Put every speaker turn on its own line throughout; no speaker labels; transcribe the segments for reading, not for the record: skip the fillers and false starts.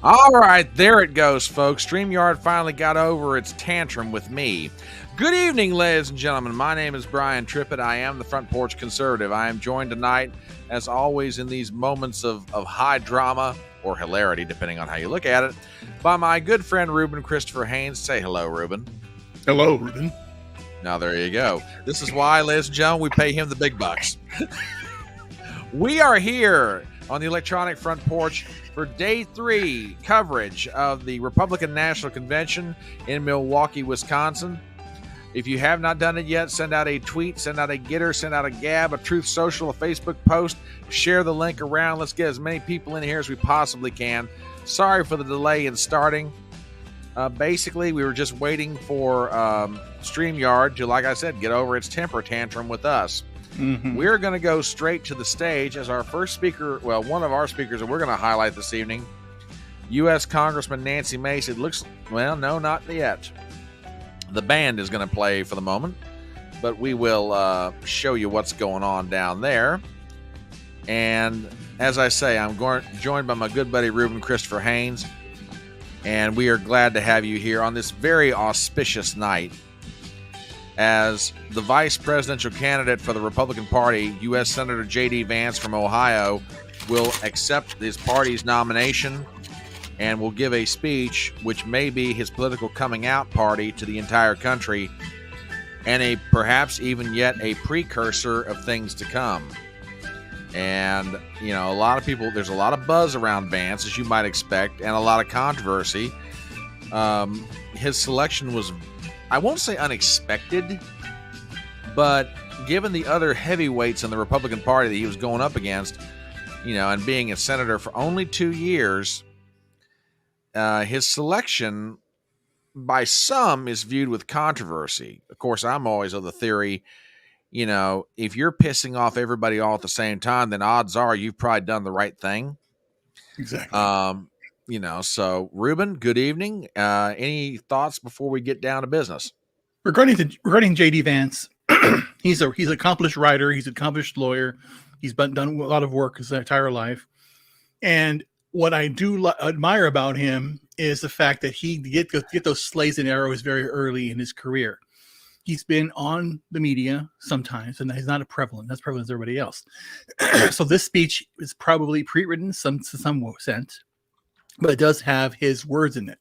All right, there it goes, folks. StreamYard finally got over its tantrum with me. Good evening, ladies and gentlemen. My name is Brian Trippett. I am the Front Porch Conservative. I am joined tonight, as always, in these moments of high drama or hilarity, depending on how you look at it, by my good friend Ruben Christopher Haynes. Say hello, Ruben.
Hello, Ruben.
Now, there you go. This is why, ladies and gentlemen, we pay him the big bucks. We are here on the electronic front porch for day 3 coverage of the Republican National Convention in Milwaukee, Wisconsin. If you have not done it yet, send out a tweet, send out a Gettr, send out a Gab, a Truth Social, a Facebook post, share the link around. Let's get as many people in here as we possibly can. Sorry for the delay in starting. Basically, we were just waiting for StreamYard to, like I said, get over its temper tantrum with us. Mm-hmm. We're going to go straight to the stage as our first speaker, well, one of our speakers that we're going to highlight this evening, U.S. Congressman Nancy Mace. It looks, well, no, not yet. The band is going to play for the moment, but we will show you what's going on down there. And as I say, I'm joined by my good buddy Ruben Christopher Haynes, and we are glad to have you here on this very auspicious night as the vice presidential candidate for the Republican Party, U.S. Senator J.D. Vance from Ohio, will accept his party's nomination and will give a speech which may be his political coming out party to the entire country and a perhaps even yet a precursor of things to come. And, you know, a lot of people, there's a lot of buzz around Vance, as you might expect, and a lot of controversy. His selection was, I won't say unexpected, but given the other heavyweights in the Republican Party that he was going up against, you know, and being a senator for only 2 years, his selection by some is viewed with controversy. Of course, I'm always of the theory, you know, if you're pissing off everybody all at the same time, then odds are you've probably done the right thing.
Exactly.
You know, so Ruben, good evening. Any thoughts before we get down to business?
Regarding J.D. Vance, he's an accomplished writer. He's an accomplished lawyer. He's done a lot of work his entire life. And what I do admire about him is the fact that he get those slays and arrows very early in his career. He's been on the media sometimes, and he's not as prevalent as everybody else. So this speech is probably pre-written to some extent, but it does have his words in it.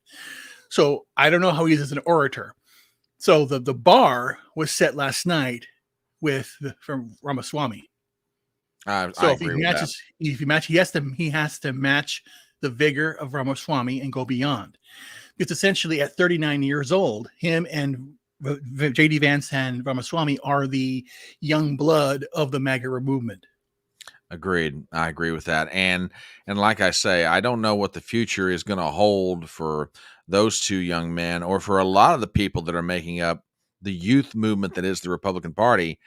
So I don't know how he is as an orator. So the bar was set last night from Ramaswamy.
So
if he has to match the vigor of Ramaswamy and go beyond. Because essentially at 39 years old, him and J.D. Vance and Ramaswamy are the young blood of the MAGA movement.
Agreed. I agree with that. And like I say, I don't know what the future is going to hold for those two young men or for a lot of the people that are making up the youth movement that is the Republican Party.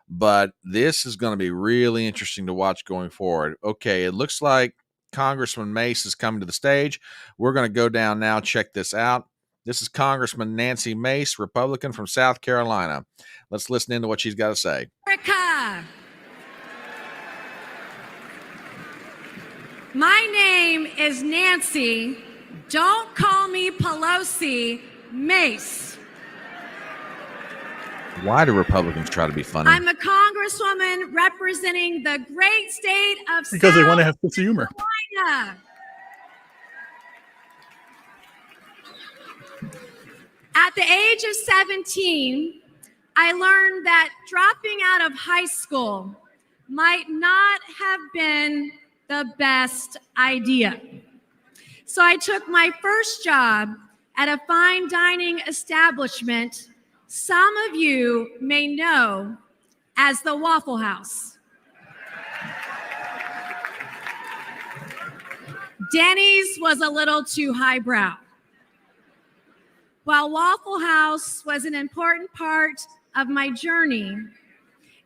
But this is going to be really interesting to watch going forward. Okay, it looks like Congressman Mace is coming to the stage. We're going to go down now, check this out. This is Congressman Nancy Mace, Republican from South Carolina. Let's listen into what she's got to say.
America. My name is Nancy. Don't call me Pelosi. Mace.
Why do Republicans try to be funny?
I'm a congresswoman representing the great state of South
Because they want to have sense of humor.
Carolina. At the age of 17, I learned that dropping out of high school might not have been the best idea. So I took my first job at a fine dining establishment some of you may know as the Waffle House. Denny's was a little too highbrow. While Waffle House was an important part of my journey,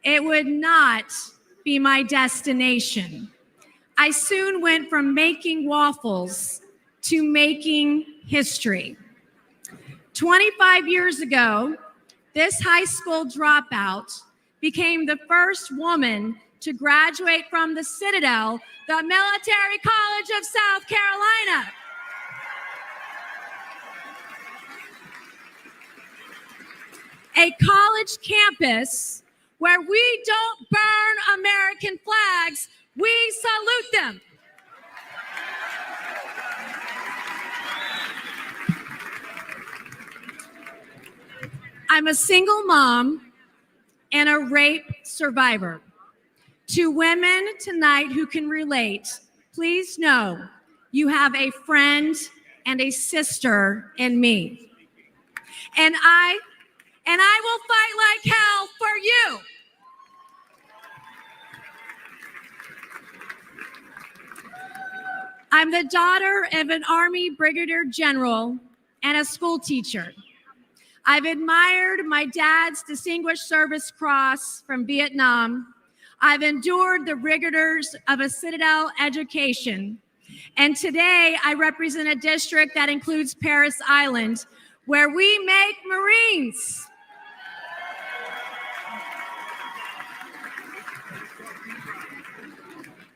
it would not be my destination. I soon went from making waffles to making history. 25 years ago, this high school dropout became the first woman to graduate from the Citadel, the military college of South Carolina. a college campus where we don't burn American flags, we salute them. I'm a single mom and a rape survivor. To women tonight who can relate, please know you have a friend and a sister in me. And I will fight like hell for you. I'm the daughter of an Army Brigadier General and a school teacher. I've admired my dad's Distinguished Service Cross from Vietnam. I've endured the rigors of a Citadel education. And today I represent a district that includes Parris Island, where we make Marines.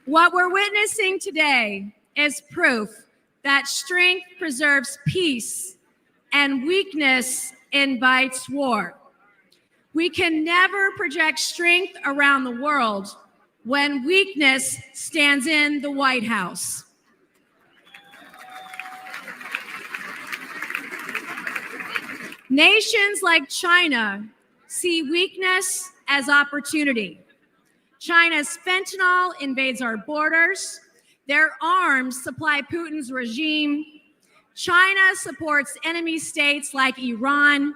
What we're witnessing today is proof that strength preserves peace and weakness invites war. We can never project strength around the world when weakness stands in the White House. Nations like China see weakness as opportunity. China's fentanyl invades our borders. Their arms supply Putin's regime. China supports enemy states like Iran.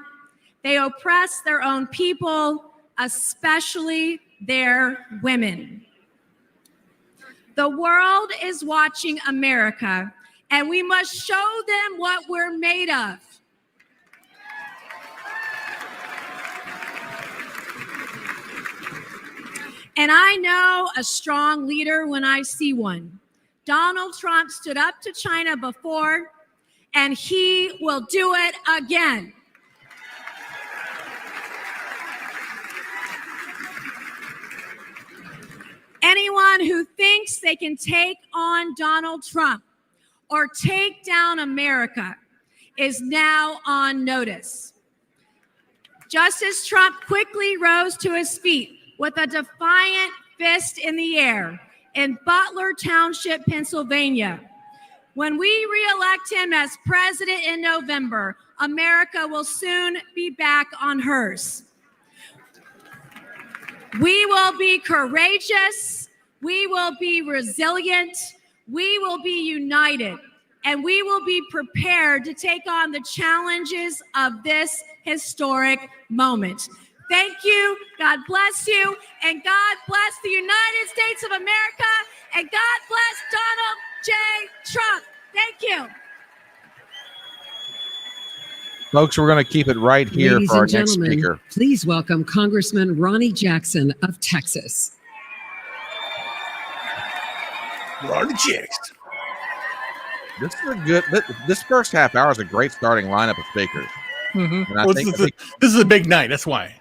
They oppress their own people, especially their women. The world is watching America, and we must show them what we're made of. And I know a strong leader when I see one. Donald Trump stood up to China before, and he will do it again. Anyone who thinks they can take on Donald Trump or take down America is now on notice. Just as Trump quickly rose to his feet with a defiant fist in the air in Butler Township, Pennsylvania, when we re-elect him as president in November, America will soon be back on hers. We will be courageous, we will be resilient, we will be united, and we will be prepared to take on the challenges of this historic moment. Thank you, God bless you, and God bless the United States of America, and God bless Donald J. Trump. Thank you.
Folks, we're going to keep it right here.
Ladies
for our
and
next
gentlemen,
speaker.
please welcome Congressman Ronnie Jackson of Texas.
Ronnie Jackson.
This is a good. This first half hour is a great starting lineup of speakers.
Mm-hmm.
And I
Well,
think,
this is a big night. That's why.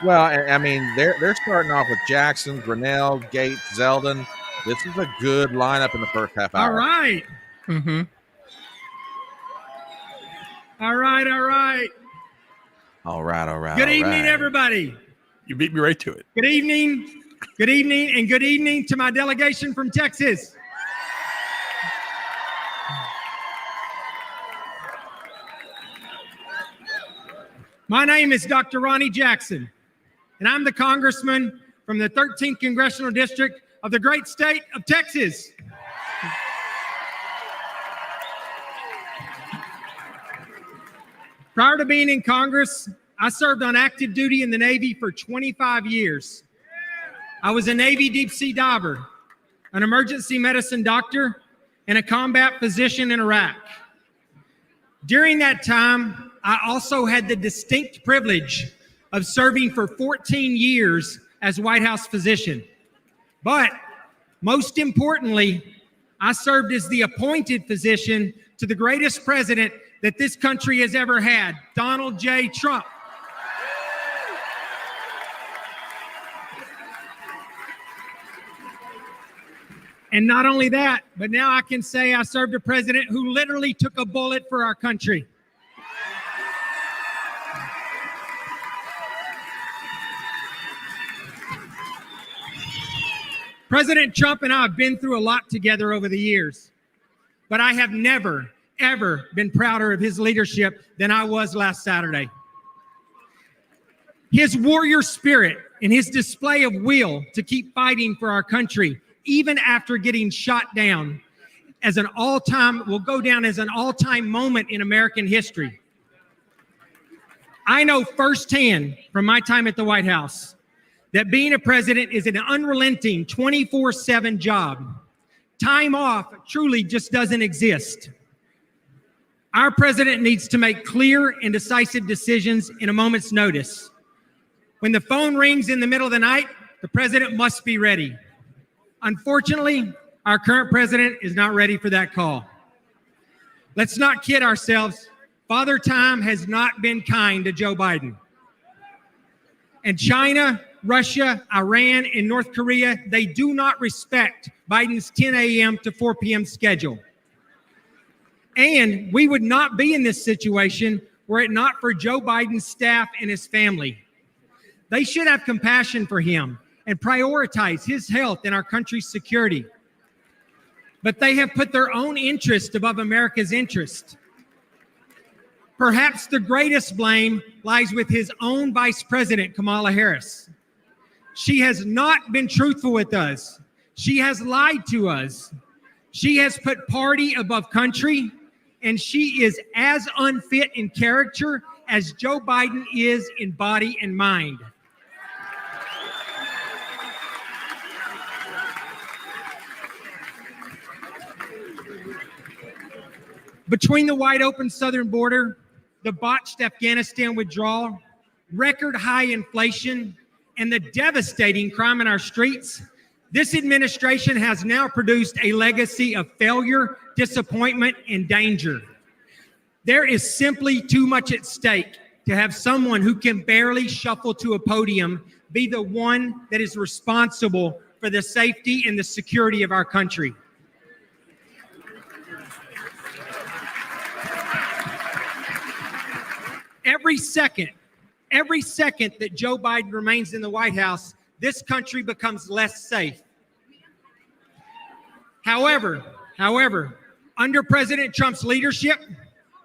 well, I mean, they're starting off with Jackson, Grinnell, Gates, Zeldin. This is a good lineup in the first half hour.
All right.
Mm-hmm.
All right.
All right.
Good evening, everybody.
You beat me right to it.
Good evening, and good evening to my delegation from Texas. My name is Dr. Ronnie Jackson, and I'm the congressman from the 13th Congressional District of the great state of Texas. Prior to being in Congress, I served on active duty in the Navy for 25 years. I was a Navy deep sea diver, an emergency medicine doctor, and a combat physician in Iraq. During that time, I also had the distinct privilege of serving for 14 years as White House physician. But most importantly, I served as the appointed physician to the greatest president that this country has ever had, Donald J. Trump. And not only that, but now I can say I served a president who literally took a bullet for our country. President Trump and I have been through a lot together over the years, but I have never, ever been prouder of his leadership than I was last Saturday. His warrior spirit and his display of will to keep fighting for our country, even after getting shot down, will go down as an all-time moment in American history. I know firsthand from my time at the White House that being a president is an unrelenting 24/7 job. Time off truly just doesn't exist. Our president needs to make clear and decisive decisions in a moment's notice. When the phone rings in the middle of the night, the president must be ready. Unfortunately, our current president is not ready for that call. Let's not kid ourselves. Father Time has not been kind to Joe Biden. And China, Russia, Iran, and North Korea, they do not respect Biden's 10 a.m. to 4 p.m. schedule. And we would not be in this situation were it not for Joe Biden's staff and his family. They should have compassion for him and prioritize his health and our country's security. But they have put their own interest above America's interest. Perhaps the greatest blame lies with his own Vice President, Kamala Harris. She has not been truthful with us. She has lied to us. She has put party above country, and she is as unfit in character as Joe Biden is in body and mind. Between the wide open southern border, the botched Afghanistan withdrawal, record high inflation, and the devastating crime in our streets, this administration has now produced a legacy of failure, disappointment, and danger. There is simply too much at stake to have someone who can barely shuffle to a podium be the one that is responsible for the safety and the security of our country. Every second that Joe Biden remains in the White House, this country becomes less safe. However, under President Trump's leadership,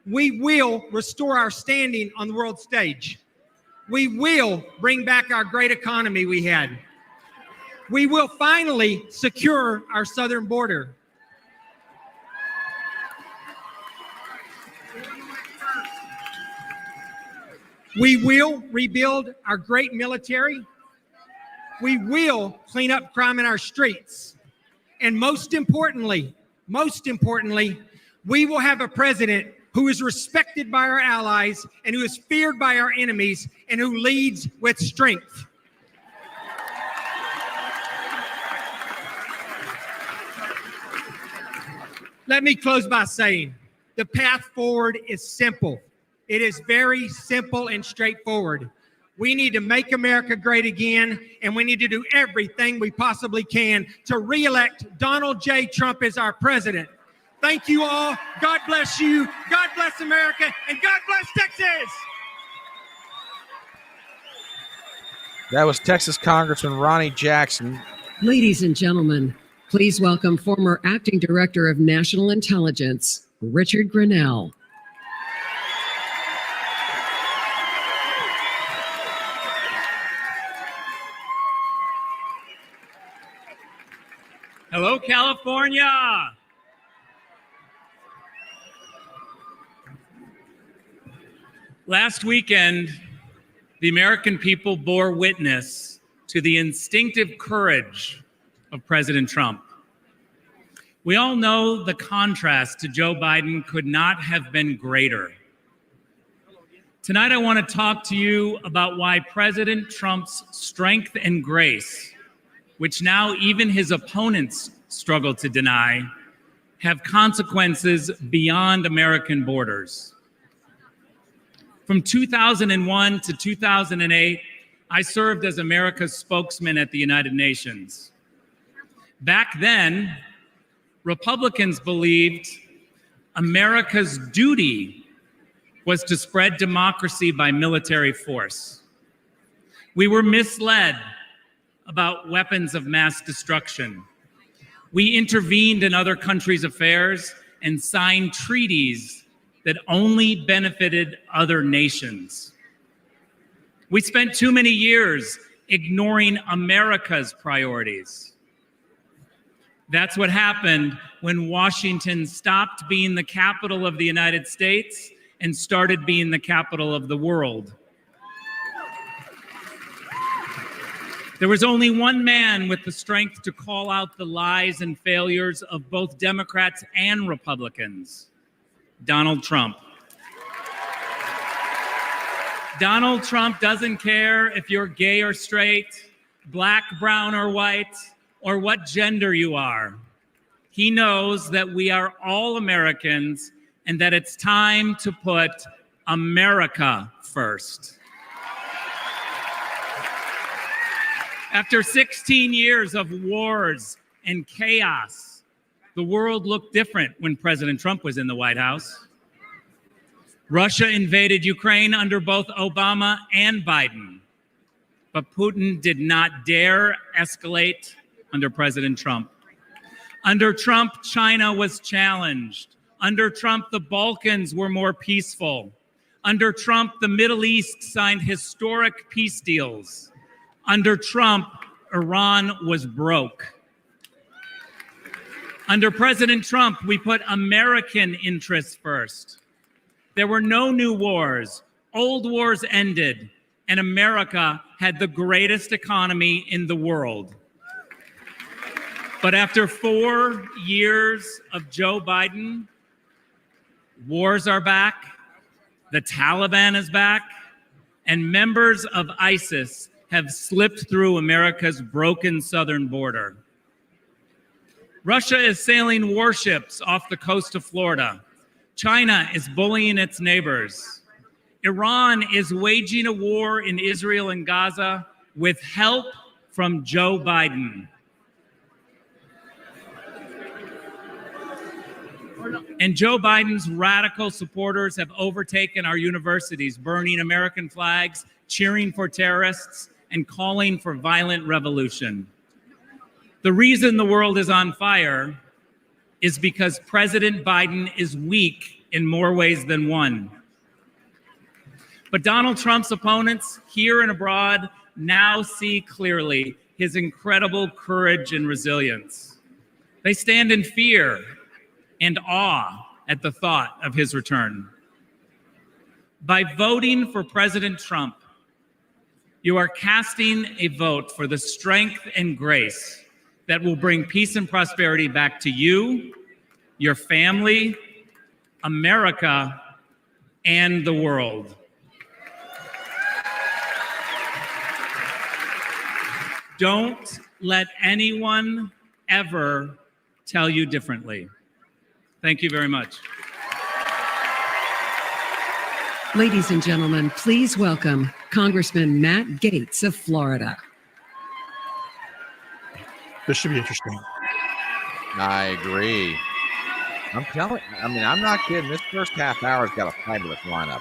we will restore our standing on the world stage. We will bring back our great economy we had. We will finally secure our southern border. We will rebuild our great military. We will clean up crime in our streets. And most importantly, we will have a president who is respected by our allies and who is feared by our enemies and who leads with strength. Let me close by saying the path forward is simple. It is very simple and straightforward. We need to make America great again, and we need to do everything we possibly can to re-elect Donald J. Trump as our president. Thank you all. God bless you. God bless America, and God bless Texas.
That was Texas Congressman Ronnie Jackson.
Ladies and gentlemen, please welcome former Acting Director of National Intelligence, Richard Grinnell.
Hello, California. Last weekend, the American people bore witness to the instinctive courage of President Trump. We all know the contrast to Joe Biden could not have been greater. Tonight, I want to talk to you about why President Trump's strength and grace, which now even his opponents struggle to deny, have consequences beyond American borders. From 2001 to 2008, I served as America's spokesman at the United Nations. Back then, Republicans believed America's duty was to spread democracy by military force. We were misled about weapons of mass destruction. We intervened in other countries' affairs and signed treaties that only benefited other nations. We spent too many years ignoring America's priorities. That's what happened when Washington stopped being the capital of the United States and started being the capital of the world. There was only one man with the strength to call out the lies and failures of both Democrats and Republicans: Donald Trump. Donald Trump doesn't care if you're gay or straight, black, brown, or white, or what gender you are. He knows that we are all Americans and that it's time to put America first. After 16 years of wars and chaos, the world looked different when President Trump was in the White House. Russia invaded Ukraine under both Obama and Biden, but Putin did not dare escalate under President Trump. Under Trump, China was challenged. Under Trump, the Balkans were more peaceful. Under Trump, the Middle East signed historic peace deals. Under Trump, Iran was broke. Under President Trump, we put American interests first. There were no new wars. Old wars ended, and America had the greatest economy in the world. But after 4 years of Joe Biden, wars are back, the Taliban is back, and members of ISIS have slipped through America's broken southern border. Russia is sailing warships off the coast of Florida. China is bullying its neighbors. Iran is waging a war in Israel and Gaza with help from Joe Biden. And Joe Biden's radical supporters have overtaken our universities, burning American flags, cheering for terrorists, and calling for violent revolution. The reason the world is on fire is because President Biden is weak in more ways than one. But Donald Trump's opponents here and abroad now see clearly his incredible courage and resilience. They stand in fear and awe at the thought of his return. By voting for President Trump, you are casting a vote for the strength and grace that will bring peace and prosperity back to you, your family, America, and the world. Don't let anyone ever tell you differently. Thank you very much.
Ladies and gentlemen, please welcome Congressman Matt Gaetz of Florida.
This should be interesting.
I agree. I'm not kidding. This first half hour's got a fabulous lineup.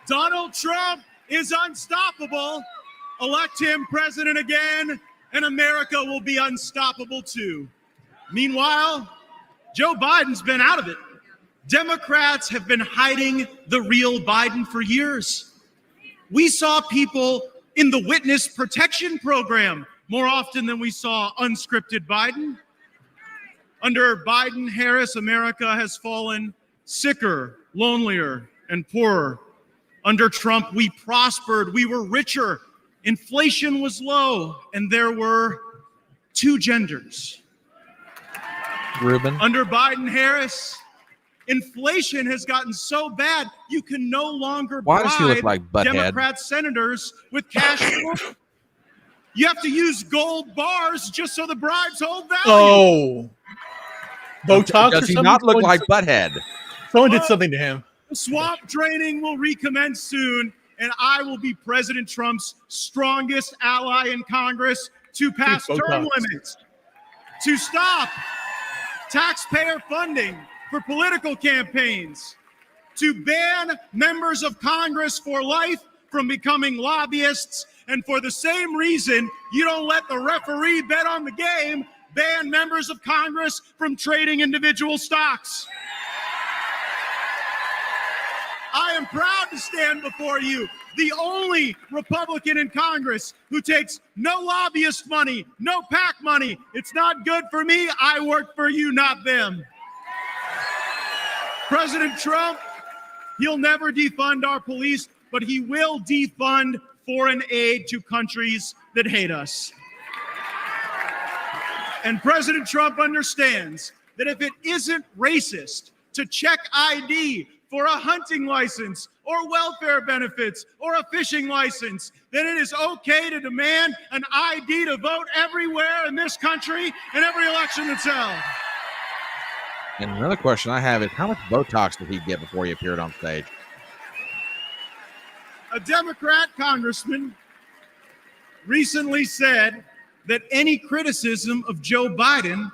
Donald Trump is unstoppable. Elect him president again, and America will be unstoppable too. Meanwhile, Joe Biden's been out of it. Democrats have been hiding the real Biden for years. We saw people in the witness protection program more often than we saw unscripted Biden. Under Biden-Harris, America has fallen sicker, lonelier, and poorer. Under Trump, we prospered, we were richer, inflation was low, and there were two genders.
Ruben.
Under Biden-Harris, inflation has gotten so bad you can no longer
Why does he look like
bribe
Butthead?
Democrat senators with cash. You have to use gold bars just so the bribes hold value.
Oh, Botox.
Does he not look like Butthead?
Someone did something to him.
The swamp draining will recommence soon, and I will be President Trump's strongest ally in Congress to pass term limits, to stop taxpayer funding for political campaigns, to ban members of Congress for life from becoming lobbyists, and for the same reason you don't let the referee bet on the game, ban members of Congress from trading individual stocks. I am proud to stand before you, the only Republican in Congress who takes no lobbyist money, no PAC money. It's not good for me. I work for you, not them. President Trump, he'll never defund our police, but he will defund foreign aid to countries that hate us. And President Trump understands that if it isn't racist to check ID for a hunting license or welfare benefits or a fishing license, then it is okay to demand an ID to vote everywhere in this country in every election that's held.
And another question I have is, how much Botox did he get before he appeared on stage?
A Democrat congressman recently said that any criticism of Joe Biden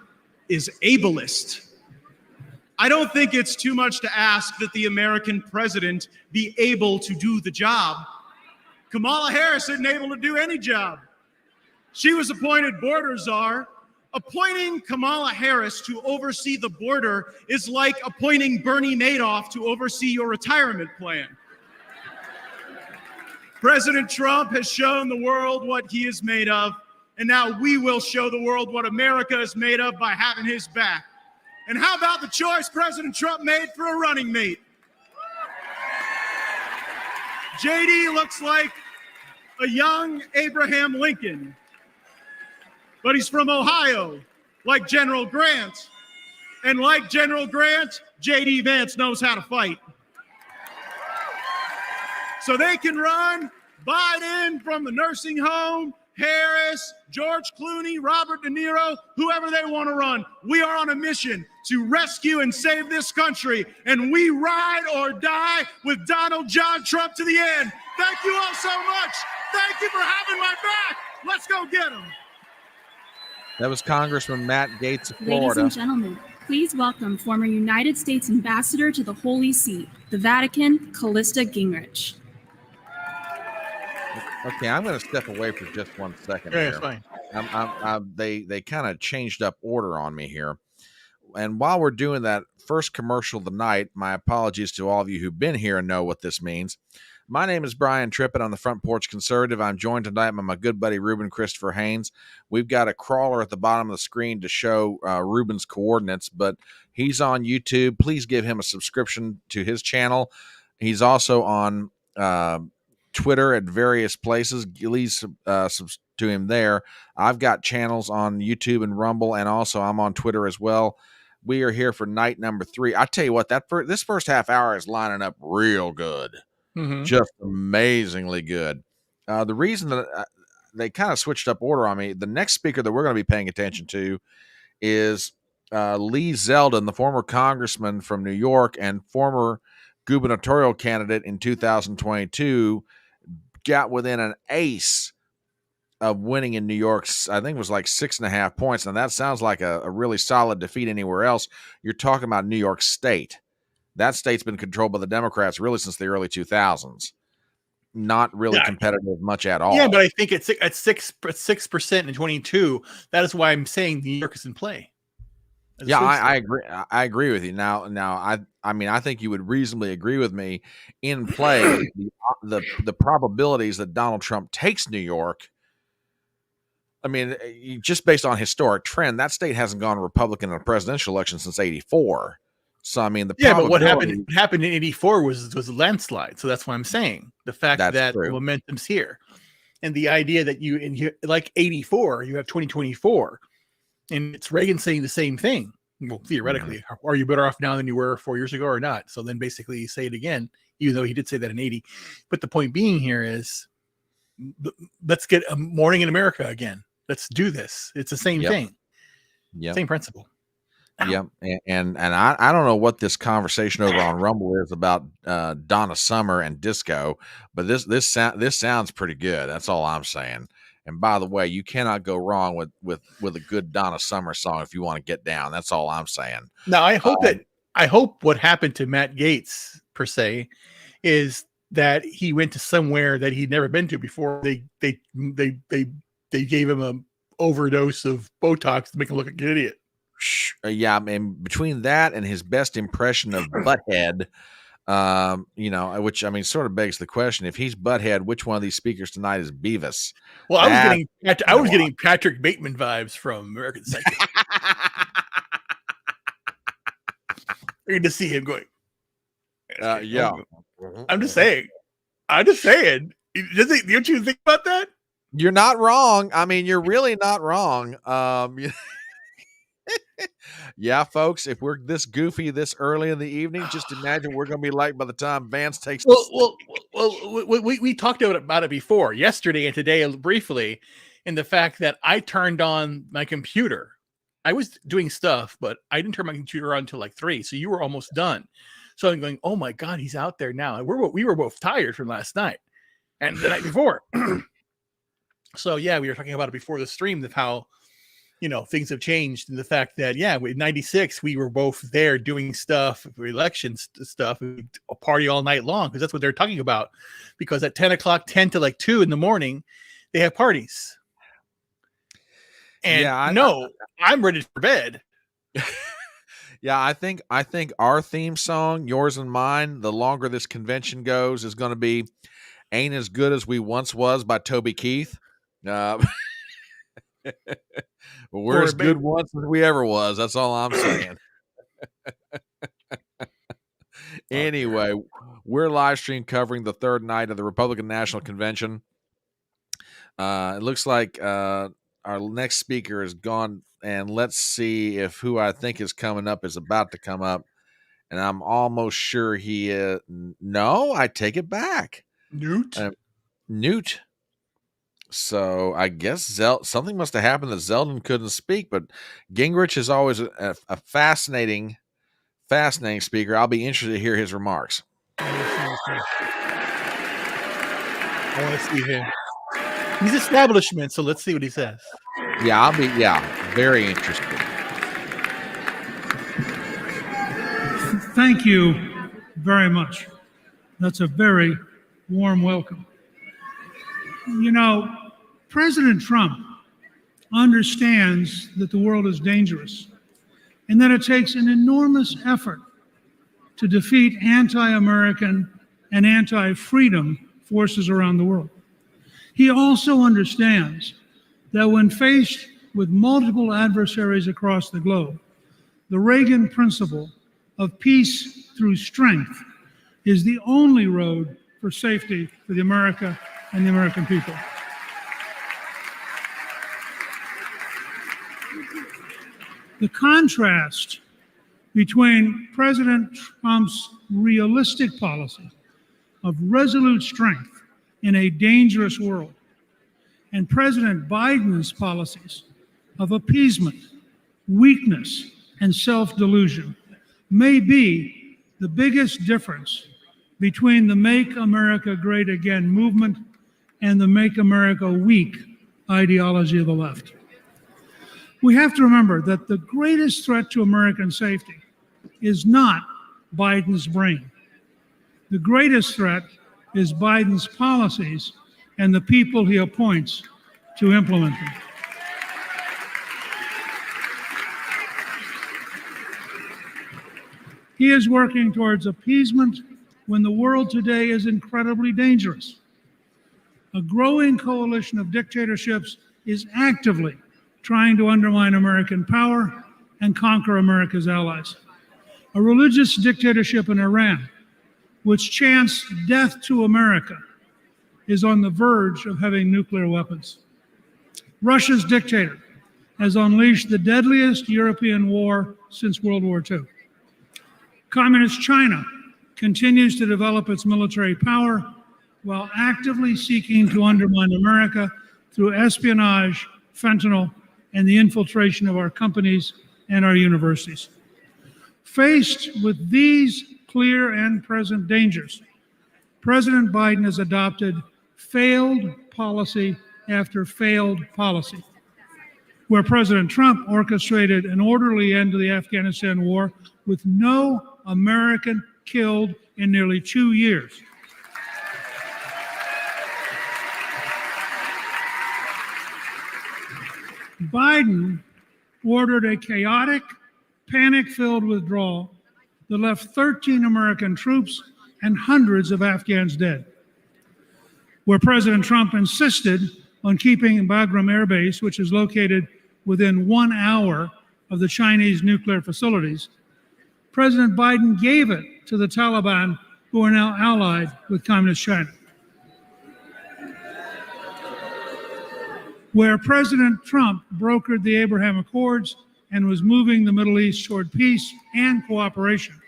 is ableist. I don't think it's too much to ask that the American president be able to do the job. Kamala Harris isn't able to do any job. She was appointed border czar. Appointing Kamala Harris to oversee the border is like appointing Bernie Madoff to oversee your retirement plan. President Trump has shown the world what he is made of, and now we will show the world what America is made of by having his back. And how about the choice President Trump made for a running mate? JD looks like a young Abraham Lincoln, but he's from Ohio, like General Grant. And like General Grant, JD Vance knows how to fight. So they can run Biden from the nursing home, Harris, George Clooney, Robert De Niro, whoever they want to run. We are on a mission to rescue and save this country, and we ride or die with Donald John Trump to the end. Thank you all so much. Thank you for having my back. Let's go get him.
That was Congressman Matt Gaetz of
Ladies
Florida.
and gentlemen, please welcome former United States Ambassador to the Holy See, the Vatican, Callista Gingrich.
Okay, I'm going to step away for just 1 second
Yeah,
here.
it's fine.
They kind of changed up order on me here. And while we're doing that first commercial of the night, my apologies to all of you who've been here and know what this means. My name is Brian Trippett. I'm the Front Porch Conservative. I'm joined tonight by my good buddy Ruben Christopher Haynes. We've got a crawler at the bottom of the screen to show Ruben's coordinates, but he's on YouTube. Please give him a subscription to his channel. He's also on Twitter at various places. Please to him there. I've got channels on YouTube and Rumble, and also I'm on Twitter as well. We are here for night number 3. I tell you what, this first half hour is lining up real good.
Mm-hmm.
Just amazingly good. The reason that they kind of switched up order on me, the next speaker that we're going to be paying attention to is Lee Zeldin, the former congressman from New York and former gubernatorial candidate in 2022, got within an ace of winning in New York. I think it was like 6.5 points. Now that sounds like a really solid defeat anywhere else. You're talking about New York State. That state's been controlled by the Democrats really since the early 2000s. Not really competitive much at all.
Yeah, but I think at 6% in 22, that is why I'm saying New York is in play.
Yeah, I agree. I agree with you. Now, I mean, I think you would reasonably agree with me. In play, the probabilities that Donald Trump takes New York. I mean, just based on historic trend, that state hasn't gone Republican in a presidential election since '84. So I mean,
but what happened in '84 was a landslide. So that's what I'm saying. The fact that
true.
Momentum's here, and the idea that you like '84, you have 2024, and it's Reagan saying the same thing. Well, theoretically, are you better off now than you were 4 years ago or not? So then basically you say it again, even though he did say that in '80. But the point being here is, let's get a morning in America again. Let's do this. It's the same thing. Yeah. Same principle.
Yeah, and I don't know what this conversation over on Rumble is about Donna Summer and disco, but this sounds pretty good. That's all I'm saying. And by the way, you cannot go wrong with a good Donna Summer song if you want to get down. That's all I'm saying.
Now I hope I hope what happened to Matt Gaetz per se is that he went to somewhere that he'd never been to before. They gave him a overdose of Botox to make him look like an idiot.
Yeah, I mean, between that and his best impression of Butthead, which I mean, sort of begs the question: if he's Butthead, which one of these speakers tonight is Beavis?
Well, I was getting Patrick Bateman vibes from American Psycho. You're going to see him going.
Yeah,
I'm just saying. Don't you think about that?
You're not wrong. I mean, you're really not wrong. Yeah, folks, if we're this goofy this early in the evening, just imagine we're going to be like by the time Vance takes.
We talked about it before, yesterday and today, briefly, in the fact that I turned on my computer. I was doing stuff, but I didn't turn my computer on until like 3. So you were almost done. So I'm going, oh my God, he's out there now. And we were both tired from last night and the night before. So yeah, we were talking about it before the stream of how, things have changed, and the fact that, in 96, we were both there doing stuff, elections stuff, a party all night long, because that's what they're talking about. Because at 10 to like 2 in the morning, they have parties. And I'm ready for bed.
Yeah, I think our theme song, yours and mine, the longer this convention goes, is going to be "Ain't As Good As We Once Was" by Toby Keith. We're as good once as we ever was. That's all I'm saying. Anyway, we're live stream covering the third night of the Republican National Convention. It looks like our next speaker is gone, and let's see if who I think is coming up is about to come up. And I'm almost sure he is. No, I take it back. Newt. So I guess something must have happened that Zeldin couldn't speak, but Gingrich is always a fascinating speaker. I'll be interested to hear his remarks.
I want to see him. He's establishment, so let's see what he says.
Yeah, I'll be very interested.
Thank you very much. That's a very warm welcome. President Trump understands that the world is dangerous and that it takes an enormous effort to defeat anti-American and anti-freedom forces around the world. He also understands that when faced with multiple adversaries across the globe, the Reagan principle of peace through strength is the only road for safety for the America and the American people. The contrast between President Trump's realistic policy of resolute strength in a dangerous world and President Biden's policies of appeasement, weakness, and self-delusion may be the biggest difference between the Make America Great Again movement and the Make America Weak ideology of the left. We have to remember that the greatest threat to American safety is not Biden's brain. The greatest threat is Biden's policies and the people he appoints to implement them. He is working towards appeasement when the world today is incredibly dangerous. A growing coalition of dictatorships is actively trying to undermine American power and conquer America's allies. A religious dictatorship in Iran, which chants death to America, is on the verge of having nuclear weapons. Russia's dictator has unleashed the deadliest European war since World War II. Communist China continues to develop its military power while actively seeking to undermine America through espionage, fentanyl, and the infiltration of our companies and our universities. Faced with these clear and present dangers, President Biden has adopted failed policy after failed policy. where President Trump orchestrated an orderly end to the Afghanistan war with no American killed in nearly 2 years. Biden ordered a chaotic, panic-filled withdrawal that left 13 American troops and hundreds of Afghans dead. Where President Trump insisted on keeping Bagram Air Base, which is located within 1 hour of the Chinese nuclear facilities, President Biden gave it to the Taliban, who are now allied with Communist China. Where President Trump brokered the Abraham Accords and was moving the Middle East toward peace and cooperation,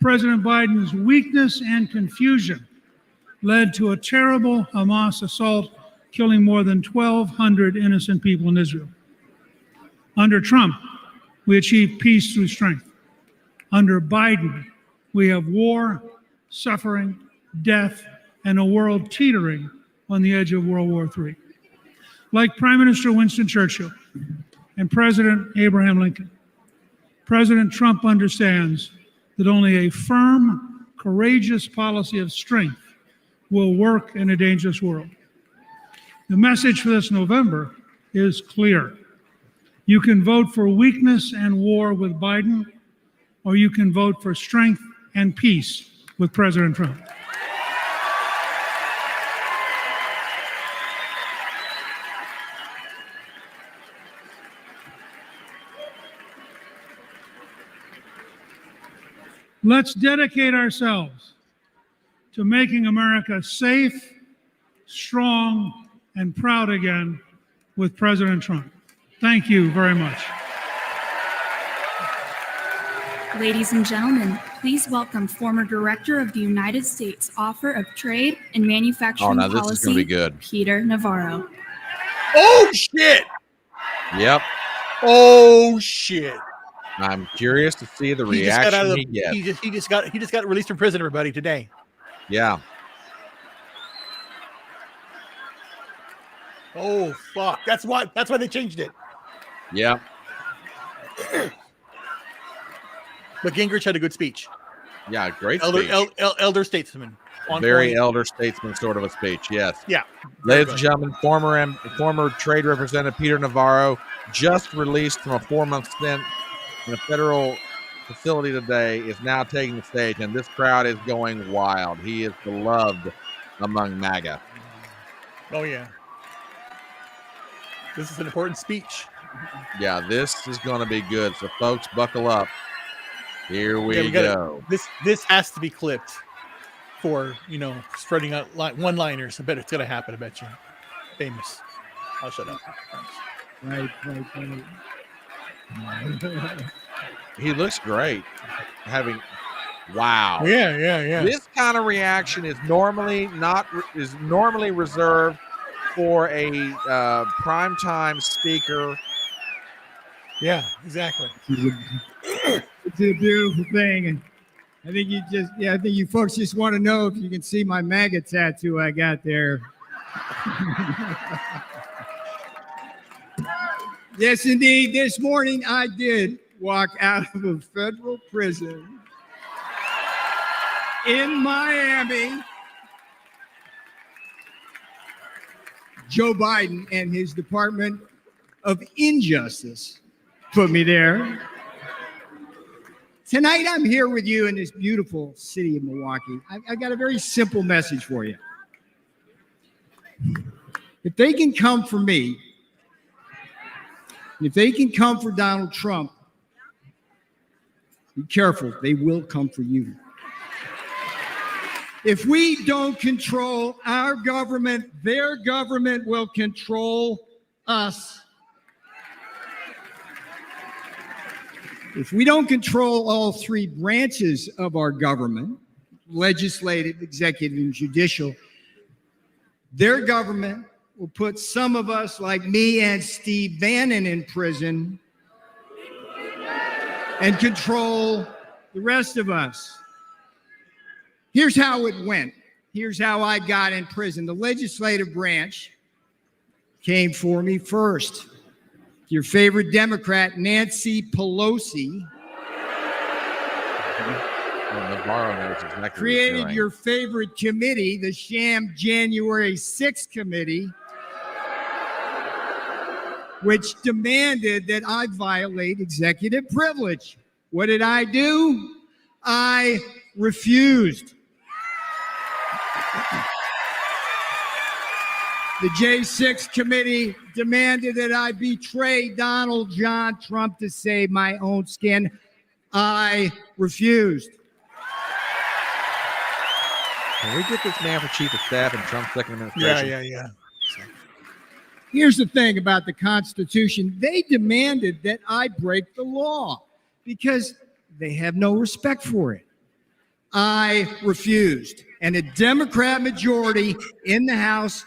President Biden's weakness and confusion led to a terrible Hamas assault, killing more than 1,200 innocent people in Israel. Under Trump, we achieved peace through strength. Under Biden, we have war, suffering, death, and a world teetering on the edge of World War III. Like Prime Minister Winston Churchill and President Abraham Lincoln, President Trump understands that only a firm, courageous policy of strength will work in a dangerous world. The message for this November is clear. You can vote for weakness and war with Biden, or you can vote for strength and peace with President Trump. Let's dedicate ourselves to making America safe, strong, and proud again with President Trump. Thank you very much.
Ladies and gentlemen, please welcome former Director of the United States Office of Trade and Manufacturing
this is gonna
Policy,
be good.
Peter Navarro.
Oh, shit.
Yep.
Oh, shit.
I'm curious to see the
He just got out
reaction
of
he gets.
he just got released from prison, everybody, today.
Yeah.
Oh, fuck. That's why they changed it.
Yeah.
But Gingrich had a good speech.
Yeah. Great
Elder
speech.
elder statesman. On
Very
point.
elder statesman sort of a speech. Yes.
Yeah.
Ladies and gentlemen, former Trade Representative Peter Navarro just released from a 4-month stint in a federal facility today, is now taking the stage, and this crowd is going wild. He is beloved among MAGA.
Oh, yeah. This is an important speech.
Yeah, this is going to be good. So, folks, buckle up. Here we go.
This has to be clipped for, spreading out one-liners. I bet it's going to happen. I bet you. Famous. I'll shut up.
Right.
He looks great. Wow.
Yeah.
This kind of reaction is normally reserved for a primetime speaker.
Yeah, exactly.
It's a beautiful thing, and I think you folks just want to know if you can see my MAGA tattoo I got there. Yes, indeed. This morning I did walk out of a federal prison in Miami. Joe Biden and his Department of Injustice put me there. Tonight I'm here with you in this beautiful city of Milwaukee. I've got a very simple message for you. If they can come for me, if they can come for Donald Trump, be careful, they will come for you. If we don't control our government, their government will control us. If we don't control all three branches of our government, legislative, executive, and judicial, their government will put some of us, like me and Steve Bannon, in prison and control the rest of us. Here's how it went. Here's how I got in prison. The legislative branch came for me first. Your favorite Democrat, Nancy Pelosi,
Navarro knows exactly what he's
created
doing.
your favorite committee, the sham January 6th committee, which demanded that I violate executive privilege. What did I do? I refused. The J6 committee demanded that I betray Donald John Trump to save my own skin. I refused.
Can we get this man for chief of staff in Trump's second administration?
Yeah.
Here's the thing about the Constitution. They demanded that I break the law because they have no respect for it. I refused. And a Democrat majority in the House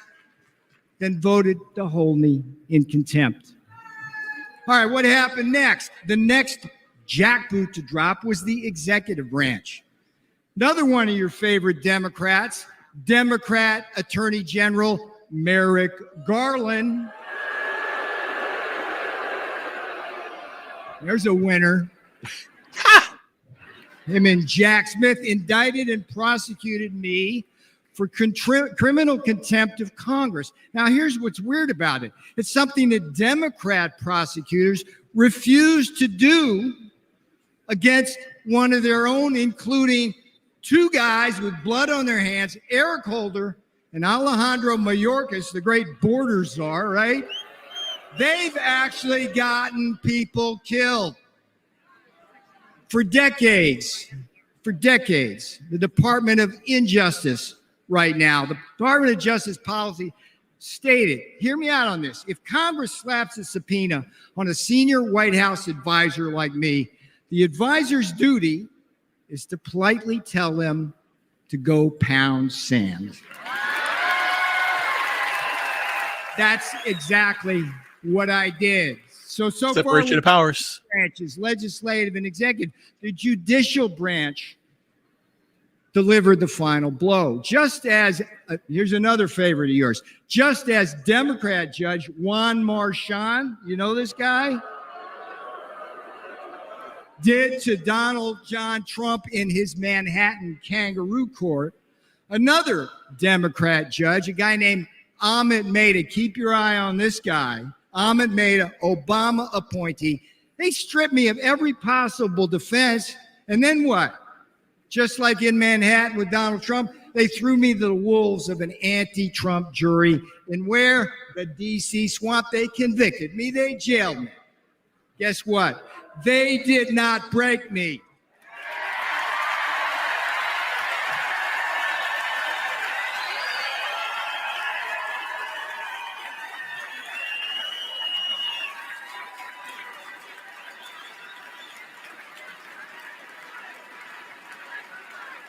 then voted to hold me in contempt. All right, what happened next? The next jackboot to drop was the executive branch. Another one of your favorite Democrats, Democrat Attorney General Merrick Garland. There's a winner. Him and Jack Smith indicted and prosecuted me for criminal contempt of Congress. Now, here's what's weird about it. It's something that Democrat prosecutors refused to do against one of their own, including two guys with blood on their hands, Eric Holder and Alejandro Mayorkas, the great border czar, right? They've actually gotten people killed for decades. For decades. The Department of Injustice right now, the Department of Justice policy stated, hear me out on this, if Congress slaps a subpoena on a senior White House advisor like me, the advisor's duty is to politely tell them to go pound sand. That's exactly what I did. So
Separation of powers.
Branches, legislative and executive. The judicial branch delivered the final blow. Just as, here's another favorite of yours, just as Democrat Judge Juan Marchand, you know this guy, did to Donald John Trump in his Manhattan kangaroo court, another Democrat judge, a guy named Ahmed Maida, keep your eye on this guy, Ahmed Maida, Obama appointee, they stripped me of every possible defense, and then what? Just like in Manhattan with Donald Trump, they threw me to the wolves of an anti-Trump jury. And where? The D.C. swamp. They convicted me. They jailed me. Guess what? They did not break me.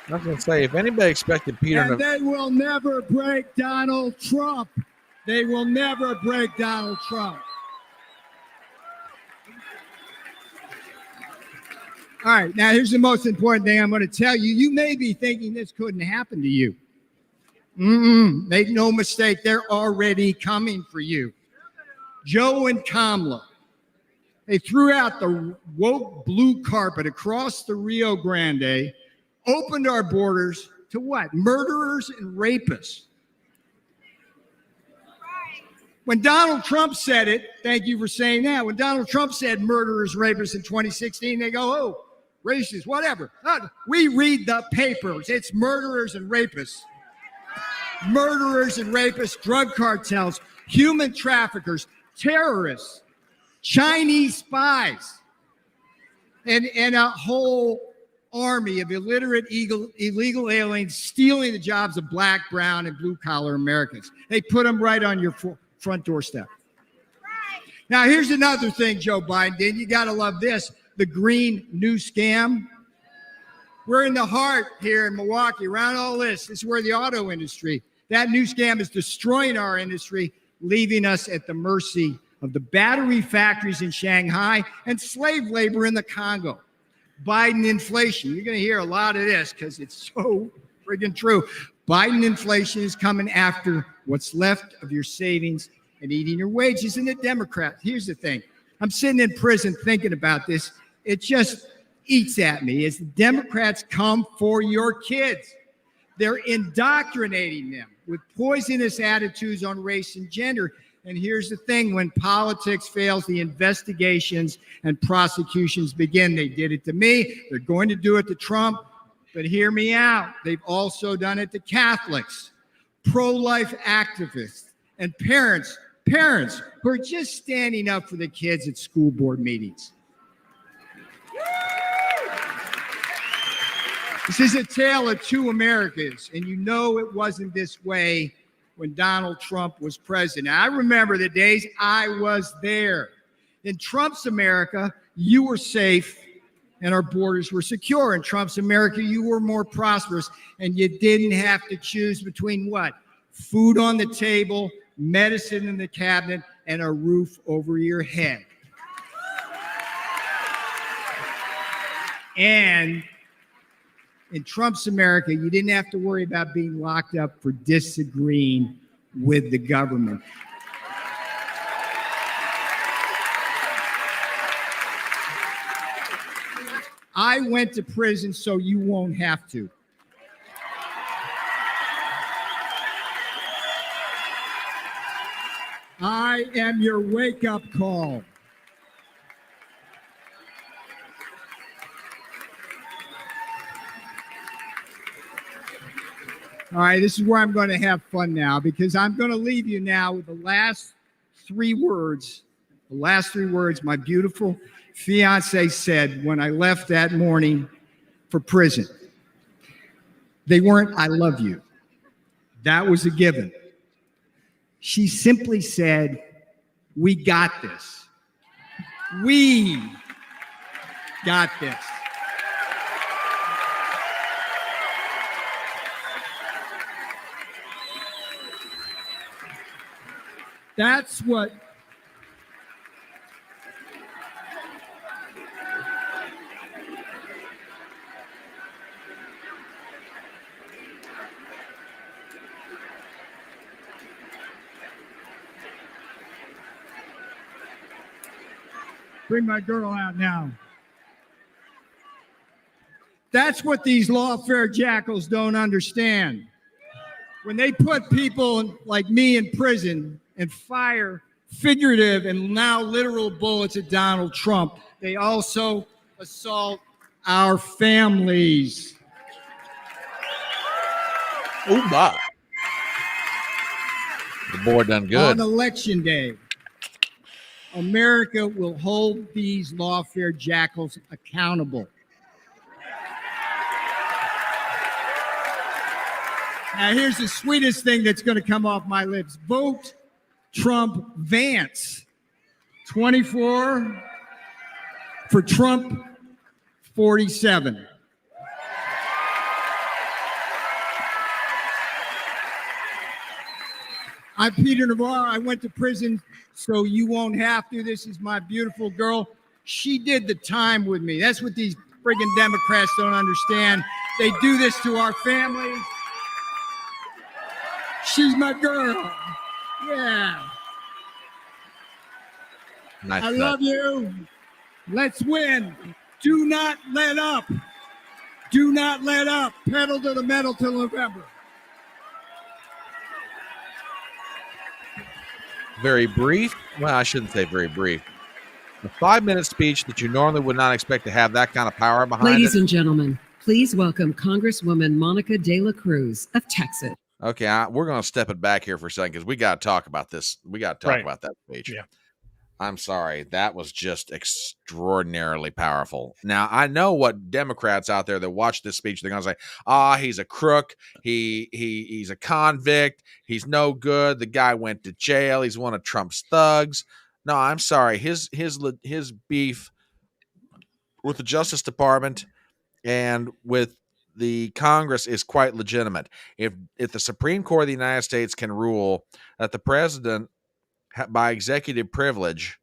I was going to say, if anybody expected Peter
And they will never break Donald Trump. They will never break Donald Trump. All right, now here's the most important thing I'm going to tell you. You may be thinking this couldn't happen to you. Make no mistake, they're already coming for you. Joe and Kamala, they threw out the woke blue carpet across the Rio Grande, opened our borders to what? Murderers and rapists. When Donald Trump said it, thank you for saying that. When Donald Trump said murderers, rapists in 2016, they go, oh, racist, whatever. We read the papers. It's murderers and rapists. Murderers and rapists, drug cartels, human traffickers, terrorists, Chinese spies, and a whole army of illiterate, illegal aliens stealing the jobs of black, brown, and blue-collar Americans. They put them right on your front doorstep. Now, here's another thing Joe Biden did. You got to love this. The green new scam. We're in the heart here in Milwaukee, around all this. This is where the auto industry, that new scam is destroying our industry, leaving us at the mercy of the battery factories in Shanghai and slave labor in the Congo. Biden inflation. You're going to hear a lot of this because it's so friggin' true. Biden inflation is coming after what's left of your savings and eating your wages. And the Democrats, here's the thing. I'm sitting in prison thinking about this. It just eats at me as the Democrats come for your kids. They're indoctrinating them with poisonous attitudes on race and gender. And here's the thing, when politics fails, the investigations and prosecutions begin. They did it to me. They're going to do it to Trump. But hear me out. They've also done it to Catholics, pro-life activists, and parents who are just standing up for the kids at school board meetings. This is a tale of two Americas, and you know it wasn't this way when Donald Trump was president. I remember the days I was there. In Trump's America, you were safe and our borders were secure. In Trump's America, you were more prosperous, and you didn't have to choose between what? Food on the table, medicine in the cabinet, and a roof over your head. And in Trump's America, you didn't have to worry about being locked up for disagreeing with the government. I went to prison so you won't have to. I am your wake-up call. All right, this is where I'm going to have fun now, because I'm going to leave you now with the last three words. The last three words my beautiful fiance said when I left that morning for prison. They weren't, "I love you." That was a given. She simply said, "We got this. We got this." That's what bring my girl out now. That's what these lawfare jackals don't understand. When they put people like me in prison and fire figurative and now literal bullets at Donald Trump, they also assault our families.
Oh my. The boy done good.
On election day, America will hold these lawfare jackals accountable. Now, here's the sweetest thing that's going to come off my lips. Vote Trump Vance. 24 for Trump 47. I'm Peter Navarro. I went to prison so you won't have to. This is my beautiful girl. She did the time with me. That's what these friggin' Democrats don't understand. They do this to our families. She's my girl. Yeah.
Nice.
I love you. Let's win. Do not let up. Do not let up. Pedal to the metal till November.
Very brief. Well, I shouldn't say very brief. A 5-minute speech that you normally would not expect to have that kind of power behind
Ladies
it.
and gentlemen, please welcome Congresswoman Monica De La Cruz of Texas.
Okay, we're going to step it back here for a second because we got to talk about this. We got to talk about that speech.
Yeah.
I'm sorry. That was just extraordinarily powerful. Now, I know what Democrats out there that watch this speech, they're going to say, he's a crook. He's a convict. He's no good. The guy went to jail. He's one of Trump's thugs. No, I'm sorry. His beef with the Justice Department and with the Congress is quite legitimate. If the Supreme Court of the United States can rule that the president, by executive privilege,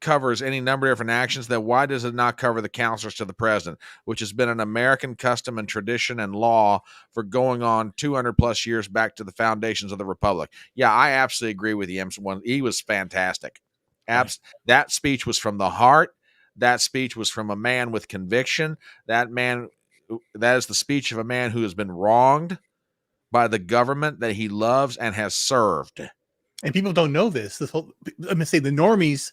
covers any number of different actions, then why does it not cover the counselors to the president, which has been an American custom and tradition and law for going on 200 plus years back to the foundations of the Republic? Yeah, I absolutely agree with you. He was fantastic. That speech was from the heart. That speech was from a man with conviction. That is the speech of a man who has been wronged by the government that he loves and has served.
And people don't know this. Let me say, the normies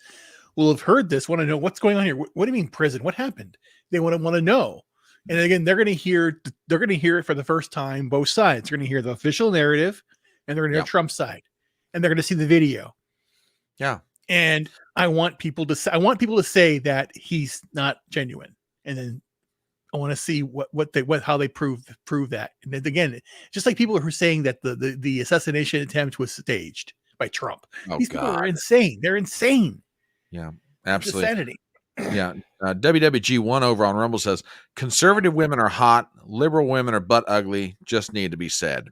will have heard this, want to know what's going on here. What do you mean prison? What happened? They want to know. And again, they're going to hear it for the first time, both sides. They're going to hear the official narrative, and they're going to hear Trump's side, and they're going to see the video.
Yeah.
And I want people to say that he's not genuine, and then I want to see how they prove that. And then again, just like people who are saying that the assassination attempt was staged by Trump. These people are insane. They're insane.
Yeah, absolutely.
Insanity.
Yeah. WWG1 over on Rumble says, conservative women are hot, liberal women are butt ugly, just need to be said.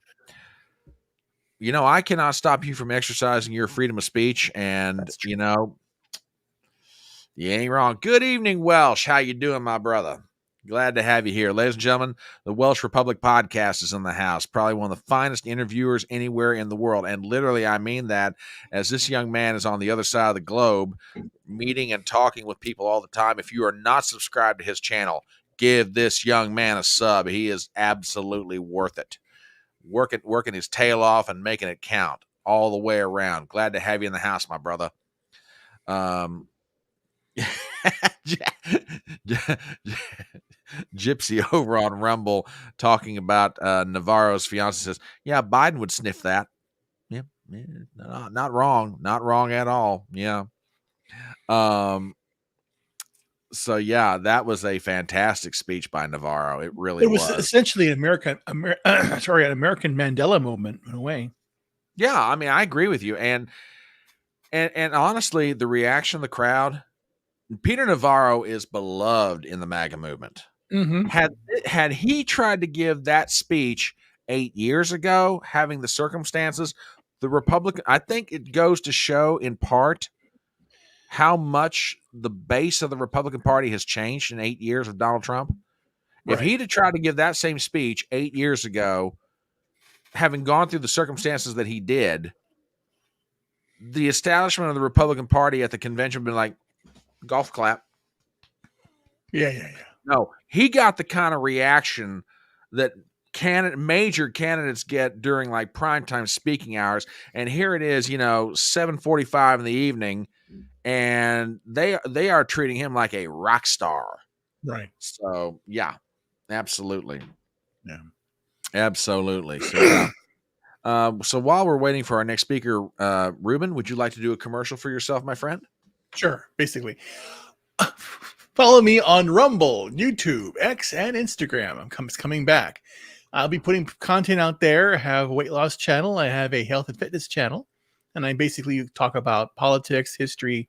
I cannot stop you from exercising your freedom of speech, and you ain't wrong. Good evening, Welsh. How you doing, my brother? Glad to have you here. Ladies and gentlemen, the Welsh Republic podcast is in the house. Probably one of the finest interviewers anywhere in the world. And literally, I mean that, as this young man is on the other side of the globe, meeting and talking with people all the time. If you are not subscribed to his channel, give this young man a sub. He is absolutely worth it. Working his tail off and making it count all the way around. Glad to have you in the house, my brother. Gypsy over on Rumble talking about Navarro's fiance says, yeah, Biden would sniff that. Yeah, not wrong at all. Yeah. So yeah, that was a fantastic speech by Navarro. It really was.
Essentially an American Mandela moment in a way.
Yeah, I mean, I agree with you. And honestly, the reaction of the crowd, Peter Navarro is beloved in the MAGA movement.
Mm-hmm.
Had he tried to give that speech 8 years ago, having the circumstances, the Republican, I think it goes to show in part how much the base of the Republican Party has changed in 8 years of Donald Trump. Right. If he'd have tried to give that same speech 8 years ago, having gone through the circumstances that he did, the establishment of the Republican Party at the convention would be like, golf clap.
Yeah.
No, he got the kind of reaction that major candidates get during like primetime speaking hours. And here it is, 7:45 in the evening, and they are treating him like a rock star.
Right.
So yeah, absolutely.
Yeah,
absolutely. So, so while we're waiting for our next speaker, Ruben, would you like to do a commercial for yourself, my friend?
Sure. Basically, follow me on Rumble, YouTube, X, and Instagram. I'm coming back. I'll be putting content out there. I have a weight loss channel. I have a health and fitness channel. And I basically talk about politics, history,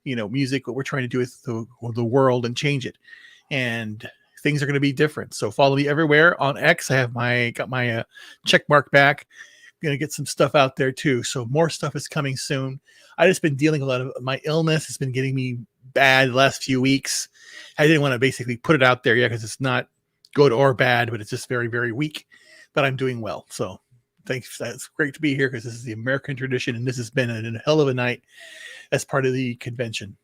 music, what we're trying to do with the world and change it. And things are going to be different. So follow me everywhere. On X, I have got my check mark back. Going to get some stuff out there too. So more stuff is coming soon. I just been dealing with a lot of my illness. It's been getting me bad the last few weeks. I didn't want to basically put it out there yet because it's not good or bad, but it's just very, very weak. But I'm doing well. So thanks. It's great to be here because this is the American tradition, and this has been a hell of a night as part of the convention.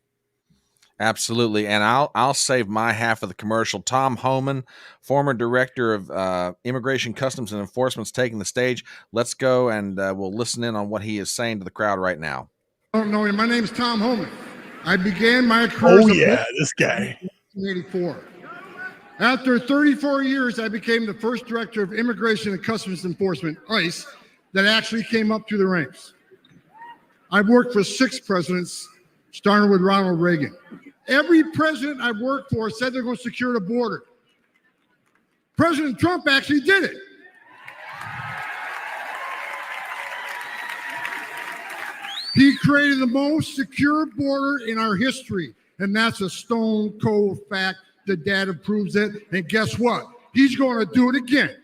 Absolutely. And I'll save my half of the commercial. Tom Homan, former director of Immigration, Customs, and Enforcement, is taking the stage. Let's go, and we'll listen in on what he is saying to the crowd right now.
I don't know him. My name is Tom Homan. I began my career
this guy.
In 1984. After 34 years, I became the first director of Immigration and Customs Enforcement, ICE, that actually came up through the ranks. I've worked for 6 presidents, starting with Ronald Reagan. Every president I've worked for said they're going to secure the border. President Trump actually did it. He created the most secure border in our history, and that's a stone cold fact. The data proves it, and guess what? He's going to do it again.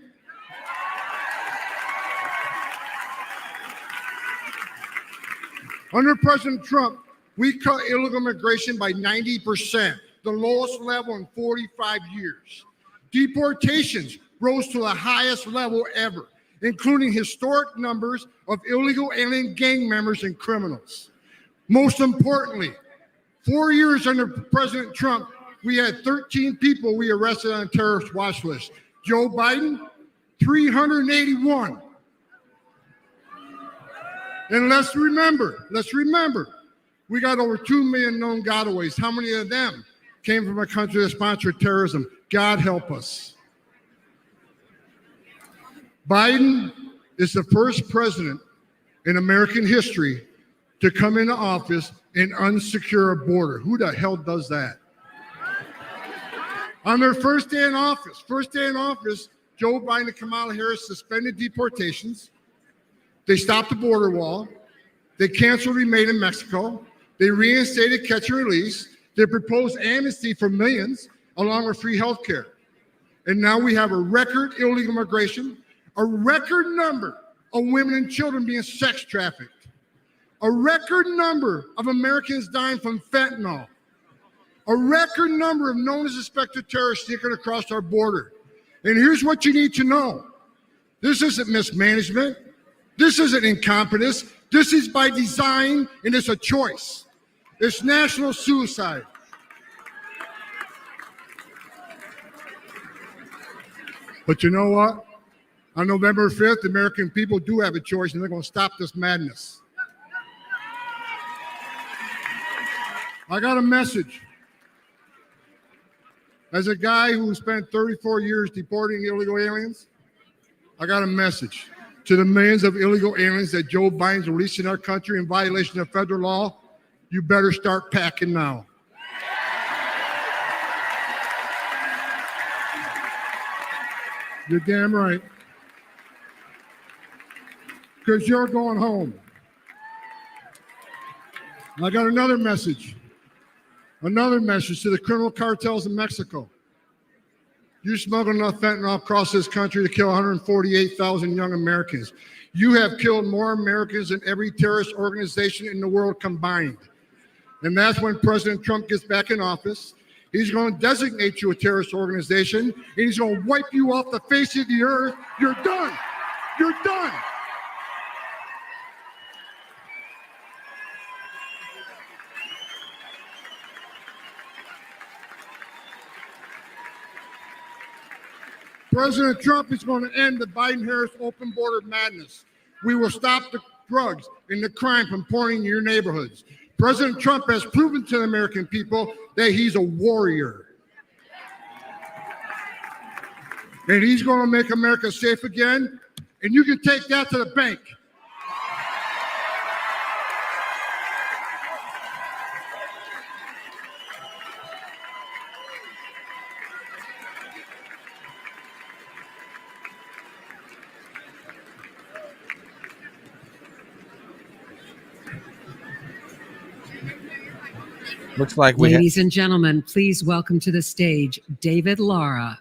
Under President Trump, we cut illegal immigration by 90%, the lowest level in 45 years. Deportations rose to the highest level ever, including historic numbers of illegal alien gang members and criminals. Most importantly, 4 years under President Trump, we had 13 people we arrested on a terrorist watch list. Joe Biden, 381. And let's remember, we got over 2 million known gotaways. How many of them came from a country that sponsored terrorism? God help us. Biden is the first president in American history to come into office and unsecure a border. Who the hell does that? On their first day in office, Joe Biden and Kamala Harris suspended deportations. They stopped the border wall. They canceled Remain in Mexico. They reinstated catch and release. They proposed amnesty for millions, along with free health care. And now we have a record illegal immigration, a record number of women and children being sex trafficked, a record number of Americans dying from fentanyl, a record number of known and suspected terrorists sneaking across our border. And here's what you need to know. This isn't mismanagement. This isn't incompetence. This is by design, and it's a choice. It's national suicide. But you know what? On November 5th, the American people do have a choice, and they're going to stop this madness. I got a message. As a guy who spent 34 years deporting illegal aliens, I got a message to the millions of illegal aliens that Joe Biden's releasing our country in violation of federal law. You better start packing now. You're damn right. Because you're going home. I got another message to the criminal cartels in Mexico. You smuggled enough fentanyl across this country to kill 148,000 young Americans. You have killed more Americans than every terrorist organization in the world combined. And that's when President Trump gets back in office. He's going to designate you a terrorist organization, and he's going to wipe you off the face of the earth. You're done. You're done. President Trump is going to end the Biden-Harris open border madness. We will stop the drugs and the crime from pouring in your neighborhoods. President Trump has proven to the American people that he's a warrior. And he's going to make America safe again. And you can take that to the bank.
Looks like
Ladies and gentlemen, please welcome to the stage David Lara.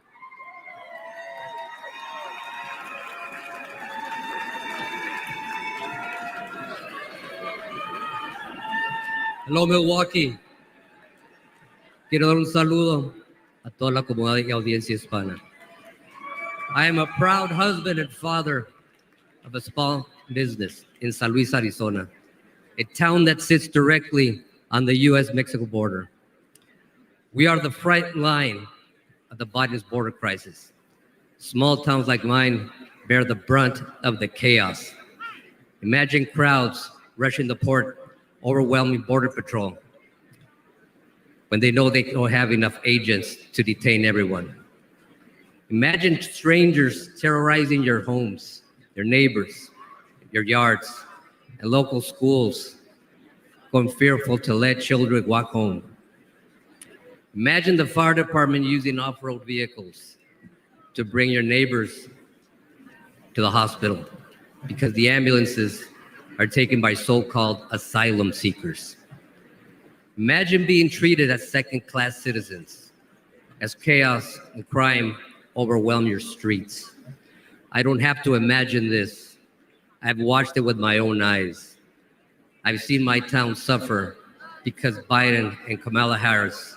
Hello, Milwaukee. Quiero dar un saludo a toda la comunidad y audiencia hispana. I am a proud husband and father of a small business in San Luis, Arizona, a town that sits directly on the U.S.-Mexico border. We are the front line of the Biden's border crisis. Small towns like mine bear the brunt of the chaos. Imagine crowds rushing the port, overwhelming Border Patrol when they know they don't have enough agents to detain everyone. Imagine strangers terrorizing your homes, your neighbors, your yards, and local schools going fearful to let children walk home. Imagine the fire department using off-road vehicles to bring your neighbors to the hospital because the ambulances are taken by so-called asylum seekers. Imagine being treated as second-class citizens as chaos and crime overwhelm your streets. I don't have to imagine this. I've watched it with my own eyes. I've seen my town suffer because Biden and Kamala Harris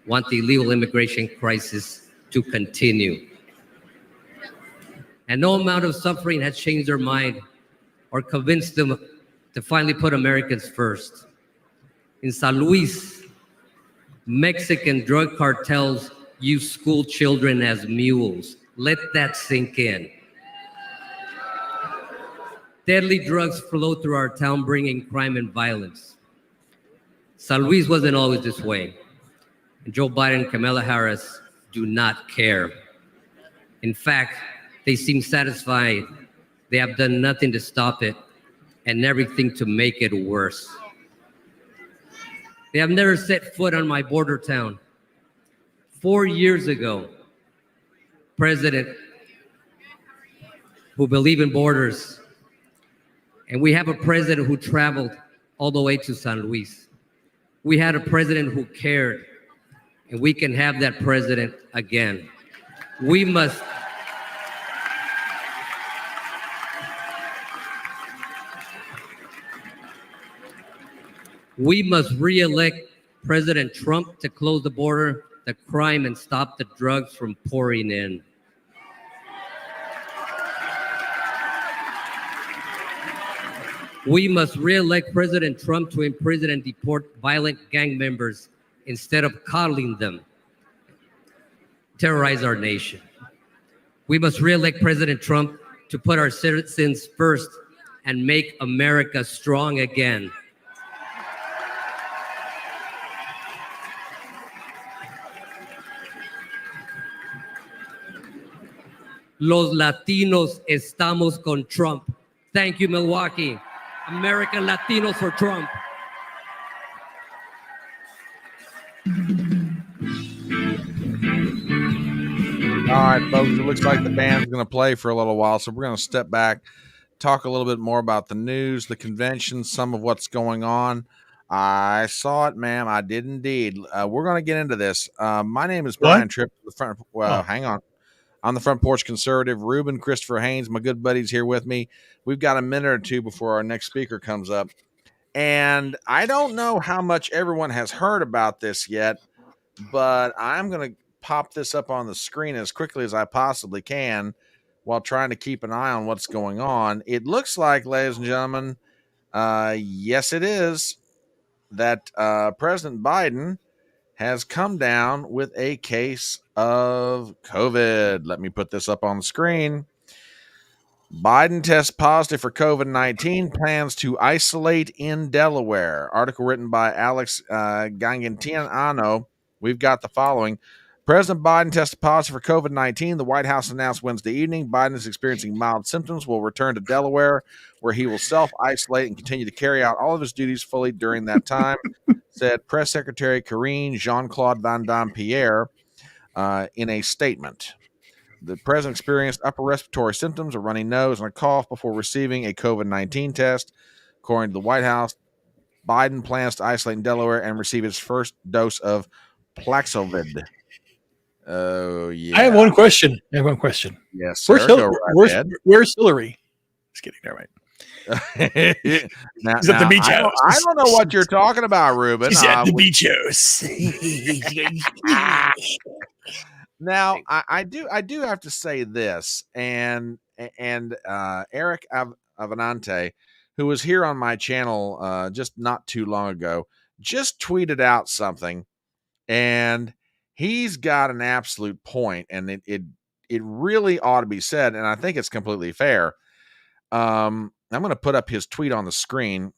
want the illegal immigration crisis to continue. And no amount of suffering has changed their mind or convinced them to finally put Americans first. In San Luis, Mexican drug cartels use school children as mules. Let that sink in. Deadly drugs flow through our town, bringing crime and violence. San Luis wasn't always this way. And Joe Biden and Kamala Harris do not care. In fact, they seem satisfied. They have done nothing to stop it and everything to make it worse. They have never set foot on my border town. 4 years ago, president who believed in borders, and we have a president who traveled all the way to San Luis. We had a president who cared, and we can have that president again. We must re-elect President Trump to close the border, the crime, and stop the drugs from pouring in. We must re-elect President Trump to imprison and deport violent gang members instead of coddling them, terrorize our nation. We must re-elect President Trump to put our citizens first and make America strong again. Los Latinos estamos con Trump. Thank you, Milwaukee. American Latinos for Trump.
All right, folks, it looks like the band's going to play for a little while, so we're going to step back, talk a little bit more about the news, the convention, some of what's going on. I saw it, ma'am. I did indeed. We're going to get into this. My name is Brian Tripp. Hang on. On the Front Porch Conservative, Ruben Christopher Haynes, my good buddies here with me. We've got a minute or two before our next speaker comes up. And I don't know how much everyone has heard about this yet, but I'm going to pop this up on the screen as quickly as I possibly can while trying to keep an eye on what's going on. It looks like, ladies and gentlemen, yes, it is, that President Biden has come down with a case of COVID. Let me put this up on the screen. Biden tests positive for COVID-19, plans to isolate in Delaware. Article written by Alex Gangentiano. We've got the following. President Biden tested positive for COVID-19. The White House announced Wednesday evening Biden is experiencing mild symptoms, will return to Delaware, where he will self-isolate and continue to carry out all of his duties fully during that time, said Press Secretary Karine Jean-Claude Van Damme Pierre in a statement. The president experienced upper respiratory symptoms, a runny nose, and a cough before receiving a COVID-19 test. According to the White House, Biden plans to isolate in Delaware and receive his first dose of Paxlovid. Oh, yeah.
I have one question.
Yes, sir.
Where's Hillary? Just kidding. All right.
He's at the beach house. I don't know what you're talking about, Ruben.
He's at the beach house.
Now, I do have to say this, and Eric Avenante, who was here on my channel just not too long ago, just tweeted out something, and he's got an absolute point, and it really ought to be said, and I think it's completely fair. I'm going to put up his tweet on the screen.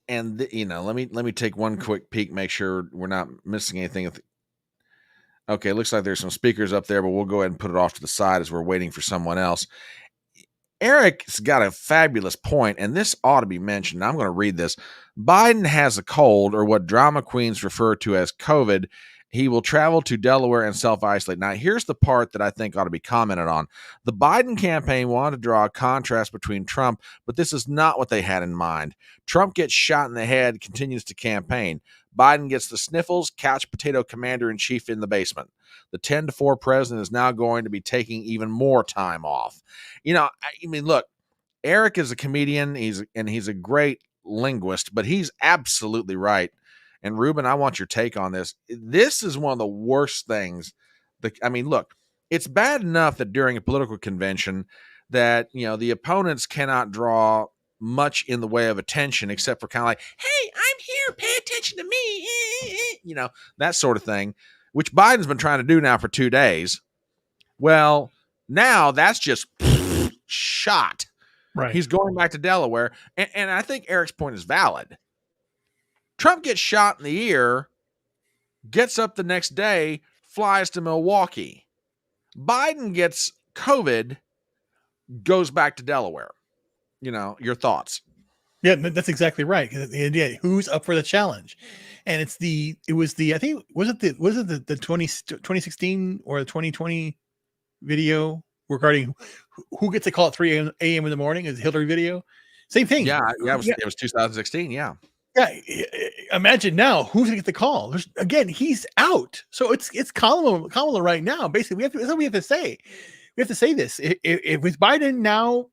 And let me take one quick peek, make sure we're not missing anything. Okay, it looks like there's some speakers up there, but we'll go ahead and put it off to the side as we're waiting for someone else. Eric's got a fabulous point, and this ought to be mentioned. I'm going to read this. Biden has a cold, or what drama queens refer to as COVID. He will travel to Delaware and self-isolate. Now, here's the part that I think ought to be commented on. The Biden campaign wanted to draw a contrast between Trump, but this is not what they had in mind. Trump gets shot in the head, continues to campaign. Biden gets the sniffles, couch potato commander-in-chief in the basement. The 10-4 president is now going to be taking even more time off. I mean, look, Eric is a comedian, he's a great linguist, but he's absolutely right. And Ruben, I want your take on this. This is one of the worst things. Look, it's bad enough that during a political convention that, the opponents cannot draw much in the way of attention, except for kind of like, hey, I'm here, pay attention to me, you know, that sort of thing, which Biden's been trying to do now for 2 days. Well, now that's just shot.
Right.
He's going back to Delaware. And I think Eric's point is valid. Trump gets shot in the ear, gets up the next day, flies to Milwaukee. Biden gets COVID, goes back to Delaware. You know, your thoughts?
Yeah, that's exactly right. Yeah, who's up for the challenge? And it was the I think was it the 2016 or the 2020 video regarding who gets a call at 3 a.m. in the morning? Is Hillary video? Same thing.
Yeah, it was 2016. Yeah.
Yeah, imagine now who's gonna get the call. Again, he's out, so it's Kamala right now. Basically, that's what we have to say. We have to say this. If with Biden now,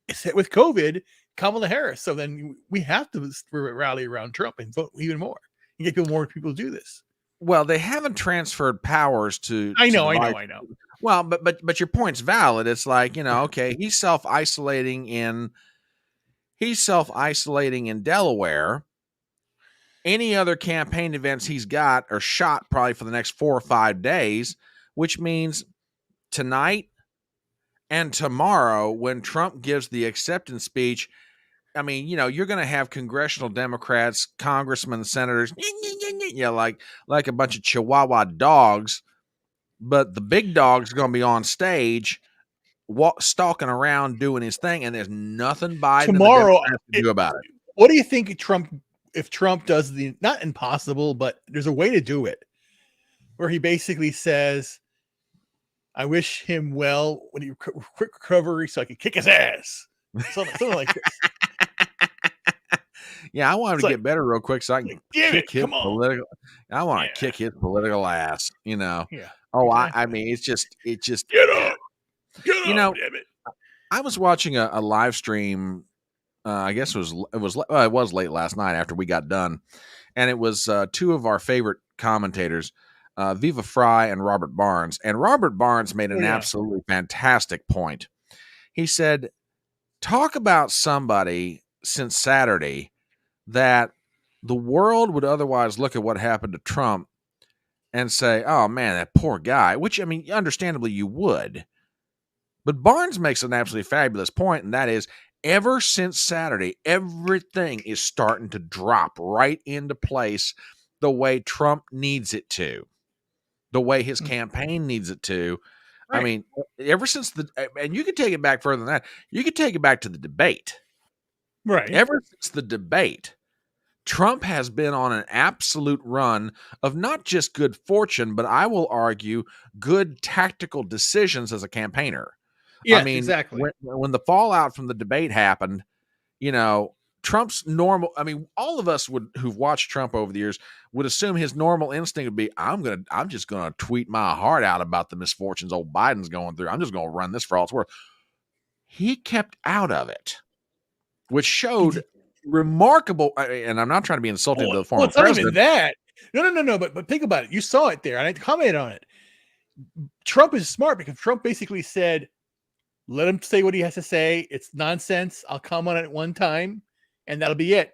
it's hit with COVID, Kamala Harris. So then we have to rally around Trump and vote even more and get more people to do this.
Well, they haven't transferred powers to.
I know.
Well, but your point's valid. It's like, you know, okay, he's self-isolating in Delaware. Any other campaign events he's got are shot probably for the next 4 or 5 days, which means tonight and tomorrow when Trump gives the acceptance speech, I mean, you know, you're going to have congressional Democrats, congressmen, senators, yeah, like a bunch of Chihuahua dogs, but the big dog's going to be on stage stalking around doing his thing, and there's nothing Biden
tomorrow
to do about it.
What do you think if Trump does the not impossible, but there's a way to do it where he basically says, I wish him well when he quick recovery so I can kick his ass. Something like this.
Yeah, I want him to get better real quick so I can kick his political. I want to kick his political ass, you know.
Yeah.
Oh, exactly. I mean, it's just
get up.
You know, damn it. I was watching a live stream. I guess it was late last night after we got done, and it was two of our favorite commentators, Viva Fry and Robert Barnes. And Robert Barnes made an absolutely fantastic point. He said, "Talk about somebody since Saturday that the world would otherwise look at what happened to Trump and say, oh man, that poor guy,' which, I mean, understandably you would. But Barnes makes an absolutely fabulous point, and that is, ever since Saturday, everything is starting to drop right into place the way Trump needs it to, the way his campaign needs it to. Right. I mean, ever since and you could take it back further than that. You could take it back to the debate.
Right.
Ever since the debate, Trump has been on an absolute run of not just good fortune, but I will argue good tactical decisions as a campaigner.
Yeah,
I mean,
exactly.
When the fallout from the debate happened, you know, Trump's normal, I mean, all of us who've watched Trump over the years would assume his normal instinct would be, I'm just going to tweet my heart out about the misfortunes old Biden's going through. I'm just going to run this for all it's worth. He kept out of it, which showed remarkable, and I'm not trying to be insulting to the former president.
Not even that. No. But think about it. You saw it there, and I commented on it. Trump is smart because Trump basically said, let him say what he has to say. It's nonsense. I'll comment on it one time, and that'll be it.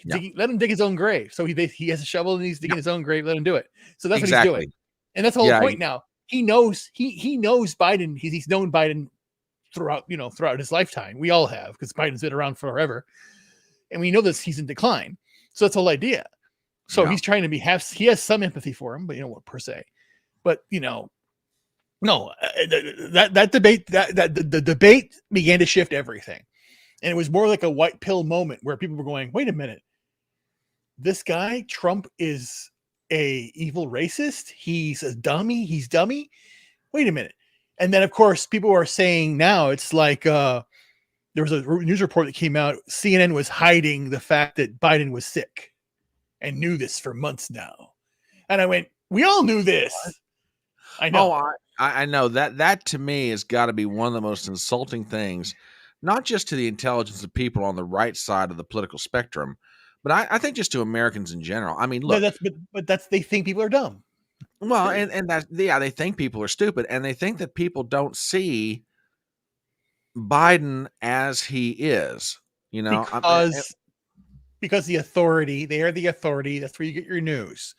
Let him dig his own grave. So he has a shovel and he's digging his own grave. Let him do it. So that's what he's doing. And that's the whole point now. He knows Biden. He's known Biden throughout his lifetime. We all have, because Biden's been around forever. And we know this, he's in decline. So that's the whole idea. So he's trying to he has some empathy for him, but per se. But no, that debate, the debate began to shift everything. And it was more like a white pill moment where people were going, wait a minute, this guy, Trump, is a evil racist. He's a dummy. He's dummy. Wait a minute. And then, of course, people are saying now it's like there was a news report that came out. CNN was hiding the fact that Biden was sick and knew this for months now. And I went, we all knew this. I know.
Oh, I know that to me has got to be one of the most insulting things, not just to the intelligence of people on the right side of the political spectrum, but I think just to Americans in general. I mean, look,
they think people are dumb.
Well, and they think people are stupid, and they think that people don't see Biden as he is. You know,
because the authority, they are the authority. That's where you get your news.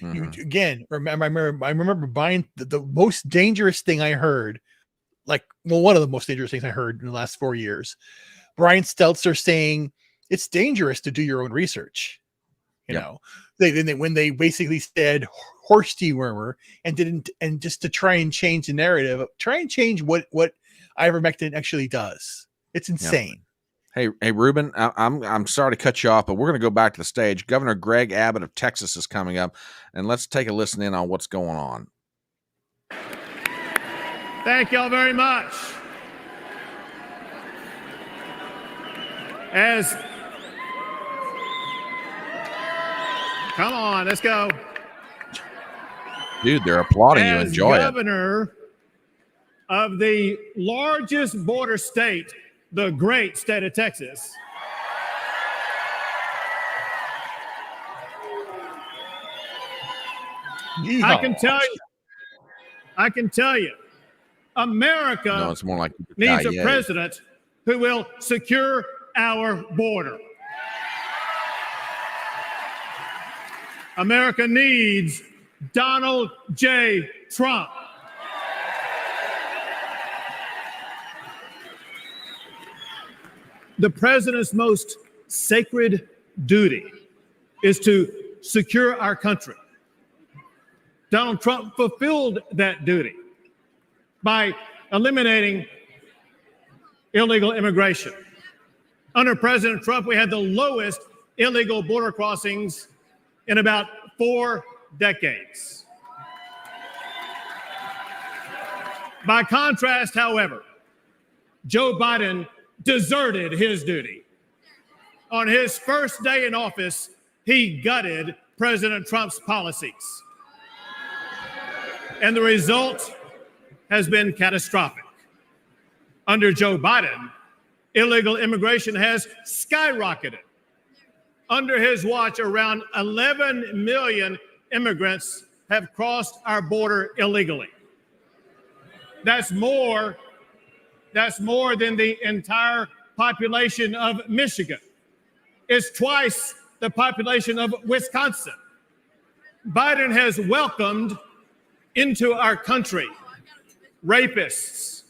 You, again, I remember buying the most dangerous thing I heard, one of the most dangerous things I heard in the last 4 years. Brian Stelter saying it's dangerous to do your own research. You know, when they basically said horse dewormer and just to try and change the narrative, try and change what ivermectin actually does. It's insane.
Hey, Ruben, I'm sorry to cut you off, but we're going to go back to the stage. Governor Greg Abbott of Texas is coming up, and let's take a listen in on what's going on.
Thank y'all very much. Come on, let's go.
Dude, they're applauding you. Enjoy it.
As governor of the largest border state, the great state of Texas, I can tell you, America
it's more like
needs a president who will secure our border. America needs Donald J. Trump. The president's most sacred duty is to secure our country. Donald Trump fulfilled that duty by eliminating illegal immigration. Under President Trump, we had the lowest illegal border crossings in about 4 decades. By contrast, however, Joe Biden deserted his duty. On his first day in office, he gutted President Trump's policies. And the result has been catastrophic. Under Joe Biden, illegal immigration has skyrocketed. Under his watch, around 11 million immigrants have crossed our border illegally. That's more than the entire population of Michigan. It's twice the population of Wisconsin. Biden has welcomed into our country rapists,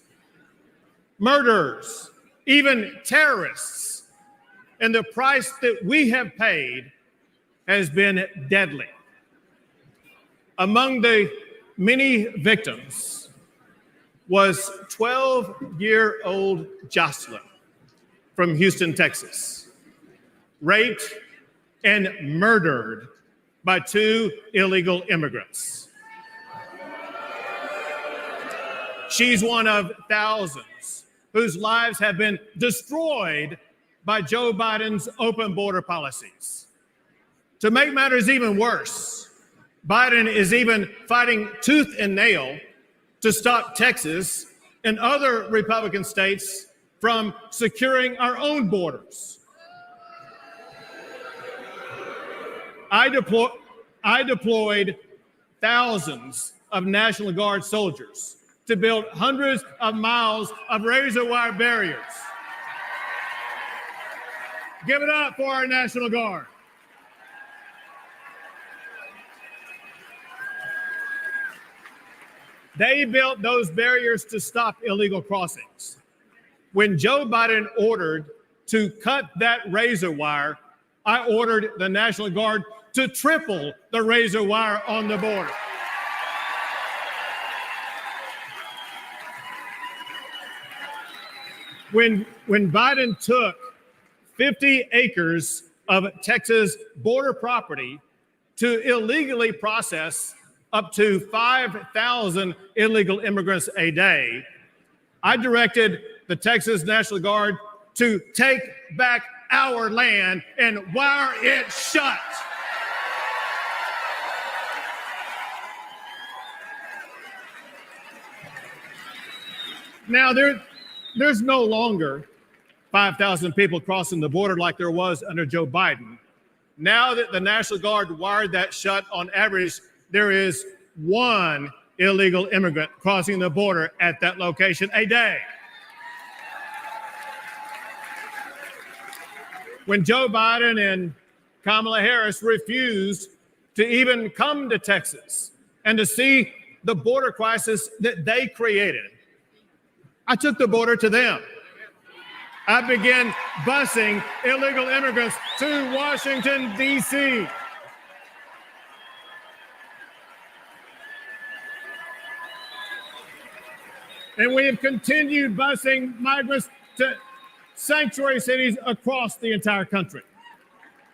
murderers, even terrorists. And the price that we have paid has been deadly. Among the many victims was 12-year-old Jocelyn from Houston, Texas, raped and murdered by 2 illegal immigrants. She's one of thousands whose lives have been destroyed by Joe Biden's open border policies. To make matters even worse, Biden is even fighting tooth and nail to stop Texas and other Republican states from securing our own borders. I deployed thousands of National Guard soldiers to build hundreds of miles of razor wire barriers. Give it up for our National Guard. They built those barriers to stop illegal crossings. When Joe Biden ordered to cut that razor wire, I ordered the National Guard to triple the razor wire on the border. When Biden took 50 acres of Texas border property to illegally process up to 5,000 illegal immigrants a day, I directed the Texas National Guard to take back our land and wire it shut. Now, there's no longer 5,000 people crossing the border like there was under Joe Biden. Now that the National Guard wired that shut, on average, there is 1 illegal immigrant crossing the border at that location a day. when Joe Biden and Kamala Harris refused to even come to Texas and to see the border crisis that they created. I took the border to them. I began busing illegal immigrants to Washington, D.C. And we have continued busing migrants to sanctuary cities across the entire country.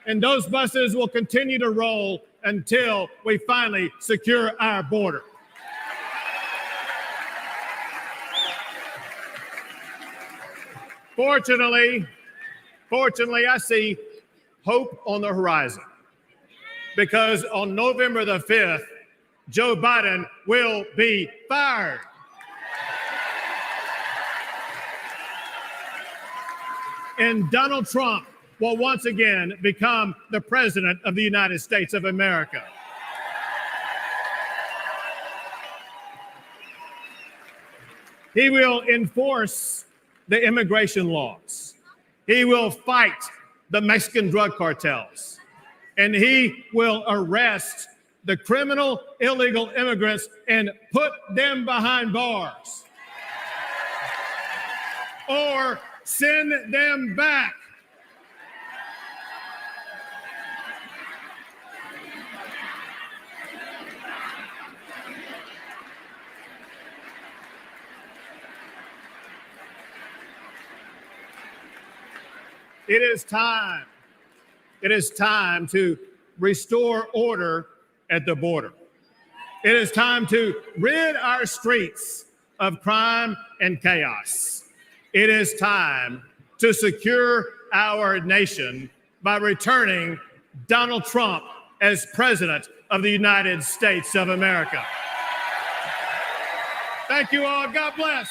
And those buses will continue to roll until we finally secure our border. Fortunately, I see hope on the horizon, because on November the 5th, Joe Biden will be fired. And Donald Trump will once again become the president of the United States of America. He will enforce the immigration laws. He will fight the Mexican drug cartels. And he will arrest the criminal illegal immigrants and put them behind bars. Or send them back. It is time. It is time to restore order at the border. It is time to rid our streets of crime and chaos. It is time to secure our nation by returning Donald Trump as president of the United States of America. Thank you all. God bless.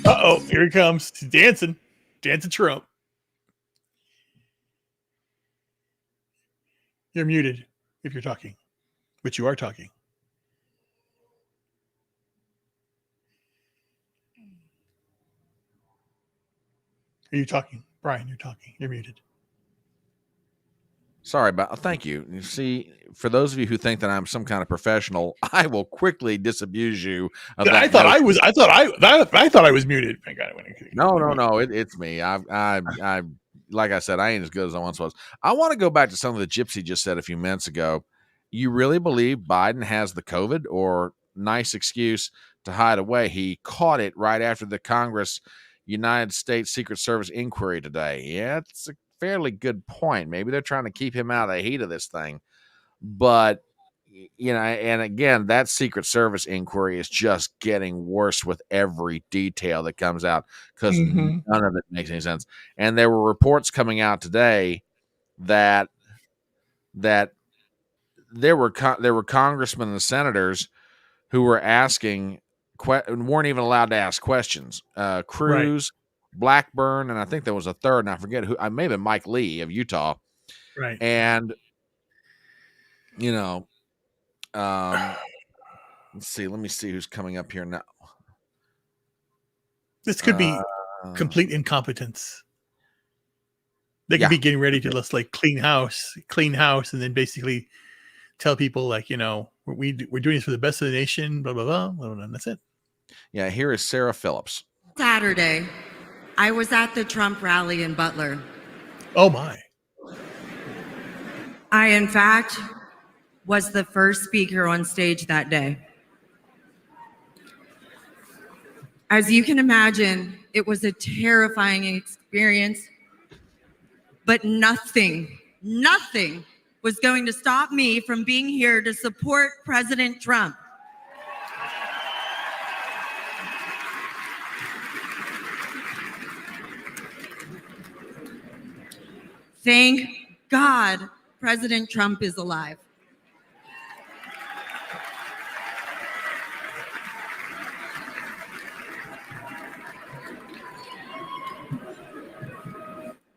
Uh-oh, here he comes. He's dancing Trump. You're muted if you're talking, but you are talking. Are you talking? Brian, you're talking. You're muted.
Sorry about. Thank you. You see, for those of you who think that I'm some kind of professional, I will quickly disabuse you of that.
I thought I was muted.
No. It's me. I like I said, I ain't as good as I once was. I want to go back to something that Gypsy just said a few minutes ago. You really believe Biden has the COVID, or nice excuse to hide away? He caught it right after the Congress United States Secret Service inquiry today. Yeah, it's a fairly good point. Maybe they're trying to keep him out of the heat of this thing. But, you know, and again, that Secret Service inquiry is just getting worse with every detail that comes out, because none of it makes any sense. And there were reports coming out today that there were congressmen and senators who were asking, weren't even allowed to ask questions. Cruz, Blackburn, and I think there was a third, and I forget who. Maybe Mike Lee of Utah.
Right.
And you know, let's see. Let me see who's coming up here now.
This could be complete incompetence. They could be getting ready to just like clean house, and then basically tell people, like, you know, we're doing this for the best of the nation, blah, blah, blah, and that's it.
Yeah, here is Sarah Phillips.
Saturday, I was at the Trump rally in Butler.
Oh, my.
I, in fact, was the first speaker on stage that day. As you can imagine, it was a terrifying experience, but nothing was going to stop me from being here to support President Trump. Thank God President Trump is alive.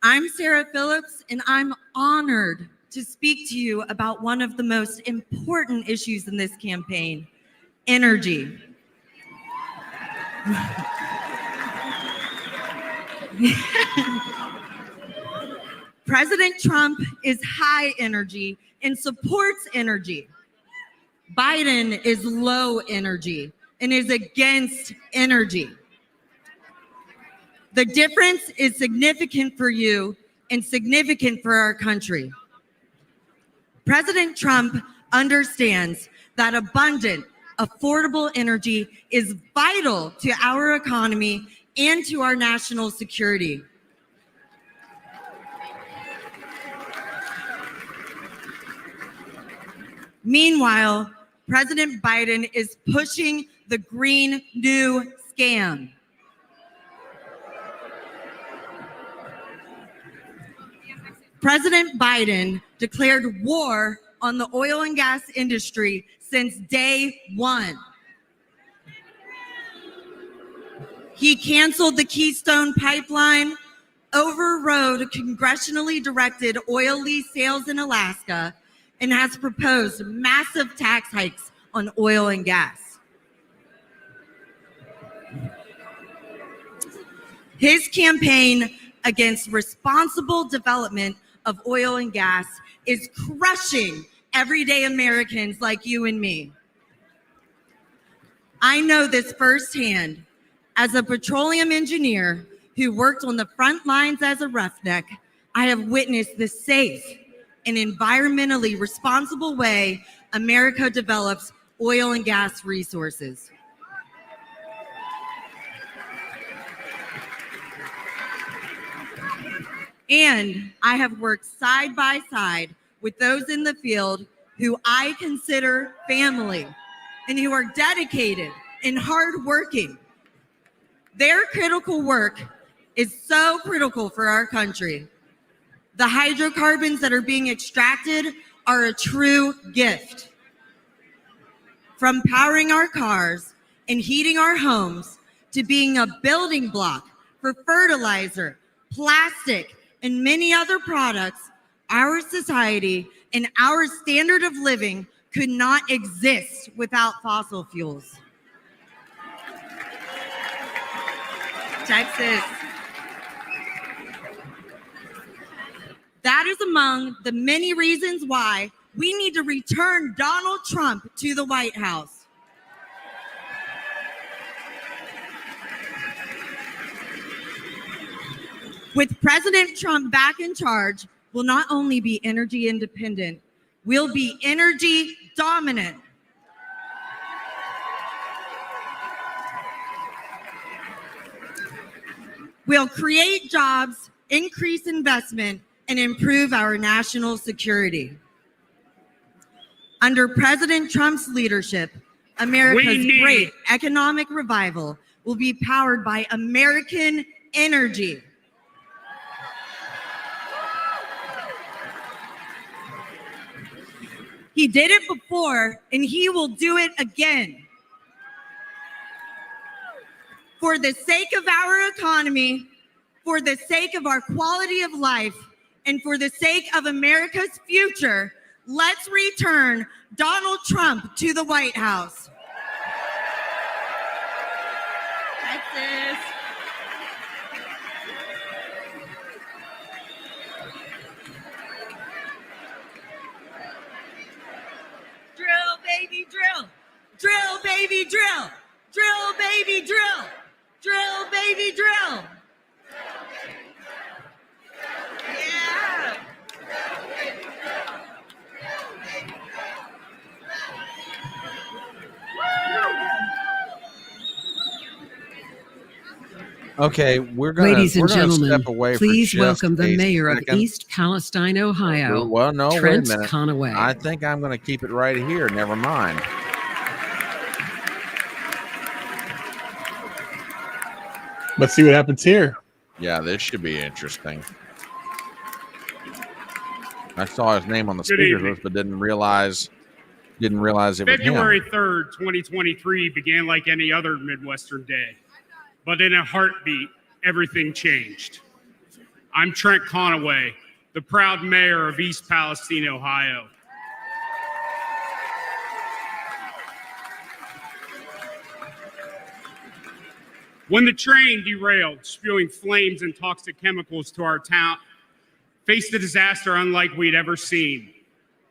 I'm Sarah Phillips, and I'm honored to speak to you about one of the most important issues in this campaign, energy. President Trump is high energy and supports energy. Biden is low energy and is against energy. The difference is significant for you and significant for our country. President Trump understands that abundant, affordable energy is vital to our economy and to our national security. Meanwhile, President Biden is pushing the Green New scam. President Biden declared war on the oil and gas industry since day one. He canceled the Keystone Pipeline, overrode congressionally directed oil lease sales in Alaska, and has proposed massive tax hikes on oil and gas. His campaign against responsible development of oil and gas is crushing everyday Americans like you and me. I know this firsthand. As a petroleum engineer who worked on the front lines as a roughneck, I have witnessed the safe and environmentally responsible way America develops oil and gas resources. And I have worked side by side with those in the field who I consider family and who are dedicated and hardworking. Their critical work is so critical for our country. The hydrocarbons that are being extracted are a true gift. From powering our cars and heating our homes to being a building block for fertilizer, plastic, and many other products, our society and our standard of living could not exist without fossil fuels. Texas. That is among the many reasons why we need to return Donald Trump to the White House. With President Trump back in charge, we'll not only be energy independent, we'll be energy dominant. We'll create jobs, increase investment, and improve our national security. Under President Trump's leadership, America's great economic revival will be powered by American energy. He did it before, and he will do it again. For the sake of our economy, for the sake of our quality of life, and for the sake of America's future, let's return Donald Trump to the White House. Texas. Drill, baby, drill. Drill, baby, drill. Drill, baby, drill. Drill, baby, drill. Yeah.
Okay, we're going
Ladies and gentlemen,
step away.
please
for just
welcome the
a
mayor of
second.
East Palestine, Ohio,
Well, no,
Trent
wait a minute.
Conaway.
I think I'm going to keep it right here. Never mind.
Let's see what happens here.
Yeah, this should be interesting. I saw his name on the
Good
speakers
evening.
list, but didn't realize it was
February
him.
3rd, 2023 began like any other Midwestern day, but in a heartbeat, everything changed. I'm Trent Conaway, the proud mayor of East Palestine, Ohio. When the train derailed, spewing flames and toxic chemicals to our town, faced a disaster unlike we'd ever seen.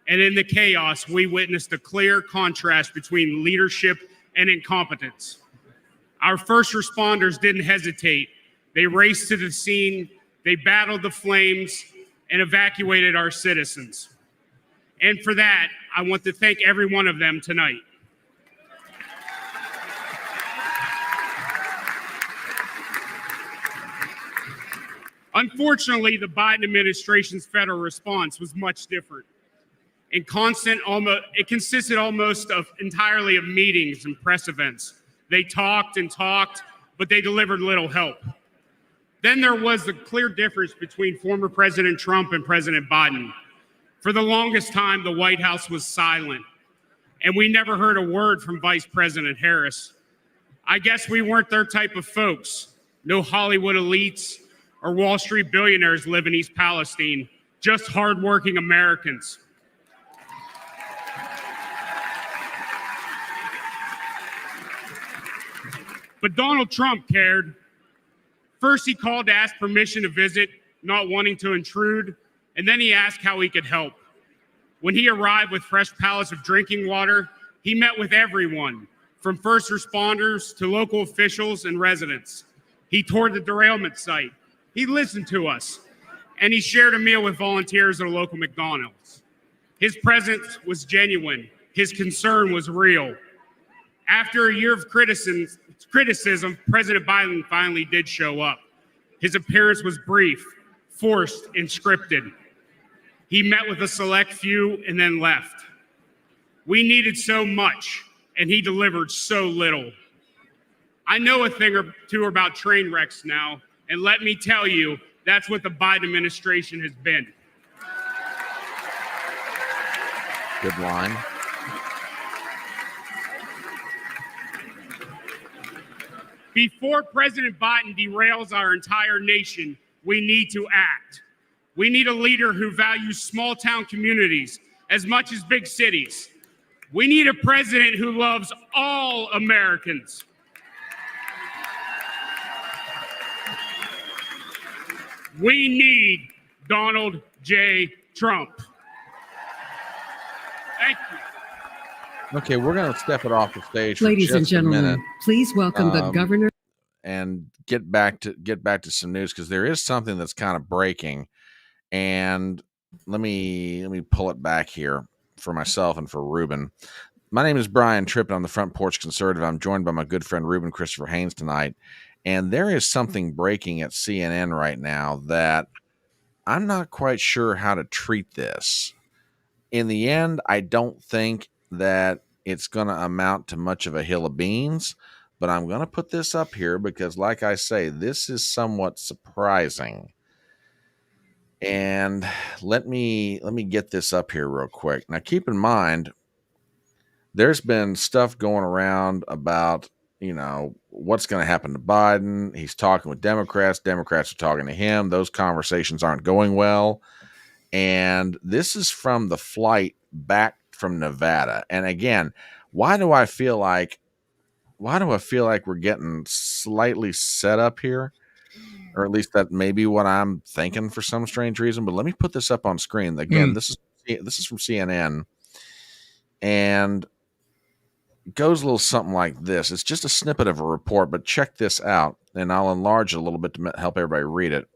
And in the chaos, we witnessed a clear contrast between leadership and incompetence. Our first responders didn't hesitate. They raced to the scene, they battled the flames, and evacuated our citizens. And for that, I want to thank every one of them tonight. Unfortunately, the Biden administration's federal response was much different. It consisted almost entirely of meetings and press events. They talked and talked, but they delivered little help. Then there was the clear difference between former President Trump and President Biden. For the longest time, the White House was silent, and we never heard a word from Vice President Harris. I guess we weren't their type of folks. No Hollywood elites or Wall Street billionaires live in East Palestine, just hardworking Americans. But Donald Trump cared. First, he called to ask permission to visit, not wanting to intrude, and then he asked how he could help. When he arrived with fresh pallets of drinking water, he met with everyone, from first responders to local officials and residents. He toured the derailment site. He listened to us, and he shared a meal with volunteers at a local McDonald's. His presence was genuine. His concern was real. After a year of criticism, President Biden finally did show up. His appearance was brief, forced, and scripted. He met with a select few and then left. We needed so much, and he delivered so little. I know a thing or two about train wrecks now, and let me tell you, that's what the Biden administration has been.
Good line.
Before President Biden derails our entire nation, we need to act. We need a leader who values small town communities as much as big cities. We need a president who loves all Americans. We need Donald J. Trump. Thank you.
Okay, we're going to step it off the stage for
Ladies
just
and gentlemen,
a minute
please welcome the governor.
And get back to some news, because there is something that's kind of breaking. And let me pull it back here for myself and for Ruben. My name is Brian Tripp, and I'm the Front Porch Conservative. I'm joined by my good friend Ruben Christopher Haynes tonight. And there is something breaking at CNN right now that I'm not quite sure how to treat this. In the end, I don't think that it's going to amount to much of a hill of beans, but I'm going to put this up here because, like I say, this is somewhat surprising. And let me get this up here real quick. Now, keep in mind, there's been stuff going around about, what's going to happen to Biden. He's talking with Democrats. Democrats are talking to him. Those conversations aren't going well. And this is from the flight back from Nevada. And again, why do I feel like we're getting slightly set up here? Or at least that may be what I'm thinking for some strange reason. But let me put this up on screen. Again, this is from CNN. And it goes a little something like this. It's just a snippet of a report, but check this out. And I'll enlarge it a little bit to help everybody read it.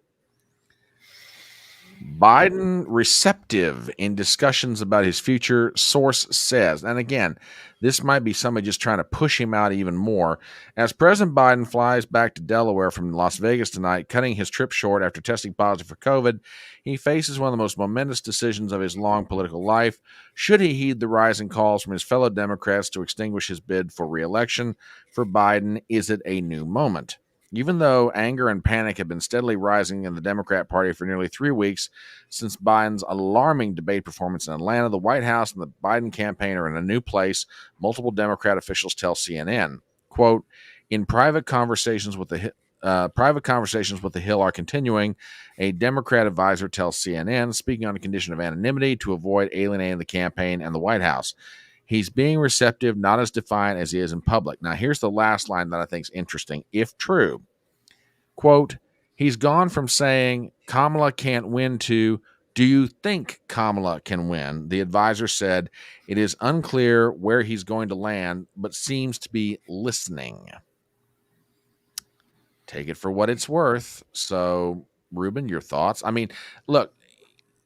Biden receptive in discussions about his future, source says. And again, this might be somebody just trying to push him out even more. As President Biden flies back to Delaware from Las Vegas tonight, cutting his trip short after testing positive for COVID, he faces one of the most momentous decisions of his long political life. Should he heed the rising calls from his fellow Democrats to extinguish his bid for re-election? For Biden, is it a new moment? Even though anger and panic have been steadily rising in the Democrat Party for nearly 3 weeks since Biden's alarming debate performance in Atlanta, the White House and the Biden campaign are in a new place, multiple Democrat officials tell CNN. Quote, in private conversations with the private conversations with the Hill are continuing. A Democrat advisor tells CNN, speaking on a condition of anonymity to avoid alienating the campaign and the White House. He's being receptive, not as defiant as he is in public. Now, here's the last line that I think is interesting, if true. Quote, he's gone from saying Kamala can't win to, do you think Kamala can win? The advisor said it is unclear where he's going to land, but seems to be listening. Take it for what it's worth. So, Ruben, your thoughts? I mean, look,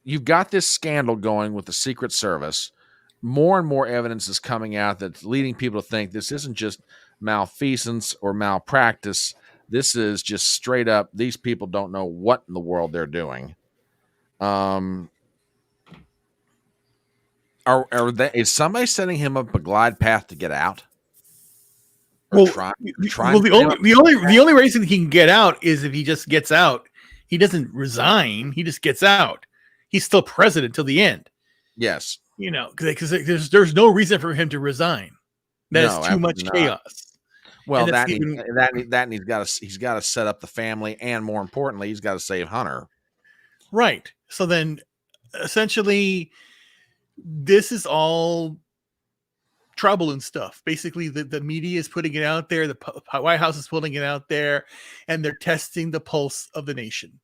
you've got this scandal going with the Secret Service. More and more evidence is coming out that's leading people to think this isn't just malfeasance or malpractice. This is just straight up, these people don't know what in the world they're doing. Is somebody setting him up a glide path to get out?
The only reason he can get out is if he just gets out. He doesn't resign. He just gets out. He's still president till the end.
Yes.
You know, because there's no reason for him to resign. That is too much chaos.
Well, he's got to set up the family, and more importantly, he's got to save Hunter.
Right. So then, essentially, this is all trouble and stuff. Basically, the media is putting it out there. The White House is putting it out there, and they're testing the pulse of the nation.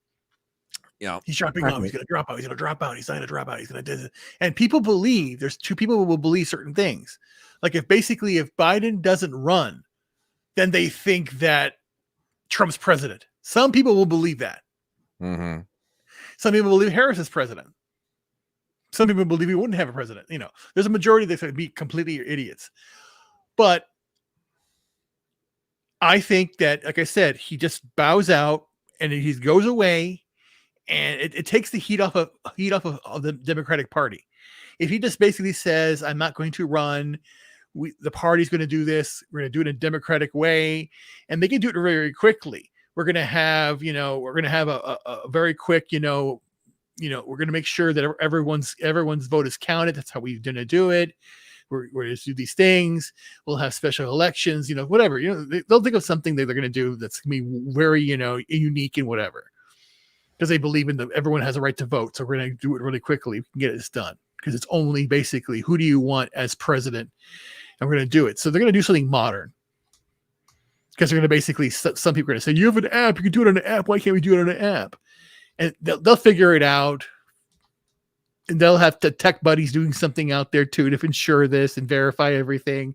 Yeah,
he's dropping out. He's going to drop out. He's going to drop out. He's not going to drop out. He's going to do this. And people believe there's two people who will believe certain things. Like if Biden doesn't run, then they think that Trump's president. Some people will believe that.
Mm-hmm.
Some people believe Harris is president. Some people believe he wouldn't have a president. You know, there's a majority that would be completely idiots. But I think that, like I said, he just bows out and he goes away. And it takes the heat off of the Democratic Party. If he just basically says, I'm not going to run, the party's going to do this, we're going to do it in a democratic way, and they can do it very, very quickly. We're going to have, a very quick, we're going to make sure that everyone's vote is counted. That's how we're going to do it. We're going to do these things. We'll have special elections, whatever. They'll think of something that they're going to do that's going to be very, unique and whatever. Because they believe in everyone has a right to vote. So we're going to do it really quickly. We can get this done. Because it's only basically, who do you want as president? And we're going to do it. So they're going to do something modern. Because they're going to basically, some people are going to say, you have an app. You can do it on an app. Why can't we do it on an app? And they'll figure it out. And they'll have the tech buddies doing something out there too to ensure this and verify everything.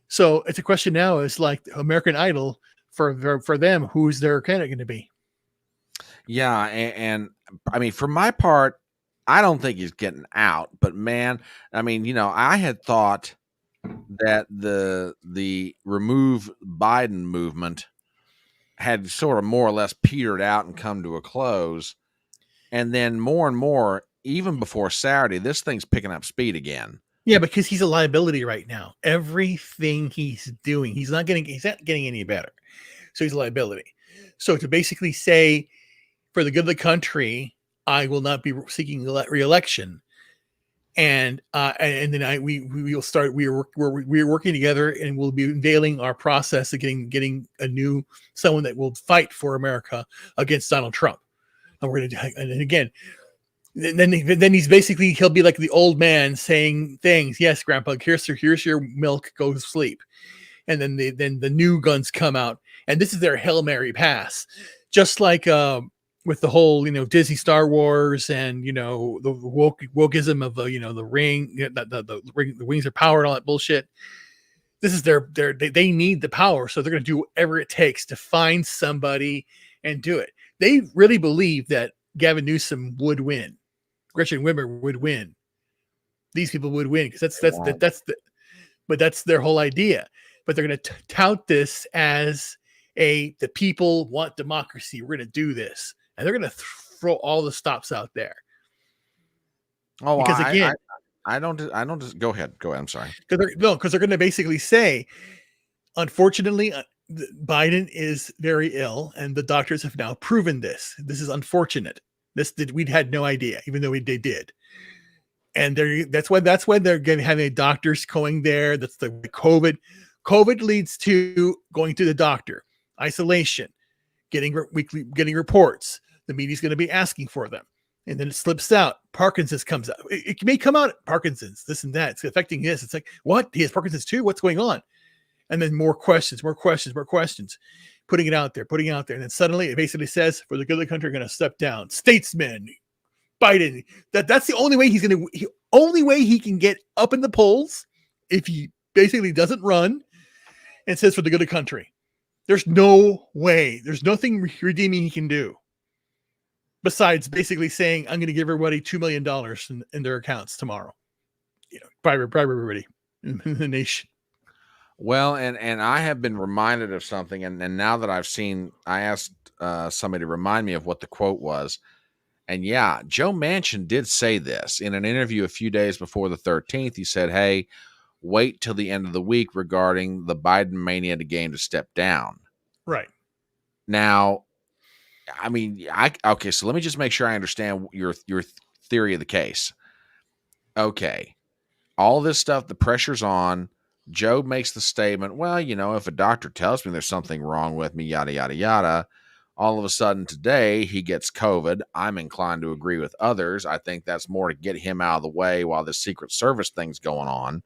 So it's a question now. It's like American Idol for them. Who's their candidate going to be?
Yeah, and I mean, for my part, I don't think he's getting out. But man, I mean, I had thought that the remove Biden movement had sort of more or less petered out and come to a close, and then more and more, even before Saturday, this thing's picking up speed again.
Yeah, because he's a liability right now. Everything he's doing, he's not getting any better. So he's a liability. So to basically say, for the good of the country, I will not be seeking re-election, and then we will start. We're working together, and we'll be unveiling our process of getting someone that will fight for America against Donald Trump. And we're going to, and again, then he'll be like the old man saying things. Yes, Grandpa, here's your milk. Go to sleep. And then the new guns come out, and this is their Hail Mary pass, just like with the whole, Disney Star Wars and, the wokeism of the ring, the wings of power and all that bullshit. This is they need the power. So they're going to do whatever it takes to find somebody and do it. They really believe that Gavin Newsom would win. Gretchen Whitmer would win. These people would win because that's their whole idea. But they're going to tout this as the people want democracy. We're going to do this. And they're going to throw all the stops out there.
Oh, because again, I don't just go ahead. I'm sorry.
Because they're going to basically say, unfortunately, Biden is very ill, and the doctors have now proven this. This is unfortunate. We'd had no idea, even though they did. And that's why they're going to have doctors going there. That's the COVID. COVID leads to going to the doctor, isolation. getting reports. The media's going to be asking for them. And then it slips out. Parkinson's comes out. It may come out Parkinson's, this and that. It's affecting this. It's like, what? He has Parkinson's too? What's going on? And then more questions. Putting it out there. And then suddenly it basically says, for the good of the country, we're going to step down. Statesman, Biden. That's the only way only way he can get up in the polls if he basically doesn't run and says for the good of the country. There's no way. There's nothing redeeming he can do. Besides basically saying, I'm going to give everybody $2 million in their accounts tomorrow. Bribe everybody in the nation.
Well, and I have been reminded of something, and now that I asked somebody to remind me of what the quote was. And yeah, Joe Manchin did say this in an interview a few days before the 13th. He said, hey, wait till the end of the week regarding the Biden mania to game to step down.
Right.
Now, I mean, okay, so let me just make sure I understand your theory of the case. Okay. All this stuff, the pressure's on. Joe makes the statement, well, if a doctor tells me there's something wrong with me, yada, yada, yada, all of a sudden today he gets COVID. I'm inclined to agree with others. I think that's more to get him out of the way while the Secret Service thing's going on.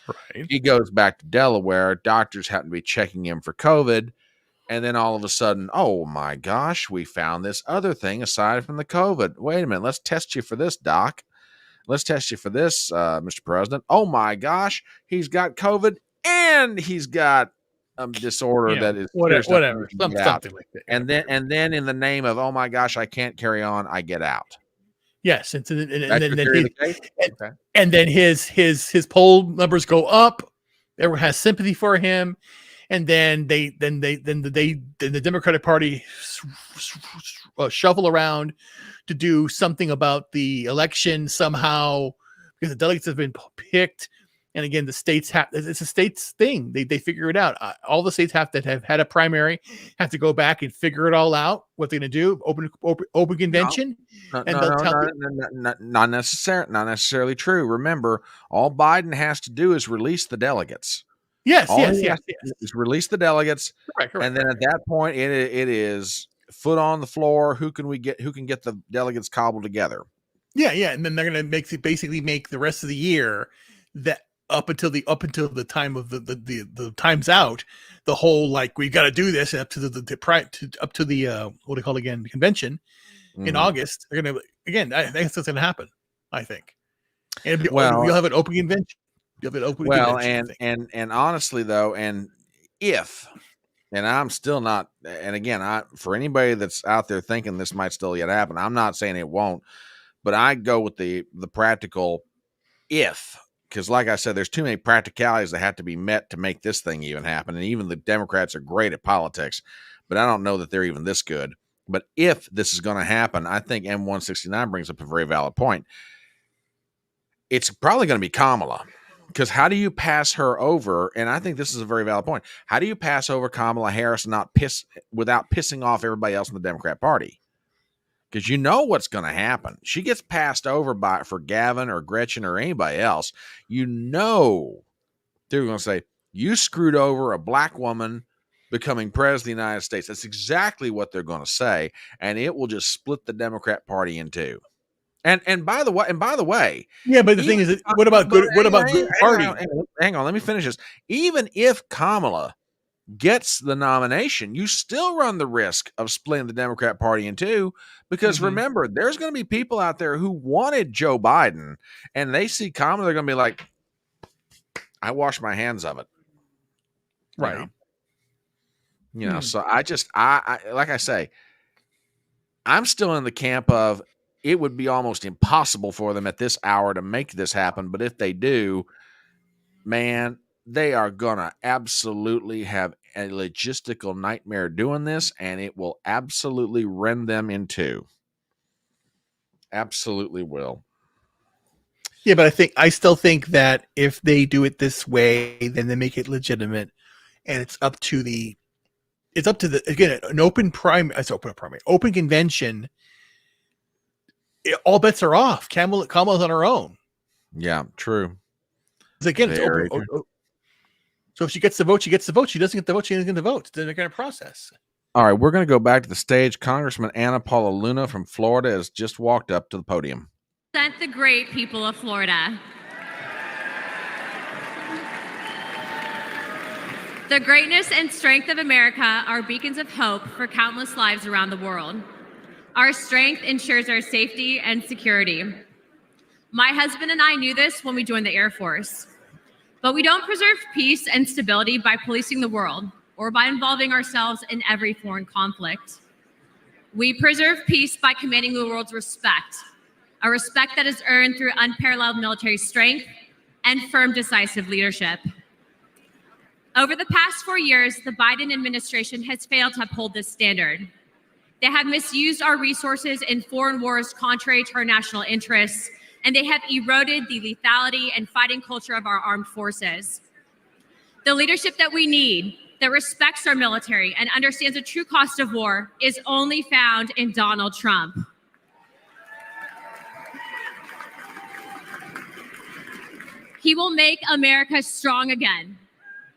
Right.
He goes back to Delaware. Doctors happen to be checking him for COVID. And then all of a sudden, oh my gosh, we found this other thing aside from the COVID. Wait a minute. Let's test you for this, doc. Let's test you for this, Mr. President. Oh my gosh, he's got COVID and he's got a disorder that is
whatever, something like that.
And then in the name of, oh my gosh, I can't carry on, I get out.
Yes, and then his poll numbers go up. Everyone has sympathy for him, and then the Democratic Party shuffle around to do something about the election somehow because the delegates have been picked. And again, the states it's a states thing. They figure it out. All the states have had a primary, have to go back and figure it all out. What they're going to do, open convention.
Not necessarily true. Remember, all Biden has to do is release the delegates.
Yes.
Is release the delegates.
Correct.
And then at that point, it is foot on the floor. Who can get the delegates cobbled together?
Yeah. And then they're going to basically make the rest of the year that up until the time of the time's out, the whole we've got to do this up to the what do you call it again, the convention in August. They're gonna I think that's gonna happen. I think, and you'll have an open convention.
And honestly though, and I'm still not, and again, for anybody that's out there thinking this might still yet happen, I'm not saying it won't, but I go with the practical if. Because like I said, there's too many practicalities that have to be met to make this thing even happen. And even the Democrats are great at politics, but I don't know that they're even this good. But if this is going to happen, I think M169 brings up a very valid point. It's probably going to be Kamala. Because how do you pass her over? And I think this is a very valid point. How do you pass over Kamala Harris and without pissing off everybody else in the Democrat Party? Because you know what's going to happen. She gets passed over for Gavin or Gretchen or anybody else. You know they're going to say, you screwed over a black woman becoming president of the United States. That's exactly what they're going to say. And it will just split the Democrat Party in two. And by the way,
yeah, but the thing is, what about good party?
Hang on, let me finish this. Even if Kamala gets the nomination, you still run the risk of splitting the Democrat Party in two, because remember, there's going to be people out there who wanted Joe Biden, and they see Kamala, they're going to be like, I wash my hands of it.
Right.
So I like I say, I'm still in the camp of it would be almost impossible for them at this hour to make this happen. But if they do, man, they are going to absolutely have a logistical nightmare doing this, and it will absolutely rend them in two. Absolutely will.
Yeah, but I still think that if they do it this way, then they make it legitimate, and it's up to the again, an open convention. All bets are off. Kamala's on her own.
Yeah, true.
Again, it's open. So if she gets the vote, she gets the vote. She doesn't get the vote, she doesn't get the vote. It's the kind of process.
All right, we're going to go back to the stage. Congressman Paulina Luna from Florida has just walked up to the podium.
Represent the great people of Florida. The greatness and strength of America are beacons of hope for countless lives around the world. Our strength ensures our safety and security. My husband and I knew this when we joined the Air Force. But we don't preserve peace and stability by policing the world or by involving ourselves in every foreign conflict. We preserve peace by commanding the world's respect, a respect that is earned through unparalleled military strength and firm, decisive leadership. Over the past 4 years, the Biden administration has failed to uphold this standard. They have misused our resources in foreign wars contrary to our national interests, and they have eroded the lethality and fighting culture of our armed forces. The leadership that we need, that respects our military and understands the true cost of war, is only found in Donald Trump. He will make America strong again.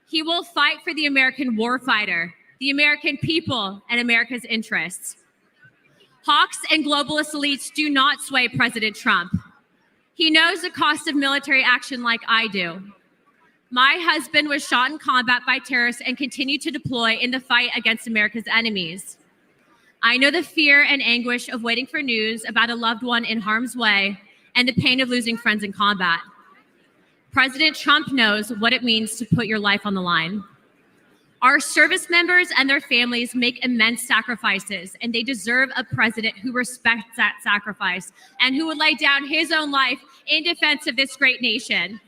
He will fight for the American warfighter, the American people, and America's interests. Hawks and globalist elites do not sway President Trump. He knows the cost of military action like I do. My husband was shot in combat by terrorists and continued to deploy in the fight against America's enemies. I know the fear and anguish of waiting for news about a loved one in harm's way and the pain of losing friends in combat. President Trump knows what it means to put your life on the line. Our service members and their families make immense sacrifices, and they deserve a president who respects that sacrifice and who would lay down his own life in defense of this great nation.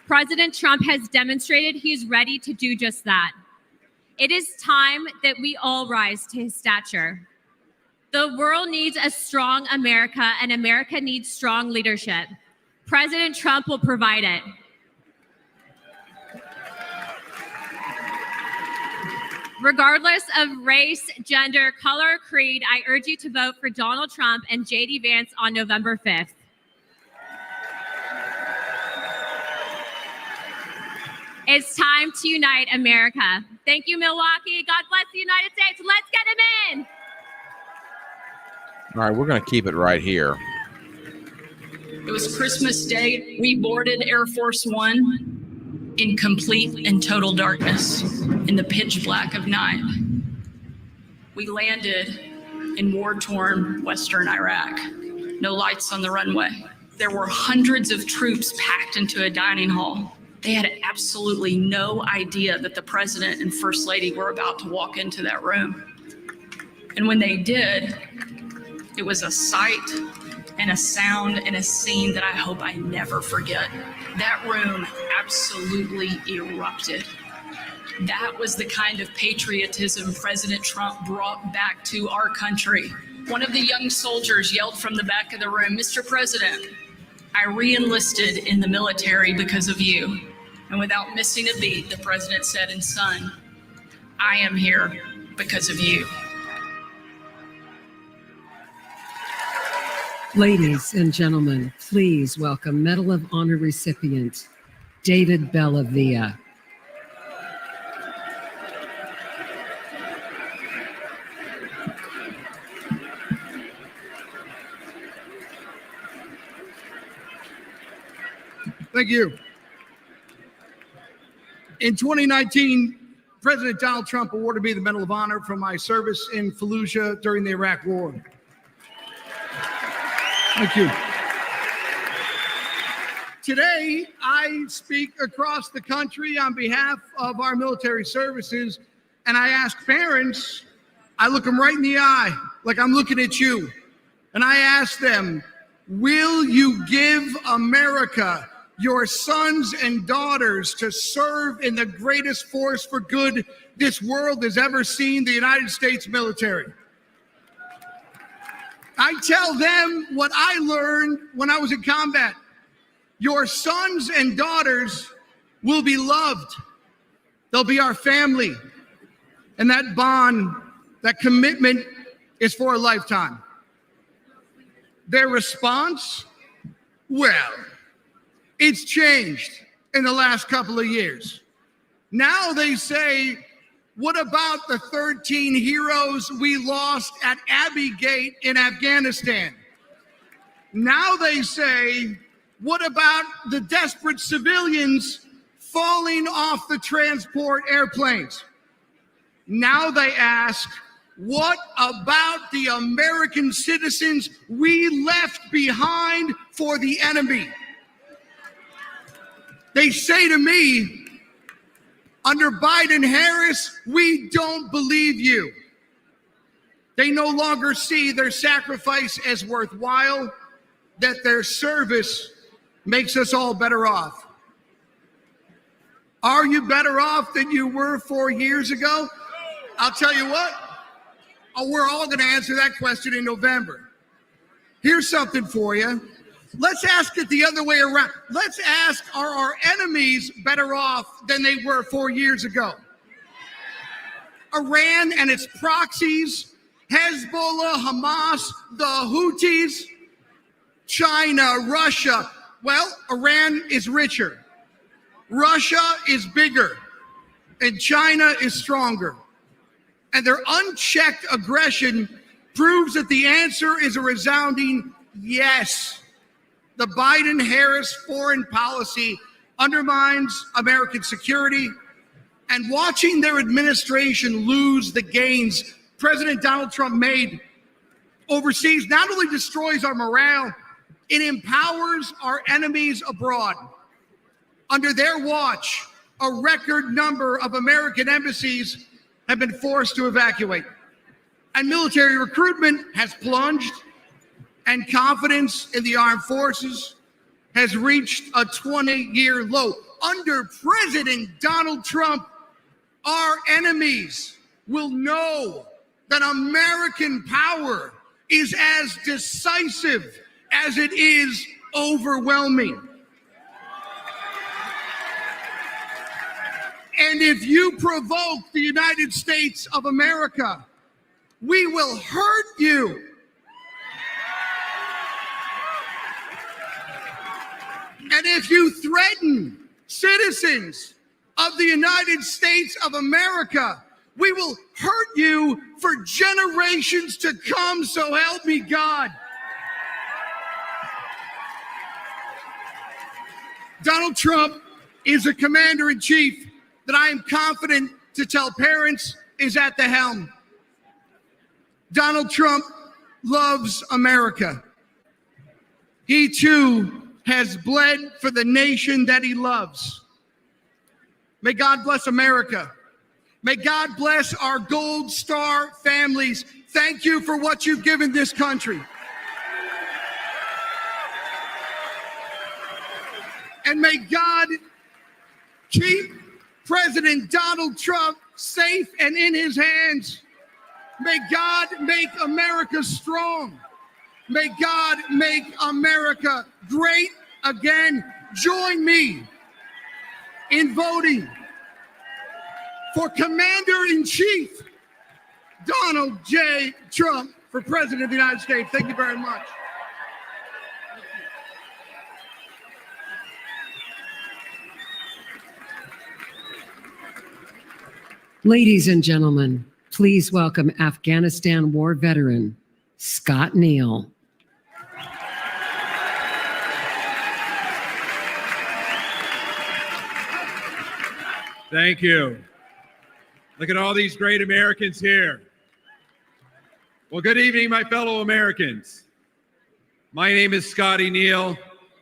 President Trump has demonstrated he's ready to do just that. It is time that we all rise to his stature. The world needs a strong America, and America needs strong leadership. President Trump will provide it. Regardless of race, gender, color, or creed, I urge you to vote for Donald Trump and JD Vance on November 5th. It's time to unite America. Thank you, Milwaukee. God bless the United States. Let's get him in.
All right, we're going to keep it right here.
It was Christmas Day. We boarded Air Force One in complete and total darkness, in the pitch black of night. We landed in war-torn Western Iraq. No lights on the runway. There were hundreds of troops packed into a dining hall. They had absolutely no idea that the president and first lady were about to walk into that room. And when they did, it was a sight and a sound and a scene that I hope I never forget. That room absolutely erupted. That was the kind of patriotism President Trump brought back to our country. One of the young soldiers yelled from the back of the room, "Mr. President, I re-enlisted in the military because of you." And without missing a beat, the president said, "And son, I am here because of you."
Ladies and gentlemen, please welcome Medal of Honor recipient, David Bellavia.
Thank you. In 2019, President Donald Trump awarded me the Medal of Honor for my service in Fallujah during the Iraq War. Thank you. Today, I speak across the country on behalf of our military services, and I ask parents, I look them right in the eye, like I'm looking at you, and I ask them, will you give America your sons and daughters to serve in the greatest force for good this world has ever seen, the United States military? I tell them what I learned when I was in combat. Your sons and daughters will be loved. They'll be our family. And that bond, that commitment is for a lifetime. Their response? Well, it's changed. in the last couple of years. Now they say, what about the 13 heroes we lost at Abbey Gate in Afghanistan? Now they say, what about the desperate civilians falling off the transport airplanes? Now they ask, what about the American citizens we left behind for the enemy? They say to me, under Biden-Harris, we don't believe you. They no longer see their sacrifice as worthwhile, that their service makes us all better off. Are you better off than you were 4 years ago? I'll tell you what, we're all going to answer that question in November. Here's something for you. Let's ask it the other way around. Let's ask, are our enemies better off than they were 4 years ago? Iran and its proxies, Hezbollah, Hamas, the Houthis, China, Russia. Well, Iran is richer. Russia is bigger. And China is stronger. And their unchecked aggression proves that the answer is a resounding yes. The Biden-Harris foreign policy undermines American security, and watching their administration lose the gains President Donald Trump made overseas not only destroys our morale, it empowers our enemies abroad. Under their watch, a record number of American embassies have been forced to evacuate, and military recruitment has plunged, and confidence in the armed forces has reached a 20-year low. Under President Donald Trump, our enemies will know that American power is as decisive as it is overwhelming. And if you provoke the United States of America, we will hurt you. And if you threaten citizens of the United States of America, we will hurt you for generations to come, so help me God. Donald Trump is a commander-in-chief that I am confident to tell parents is at the helm. Donald Trump loves America. He too has bled for the nation that he loves. May God bless America. May God bless our Gold Star families. Thank you for what you've given this country. And may God keep President Donald Trump safe and in his hands. May God make America strong. May God make America great again. Join me in voting for Commander-in-Chief Donald J. Trump for President of the United States. Thank you very much.
Ladies and gentlemen, please welcome Afghanistan war veteran, Scott Neal.
Thank you. Look at all these great Americans here. Well, good evening, my fellow Americans. My name is Scotty Neal,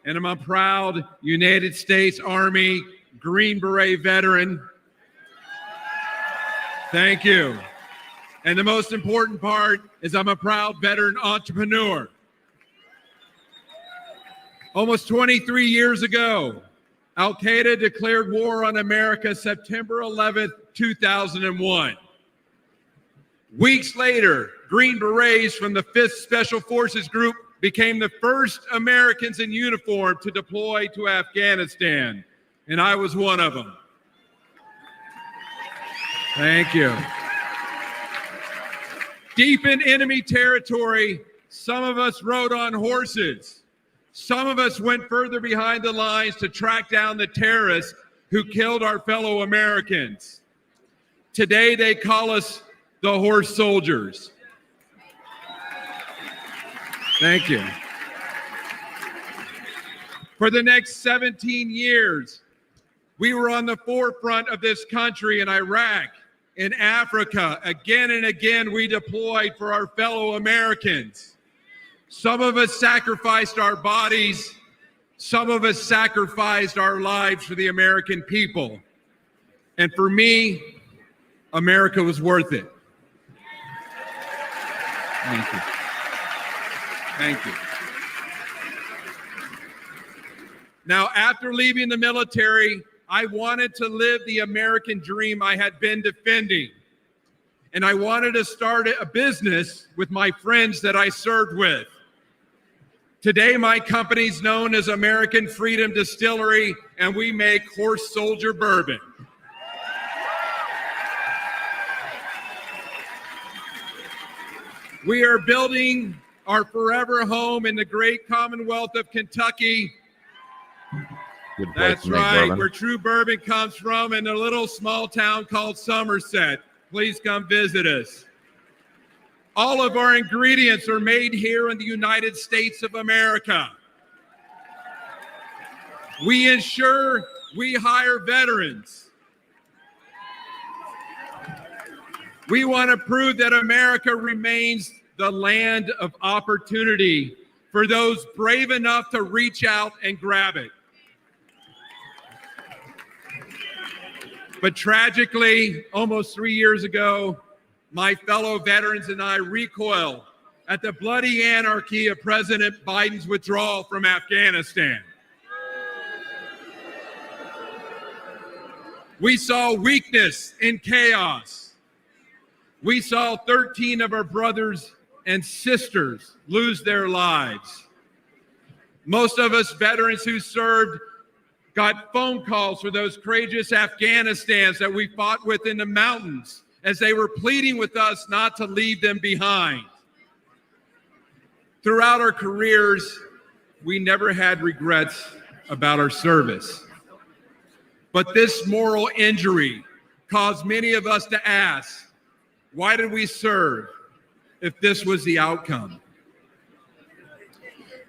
and I'm a proud United States Army Green Beret veteran. Thank you. And the most important part is I'm a proud veteran entrepreneur. Almost 23 years ago, Al-Qaeda declared war on America September 11th, 2001. Weeks later, Green Berets from the 5th Special Forces Group became the first Americans in uniform to deploy to Afghanistan, and I was one of them. Thank you. Deep in enemy territory, some of us rode on horses. Some of us went further behind the lines to track down the terrorists who killed our fellow Americans. Today, they call us the horse soldiers. Thank you. For the next 17 years, we were on the forefront of this country in Iraq, in Africa. Again and again, we deployed for our fellow Americans. Some of us sacrificed our bodies. Some of us sacrificed our lives for the American people. And for me, America was worth it. Thank you. Thank you. Now, after leaving the military, I wanted to live the American dream I had been defending. And I wanted to start a business with my friends that I served with. Today, my company's known as American Freedom Distillery, and we make horse soldier bourbon. We are building our forever home in the great Commonwealth of Kentucky. That's right, where true bourbon comes from, in a little small town called Somerset. Please come visit us. All of our ingredients are made here in the United States of America. We ensure we hire veterans. We want to prove that America remains the land of opportunity for those brave enough to reach out and grab it. But tragically, almost 3 years ago, my fellow veterans and I recoiled at the bloody anarchy of President Biden's withdrawal from Afghanistan. We saw weakness and chaos. We saw 13 of our brothers and sisters lose their lives. Most of us veterans who served got phone calls for those courageous Afghanistans that we fought with in the mountains as they were pleading with us not to leave them behind. Throughout our careers, we never had regrets about our service. But this moral injury caused many of us to ask, why did we serve if this was the outcome?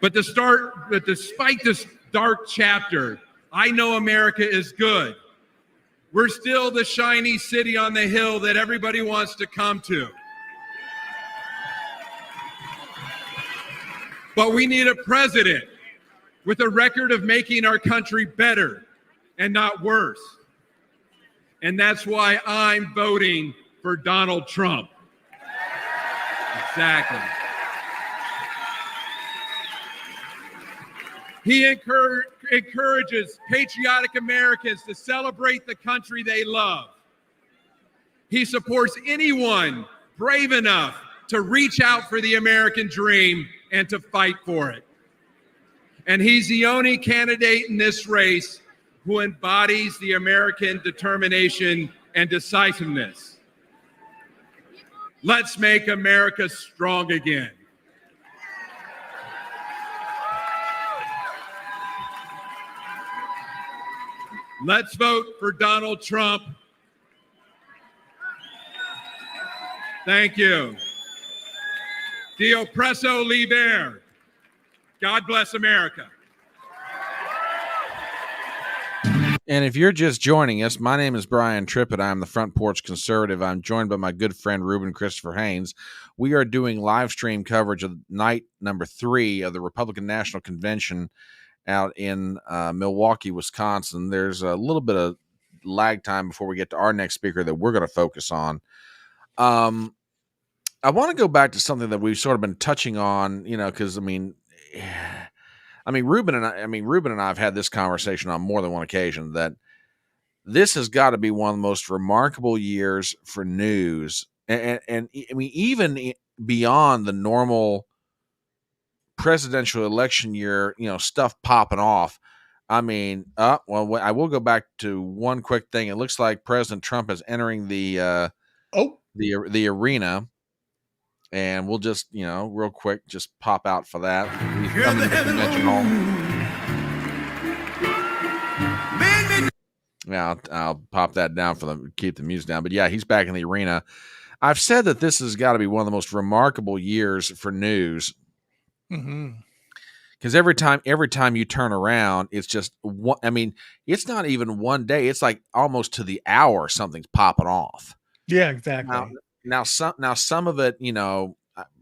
But despite this dark chapter, I know America is good. We're still the shiny city on the hill that everybody wants to come to. But we need a president with a record of making our country better and not worse. And that's why I'm voting for Donald Trump. Exactly. He encourages patriotic Americans to celebrate the country they love. He supports anyone brave enough to reach out for the American dream and to fight for it. And he's the only candidate in this race who embodies the American determination and decisiveness. Let's make America strong again. Let's vote for Donald Trump. Thank you. The oppresso liber. God bless America.
And if you're just joining us, my name is Brian Trippett. I'm the Front Porch Conservative. I'm joined by my good friend, Ruben Christopher Haynes. We are doing live stream coverage of night number 3 of the Republican National Convention out in Milwaukee, Wisconsin. There's a little bit of lag time before we get to our next speaker that we're going to focus on. I want to go back to something that we've sort of been touching on, because Ruben and I have had this conversation on more than one occasion that this has got to be one of the most remarkable years for news, and even beyond the normal presidential election year, stuff popping off. I will go back to one quick thing. It looks like President Trump is entering the arena. And we'll just, real quick, just pop out for that. We come into the convention hall. Yeah, I'll pop that down for them, keep the music down. But yeah, he's back in the arena. I've said that this has got to be one of the most remarkable years for news. Because every time you turn around, it's just one. I mean, it's not even one day. It's like almost to the hour something's popping off.
Yeah, exactly.
Now some of it,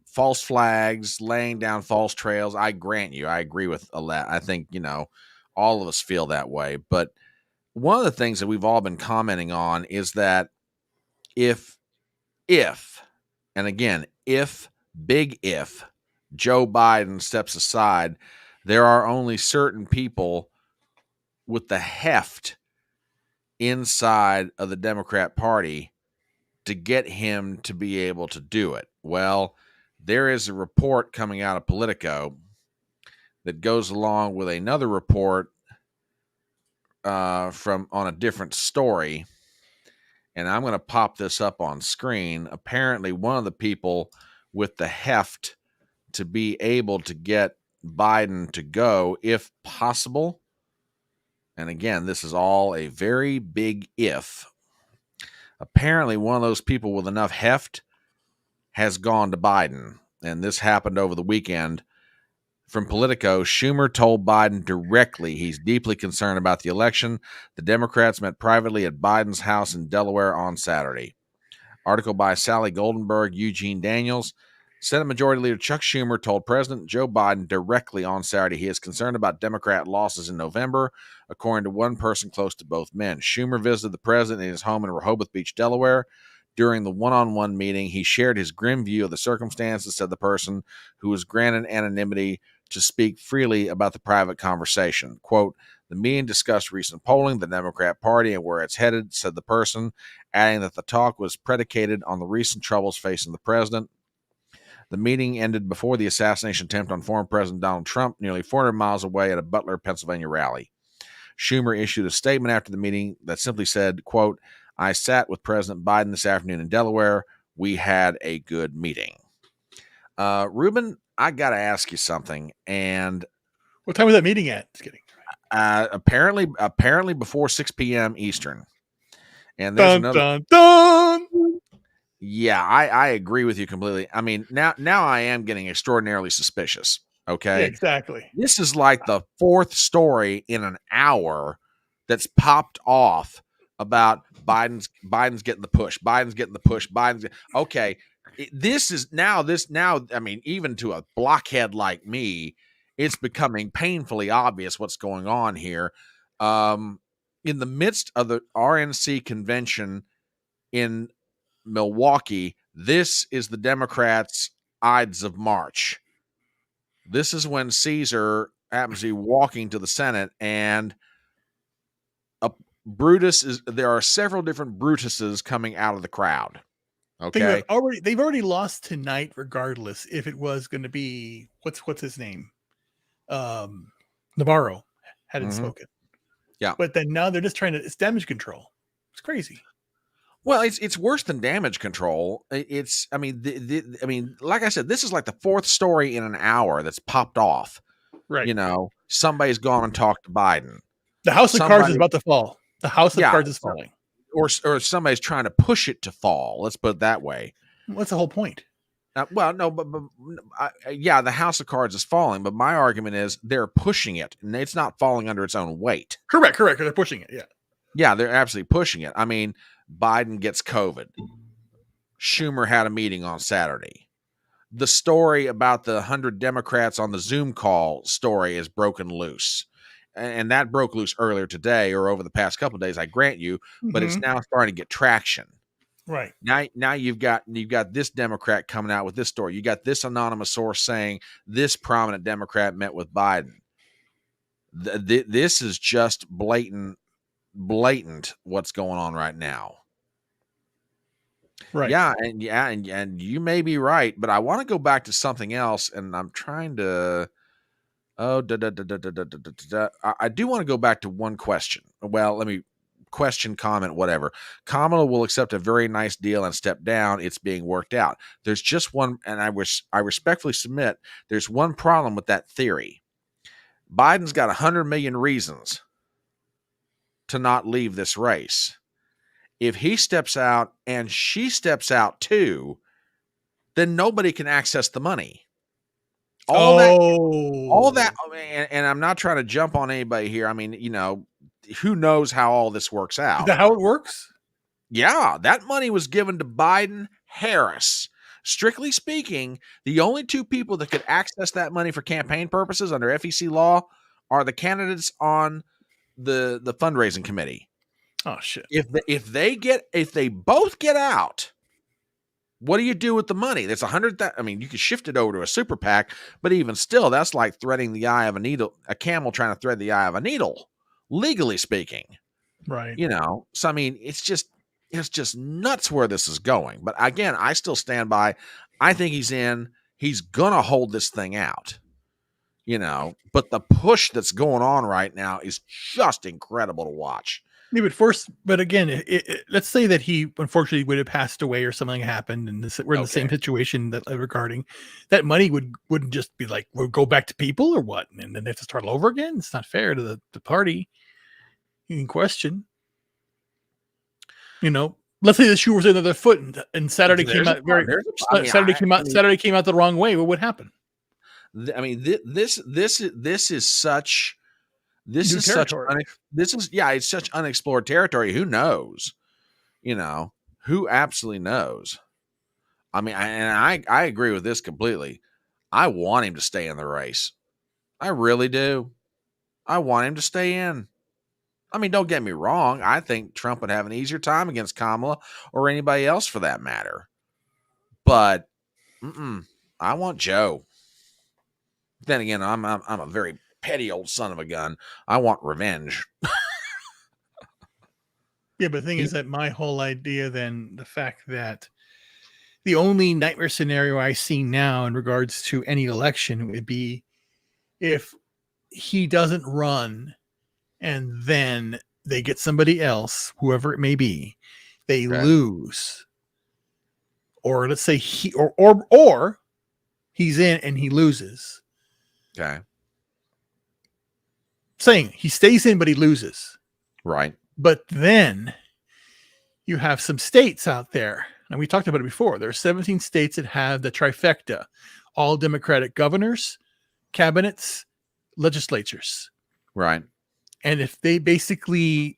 false flags, laying down false trails. I grant you, I agree with a lot. I think all of us feel that way. But one of the things that we've all been commenting on is that if, and again, if Joe Biden steps aside, there are only certain people with the heft inside of the Democrat Party to get him to be able to do it. Well, there is a report coming out of Politico that goes along with another report from on a different story. And I'm going to pop this up on screen. Apparently, one of the people with the heft to be able to get Biden to go, if possible, and again, this is all a very big if, apparently one of those people with enough heft has gone to Biden. And this happened over the weekend. From Politico, Schumer told Biden directly he's deeply concerned about the election. The Democrats met privately at Biden's house in Delaware on Saturday. Article by Sally Goldenberg, Eugene Daniels. Senate Majority Leader Chuck Schumer told President Joe Biden directly on Saturday he is concerned about Democrat losses in November, according to one person close to both men. Schumer visited the president in his home in Rehoboth Beach, Delaware. During the one-on-one meeting, he shared his grim view of the circumstances, said the person who was granted anonymity to speak freely about the private conversation. Quote, the meeting discussed recent polling, the Democrat Party, and where it's headed, said the person, adding that the talk was predicated on the recent troubles facing the president. The meeting ended before the assassination attempt on former President Donald Trump, nearly 400 miles away at a Butler, Pennsylvania rally. Schumer issued a statement after the meeting that simply said, quote, I sat with President Biden this afternoon in Delaware. We had a good meeting. Ruben, I got to ask you something. And
what time was that meeting at? Just kidding.
Apparently before 6 p.m. Eastern. And there's
dun.
Yeah, I agree with you completely. I mean, now I am getting extraordinarily suspicious. Okay.
Yeah, exactly.
This is like the fourth story in an hour that's popped off about Biden's getting the push. Okay. This is now, I mean, even to a blockhead like me, it's becoming painfully obvious what's going on here. In the midst of the RNC convention in Milwaukee, this is the Democrats' Ides of March. This is when Caesar happens to be walking to the Senate, and there are several different Brutuses coming out of the crowd. Okay.
They've already lost tonight, regardless if it was going to be what's his name? Navarro hadn't spoken.
Yeah.
But then now they're just it's damage control. It's crazy.
Well, it's worse than damage control. Like I said, this is like the fourth story in an hour that's popped off.
Right.
Somebody's gone and talked to Biden.
The house of cards is about to fall. The house of cards is falling.
Or somebody's trying to push it to fall. Let's put it that way.
What's the whole point?
The house of cards is falling, but my argument is they're pushing it, and it's not falling under its own weight.
Correct. They're pushing it. Yeah.
Yeah, they're absolutely pushing it. I mean, Biden gets COVID. Schumer had a meeting on Saturday. The story about the 100 Democrats on the Zoom call story is broken loose. And that broke loose earlier today or over the past couple of days, I grant you, but it's now starting to get traction.
Right.
Now you've got this Democrat coming out with this story. You got this anonymous source saying this prominent Democrat met with Biden. This is just blatant what's going on right now.
Right.
Yeah, and you may be right, but I want to go back to something else, and I'm trying to. I do want to go back to one question. Well, let me question, comment, whatever. Kamala will accept a very nice deal and step down. It's being worked out. There's just one, and I respectfully submit, there's one problem with that theory. Biden's got 100 million reasons to not leave this race. If he steps out and she steps out too, then nobody can access the money. All that, and I'm not trying to jump on anybody here. I mean, who knows how all this works out?
Is that how it works?
Yeah, that money was given to Biden, Harris. Strictly speaking, the only two people that could access that money for campaign purposes under FEC law are the candidates on the fundraising committee.
Oh shit!
If they both get out, what do you do with the money? That's 100,000. I mean, you could shift it over to a super PAC, but even still, that's like threading the eye of a needle. A camel trying to thread the eye of a needle, legally speaking.
Right.
So I mean, it's just nuts where this is going. But again, I still stand by. I think he's in. He's gonna hold this thing out. But the push that's going on right now is just incredible to watch.
Yeah, but again, let's say that he unfortunately would have passed away or something happened, and we're in the same situation that regarding that money wouldn't just be like, would go back to people or what, and then they have to start all over again. It's not fair to the party in question. Let's say the shoe was in the foot, and Saturday came out Saturday came out the wrong way. What would happen?
I mean, this is such. It's such unexplored territory. Who knows? Who absolutely knows? I mean, I agree with this completely. I want him to stay in the race. I really do. I want him to stay in. I mean, don't get me wrong. I think Trump would have an easier time against Kamala or anybody else for that matter. But I want Joe. Then again, I'm a very petty old son of a gun. I want revenge.
Yeah, but the thing is that my whole idea, then, the fact that the only nightmare scenario I see now in regards to any election would be if he doesn't run and then they get somebody else, whoever it may be, they lose. Or let's say or he's in and he loses.
Okay.
Saying he stays in, but he loses.
Right.
But then you have some states out there, and we talked about it before. There are 17 states that have the trifecta, all Democratic governors, cabinets, legislatures.
Right.
And if they basically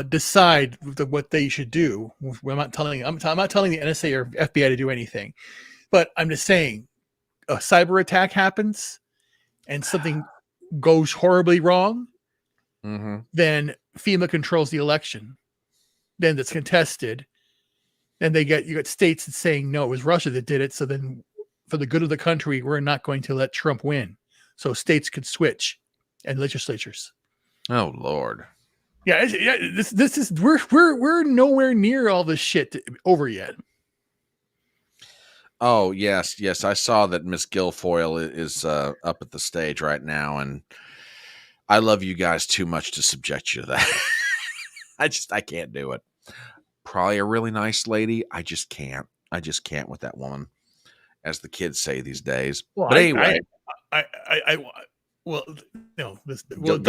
decide what they should do, I'm not telling the NSA or FBI to do anything, but I'm just saying a cyber attack happens and something goes horribly wrong, then FEMA controls the election. Then it's contested. Then you get states that's saying, no, it was Russia that did it. So then for the good of the country, we're not going to let Trump win. So states could switch and legislatures.
Oh Lord.
Yeah. This is, we're nowhere near all this shit over yet.
Oh yes. I saw that Miss Guilfoyle is up at the stage right now, and I love you guys too much to subject you to that. I can't do it. Probably a really nice lady. I just can't with that woman, as the kids say these days.
Well,
but anyway,
go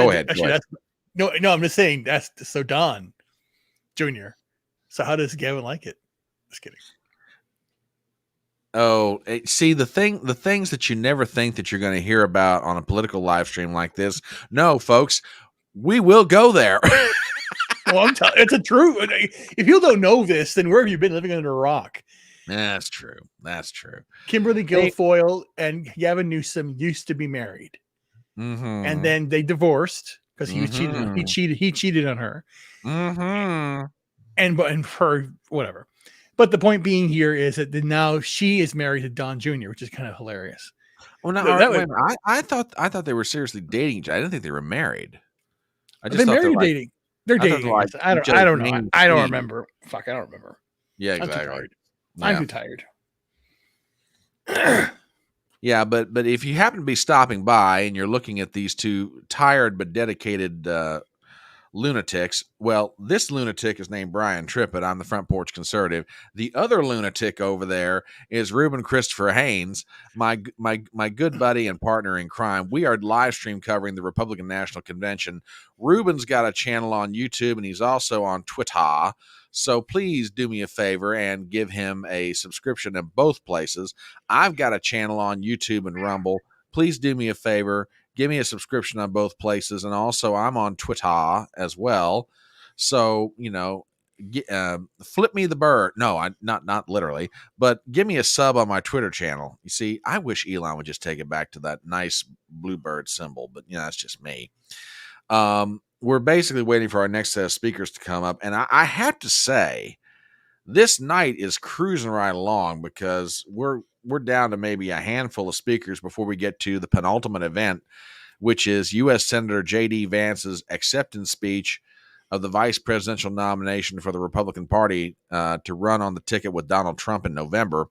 ahead. Actually, no. I'm just saying that's so Don Jr. So how does Gavin like it? Just kidding.
Oh, see, the things that you never think that you're going to hear about on a political live stream like this. No, folks, we will go there.
Well, it's a true. If you don't know this, then where have you been living under a rock?
That's true.
Kimberly Guilfoyle and Gavin Newsom used to be married, and then they divorced because he was cheated. He cheated on her, and for whatever. But the point being here is that now she is married to Don Jr., which is kind of hilarious.
Well, now I thought they were seriously dating each other. I didn't think they were married.
They're married, dating. They're dating. I don't know. I don't remember. Fuck, I don't remember.
Yeah, exactly.
I'm too tired.
Yeah, but if you happen to be stopping by and you're looking at these two tired but dedicated lunatics. Well, this lunatic is named Brian Trippett. I'm the Front Porch Conservative. The other lunatic over there is Reuben Christopher Haynes, my good buddy and partner in crime. We are live stream covering the Republican National Convention. Reuben's got a channel on YouTube, and he's also on Twitter. So please do me a favor and give him a subscription in both places. I've got a channel on YouTube and Rumble. Please do me a favor. Give me a subscription on both places. And also, I'm on Twitter as well. So, flip me the bird. No, not literally, but give me a sub on my Twitter channel. You see, I wish Elon would just take it back to that nice bluebird symbol, but that's just me. We're basically waiting for our next set of speakers to come up. And I have to say, this night is cruising right along because we're down to maybe a handful of speakers before we get to the penultimate event, which is U.S. Senator J.D. Vance's acceptance speech of the vice presidential nomination for the Republican Party to run on the ticket with Donald Trump in November.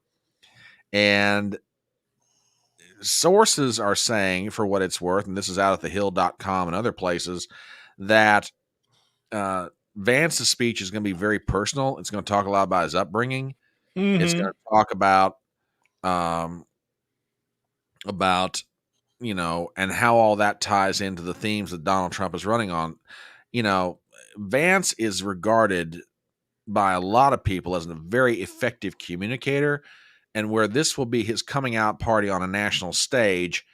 And sources are saying, for what it's worth, and this is out at thehill.com and other places, that Vance's speech is going to be very personal. It's going to talk a lot about his upbringing.
Mm-hmm.
It's going to talk about and how all that ties into the themes that Donald Trump is running on. Vance is regarded by a lot of people as a very effective communicator, and where this will be his coming out party on a national stage,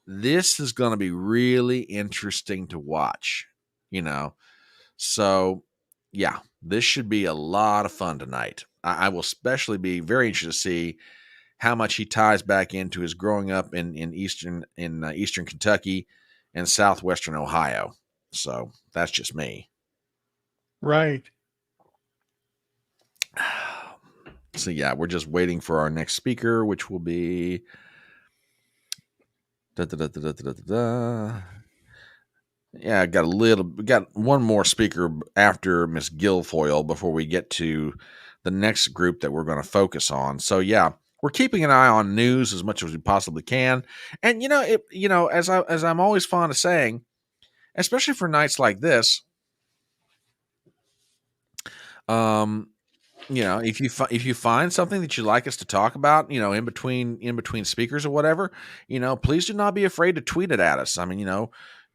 this is going to be really interesting to watch, So, yeah, this should be a lot of fun tonight. I will especially be very interested to see how much he ties back into his growing up in eastern Kentucky and southwestern Ohio. So that's just me.
Right.
So yeah, we're just waiting for our next speaker, which will be Yeah, got one more speaker after Miss Guilfoyle before we get to the next group that we're going to focus on. So yeah, we're keeping an eye on news as much as we possibly can. And as I'm always fond of saying, especially for nights like this, if you find something that you'd like us to talk about, in between speakers or whatever, please do not be afraid to tweet it at us. I mean,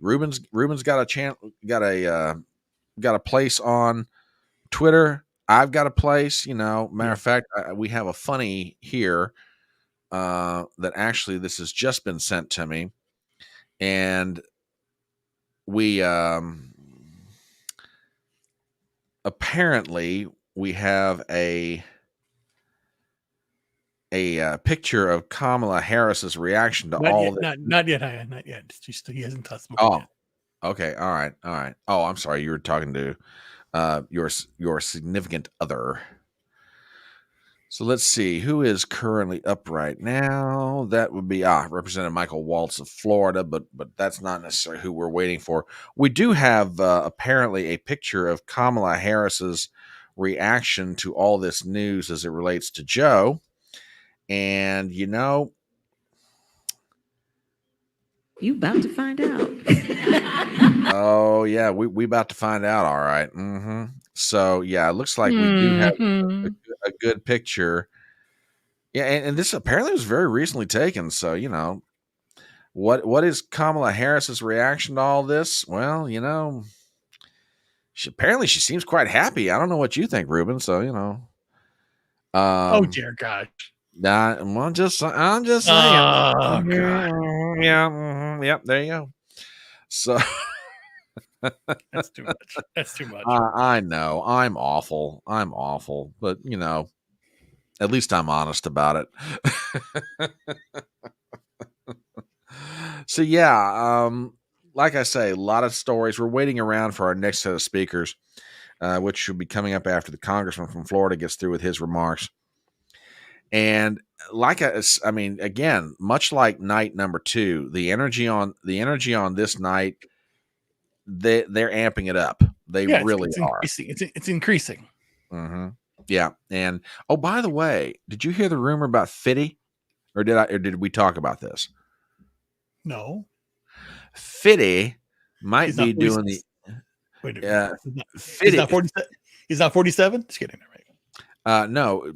Ruben's got a place on Twitter. I've got a place, matter of fact, we have a funny here that actually this has just been sent to me, and we apparently we have a picture of Kamala Harris's reaction to
not yet. It's he hasn't touched yet.
Okay. All right. Oh, I'm sorry. You were talking to your significant other. So let's see who is currently up right now. That would be Representative Michael Waltz of Florida, but that's not necessarily who we're waiting for. We do have apparently a picture of Kamala Harris's reaction to all this news as it relates to Joe. And
you about to find out.
Oh yeah, we about to find out. All right. Mm-hmm. So yeah, it looks like we do have a good picture. Yeah, and this apparently was very recently taken. So what is Kamala Harris's reaction to all this? Well, she seems quite happy. I don't know what you think, Ruben. So
oh dear God.
I'm just saying.
Oh, God.
Yeah. Yep. There you go. So
that's too much. That's too much.
I know. I'm awful. But at least I'm honest about it. So yeah, like I say, a lot of stories. We're waiting around for our next set of speakers, which should be coming up after the congressman from Florida gets through with his remarks. And again, much like night number 2, the energy on this night, they're amping it up. They really are.
It's increasing.
Mm-hmm. Yeah. And by the way, did you hear the rumor about Fiddy, or did we talk about this?
No.
Fiddy might be doing
Wait,
Fitty.
He's not 47. Just kidding.
No,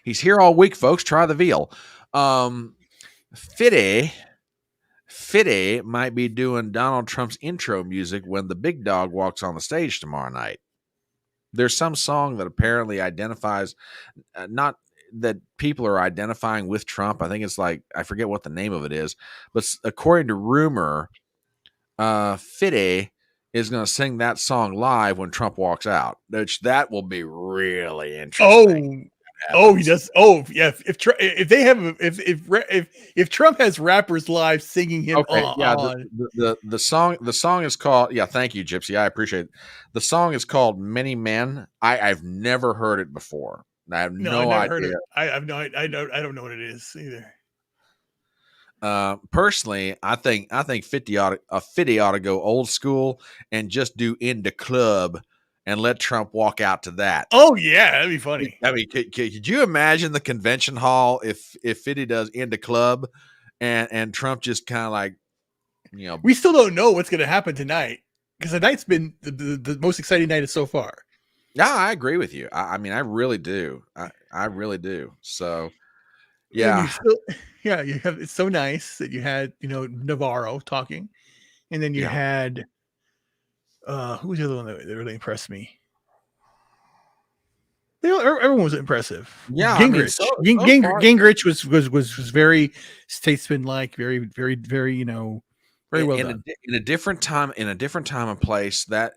he's here all week, folks. Try the veal. Fitty might be doing Donald Trump's intro music when the big dog walks on the stage tomorrow night. There's some song that apparently identifies, not that people are identifying with Trump. I think it's like, I forget what the name of it is, but according to rumor, Fitty is going to sing that song live when Trump walks out, which that will be really interesting.
He does. Oh, yeah. If they have, if Trump has rappers live singing him,
the song is called. Yeah, thank you, Gypsy. I appreciate it. The song is called "Many Men." I've never heard it before. I have no idea.
Heard it. I have no. I don't know what it is either.
Personally, I think 50 ought to go old school and just do "In the Club" and let Trump walk out to that.
Oh yeah, that'd be funny.
I mean, could you imagine the convention hall if Fitty does "In the Club" and Trump just kind of like,
we still don't know what's going to happen tonight because tonight's been the most exciting night so far.
Yeah, I agree with you. I mean, I really do. I really do. So, yeah.
You have. It's so nice that you had Navarro talking, and then you had who was the other one that really impressed me? Everyone was impressive.
Yeah,
Gingrich. Gingrich was very statesman-like, very very well done.
In a different time and place. That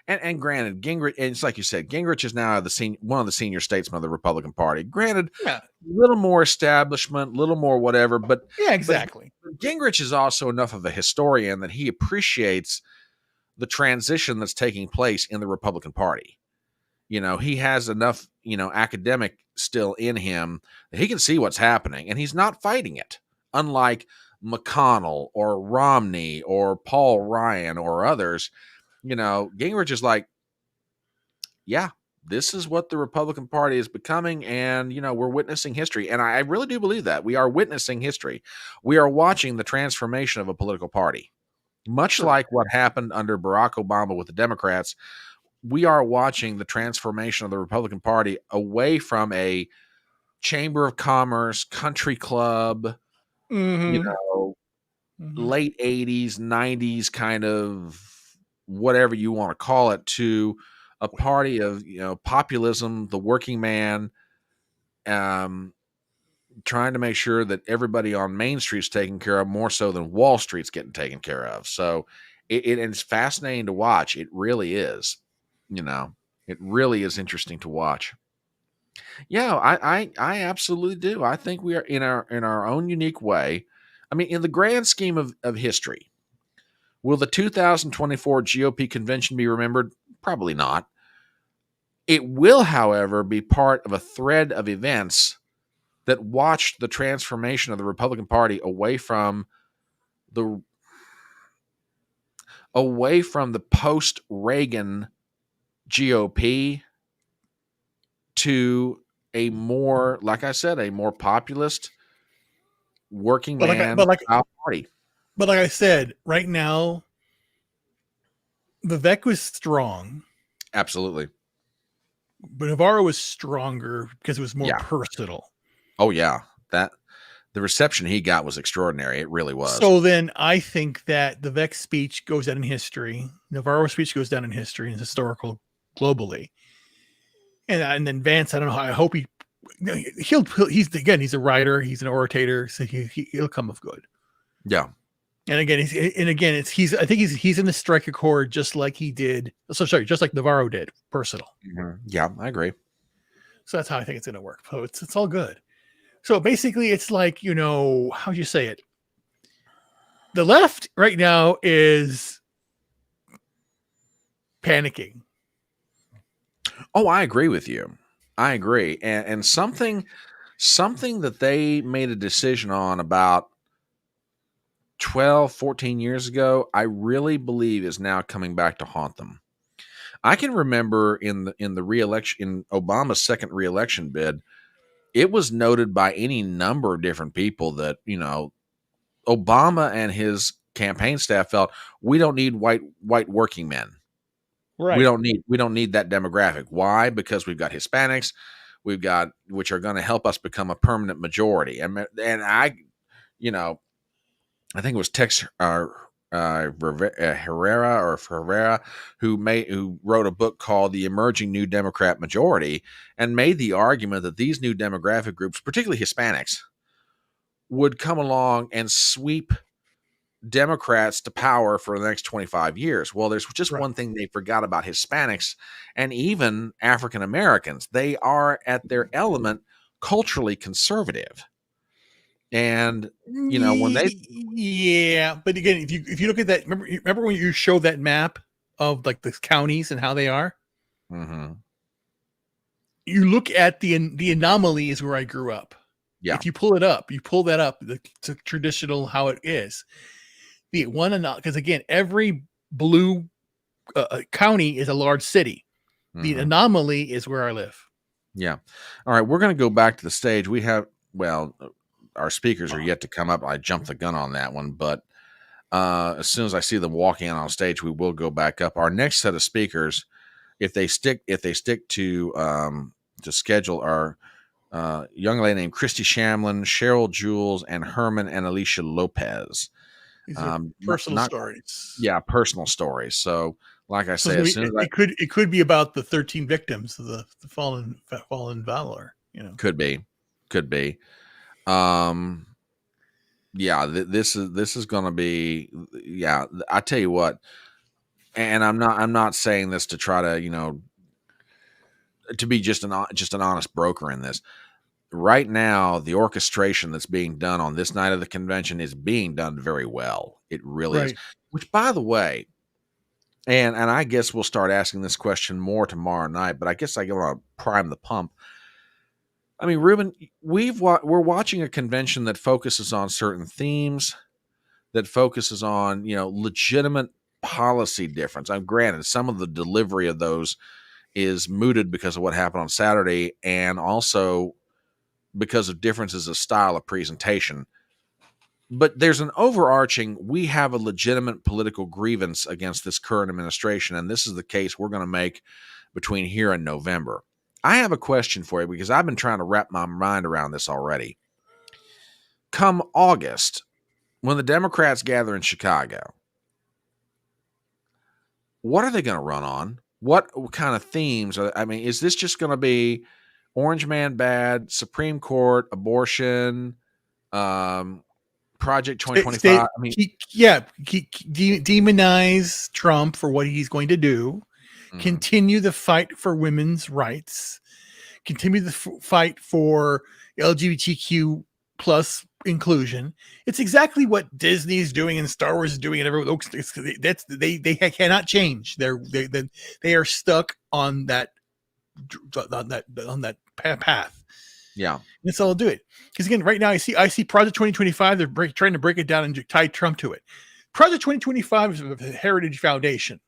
and granted, Gingrich, and it's like you said, Gingrich is now one of the senior statesmen of the Republican Party. Granted, a little more establishment, a little more whatever, but
yeah, exactly.
But Gingrich is also enough of a historian that he appreciates the transition that's taking place in the Republican Party. He has enough, academic still in him that he can see what's happening, and he's not fighting it. Unlike McConnell or Romney or Paul Ryan or others, Gingrich is like, yeah, this is what the Republican Party is becoming, and, we're witnessing history. And I really do believe that. We are witnessing history. We are watching the transformation of a political party. Much like what happened under Barack Obama with the Democrats, we are watching the transformation of the Republican Party away from a chamber of commerce, country club, late 80s, 90s kind of whatever you want to call it, to a party of, populism, the working man, trying to make sure that everybody on Main Street's taken care of more so than Wall Street's getting taken care of. So it's fascinating to watch. It really is. It really is interesting to watch. Yeah, I absolutely do. I think we are in our own unique way. I mean, in the grand scheme of history, will the 2024 GOP convention be remembered? Probably not. It will, however, be part of a thread of events that watched the transformation of the Republican Party away from the post-Reagan GOP to a more, like I said, a more populist working man party.
But like I said, right now, Vivek was strong.
Absolutely.
But Navarro was stronger because it was more personal.
Oh, yeah. The reception he got was extraordinary. It really was.
So then I think that the Vivek speech goes down in history. Navarro's speech goes down in history and historical globally. And then Vance, I don't know how, I hope he's a writer, he's an orator, so he'll come off good.
Yeah.
And again, I think he's in the strike accord just like he did. So sorry, just like Navarro did, personal.
Mm-hmm. Yeah, I agree.
So that's how I think it's going to work. So it's all good. So basically, it's like, how'd you say it? The left right now is panicking.
Oh, I agree with you. I agree. And something that they made a decision on about 12, 14 years ago, I really believe is now coming back to haunt them. I can remember in the re-election, in Obama's second re-election bid, it was noted by any number of different people that, Obama and his campaign staff felt we don't need white working men.
Right.
We don't need that demographic. Why? Because we've got Hispanics, which are going to help us become a permanent majority. And I, I think it was Tex Herrera who wrote a book called The Emerging New Democrat Majority and made the argument that these new demographic groups, particularly Hispanics, would come along and sweep Democrats to power for the next 25 years. Well, there's just one thing they forgot about Hispanics and even African Americans. They are at their element culturally conservative. And when they
but again, if you look at that, remember when you showed that map of like the counties and how they are?
Mm-hmm.
You look at the anomalies where I grew up.
Yeah.
If you pull that up, the traditional how it is. The one, because again, every blue county is a large city. The anomaly is where I live.
Yeah. All right. We're going to go back to the stage. We have, our speakers are yet to come up. I jumped the gun on that one, but as soon as I see them walking on stage, we will go back up. Our next set of speakers, if they stick to schedule, are young lady named Christy Shamlin, Cheryl Jules, and Herman and Alicia Lopez.
These are personal stories.
Yeah, personal stories. So, like I say,
it could be about the 13 victims of the fallen valor.
Could be. This is going to be. Yeah, I tell you what, and I'm not saying this to try to to be just an honest broker in this. Right now, the orchestration that's being done on this night of the convention is being done very well. It really is. Which, by the way, and I guess we'll start asking this question more tomorrow night, but I guess I want to prime the pump. I mean, Ruben, we're watching a convention that focuses on certain themes, that focuses on, legitimate policy difference. I'm granted some of the delivery of those is mooted because of what happened on Saturday, and also because of differences of style of presentation. But there's an overarching, we have a legitimate political grievance against this current administration, and this is the case we're going to make between here and November. I have a question for you because I've been trying to wrap my mind around this already. Come August, when the Democrats gather in Chicago, what are they going to run on? What kind of themes is this just going to be Orange Man bad, Supreme Court, abortion, Project 2025?
Demonize Trump for what he's going to do. Continue the fight for women's rights. Continue the fight for LGBTQ plus inclusion. It's exactly what Disney is doing and Star Wars is doing, and everyone. They cannot change. They are stuck on that path.
Yeah,
that's all. I'll do it because again, right now I see Project 2025. They're trying to break it down and tie Trump to it. Project 2025 is a Heritage Foundation.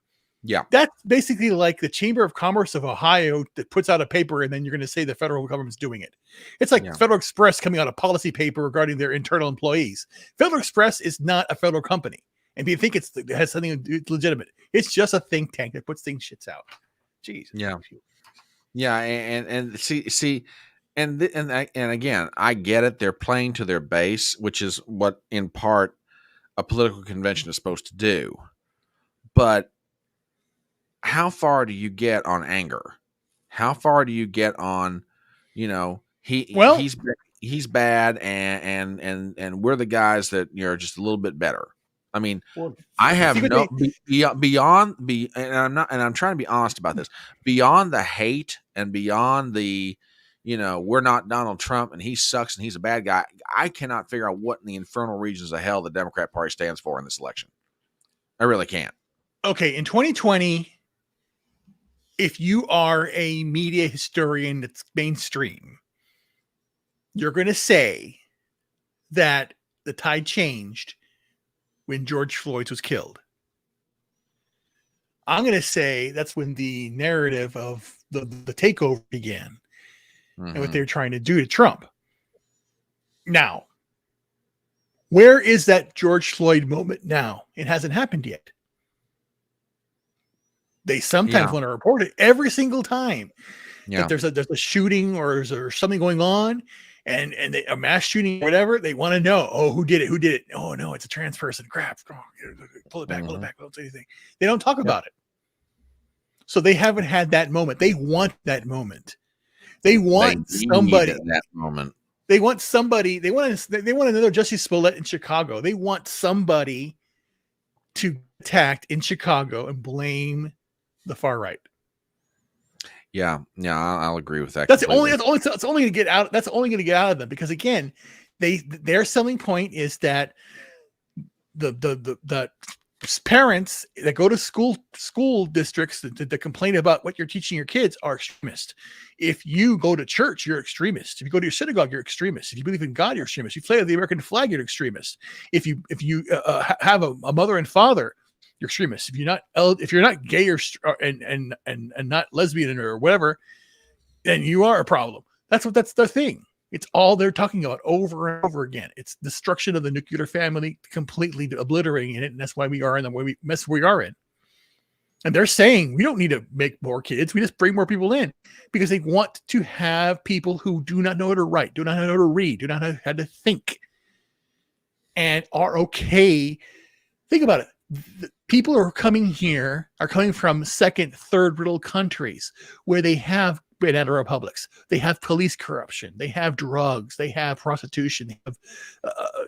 Yeah,
that's basically like the Chamber of Commerce of Ohio that puts out a paper, and then you're going to say the federal government's doing it. It's like Federal Express coming out a policy paper regarding their internal employees. Federal Express is not a federal company, and if you think it has something legitimate, it's just a think tank that puts shits out. Jeez.
Yeah, and see, and again, I get it. They're playing to their base, which is what, in part, a political convention is supposed to do. But how far do you get on anger? How far do you get on, he's bad and we're the guys that are just a little bit better. I mean, I have beyond, and I'm trying to be honest about this, beyond the hate and beyond the, we're not Donald Trump and he sucks and he's a bad guy. I cannot figure out what in the infernal regions of hell the Democrat Party stands for in this election. I really can't.
Okay. In 2020, if you are a media historian that's mainstream, you're going to say that the tide changed when George Floyd was killed. I'm going to say that's when the narrative of the takeover began and what they're trying to do to Trump. Now, Where is that George Floyd moment now? It hasn't happened yet. They sometimes want to report it every single time that there's a shooting or there's something going on, and a mass shooting or whatever. They want to know, who did it? Oh no, it's a trans person. Crap! Pull it back. Don't say anything. They don't talk about it. So they haven't had that moment. They want that moment. They want somebody.
That moment.
They want somebody. They want another Jussie Smollett in Chicago. They want somebody to attack in Chicago and blame the far right.
Yeah, I'll agree with that.
That's only going to get out. That's only going to get out of them, because again, their selling point is that the parents that go to school districts that complain about what you're teaching your kids are extremists. If you go to church, you're extremist. If you go to your synagogue, you're extremist. If you believe in God, you're extremist. If you play the American flag, you're extremist. If you have a mother and father, you're extremist. If you're not gay or and not lesbian or whatever, then you are a problem. That's their thing. It's all they're talking about over and over again. It's destruction of the nuclear family, completely obliterating it, and that's why we are in the way we are in. And they're saying we don't need to make more kids. We just bring more people in, because they want to have people who do not know how to write, do not know how to read, do not know how to think, and are okay. Think about it. The people who are coming here are coming from second, third world countries where they have banana republics. They have police corruption. They have drugs. They have prostitution. They have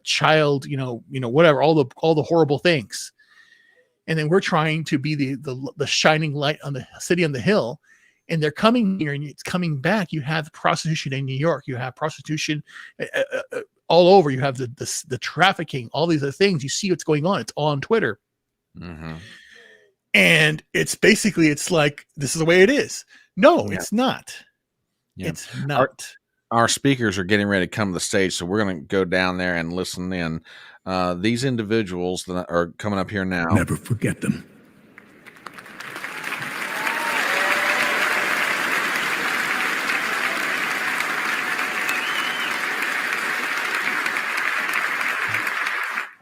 child, whatever, all the horrible things. And then we're trying to be the shining light on the city on the hill, and they're coming here, and it's coming back. You have prostitution in New York. You have prostitution all over. You have the trafficking, all these other things. You see what's going on. It's all on Twitter.
Mm-hmm.
And it's like, this is the way it is. No, it's not.
Yeah.
It's not.
Our speakers are getting ready to come to the stage, so we're going to go down there and listen in. These individuals that are coming up here now.
Never forget them.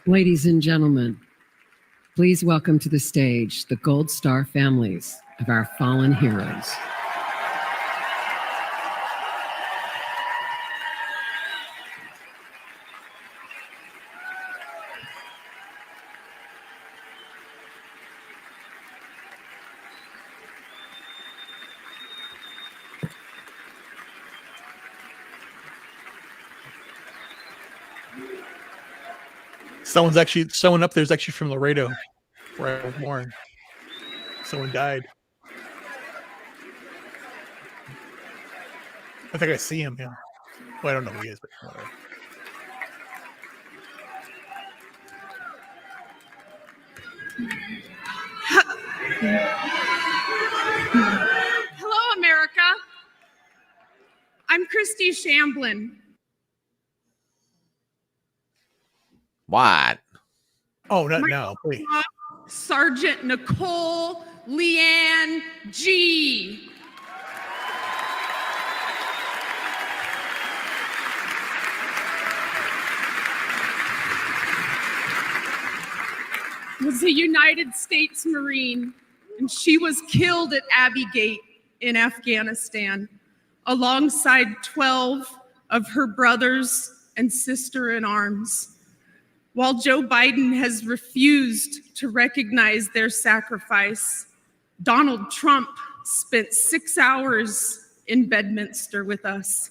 Ladies and gentlemen, please welcome to the stage the Gold Star families of our fallen heroes.
Someone up there is actually from Laredo, where I was born. Someone died. I think I see him. Yeah. Well, I don't know who he is, but whatever.
Hello, America. I'm Christy Shamblin.
What?
Oh, not now, please.
Sergeant Nicole Leanne G. Was a United States Marine, and she was killed at Abbey Gate in Afghanistan, alongside 12 of her brothers and sister-in-arms. While Joe Biden has refused to recognize their sacrifice, Donald Trump spent 6 hours in Bedminster with us.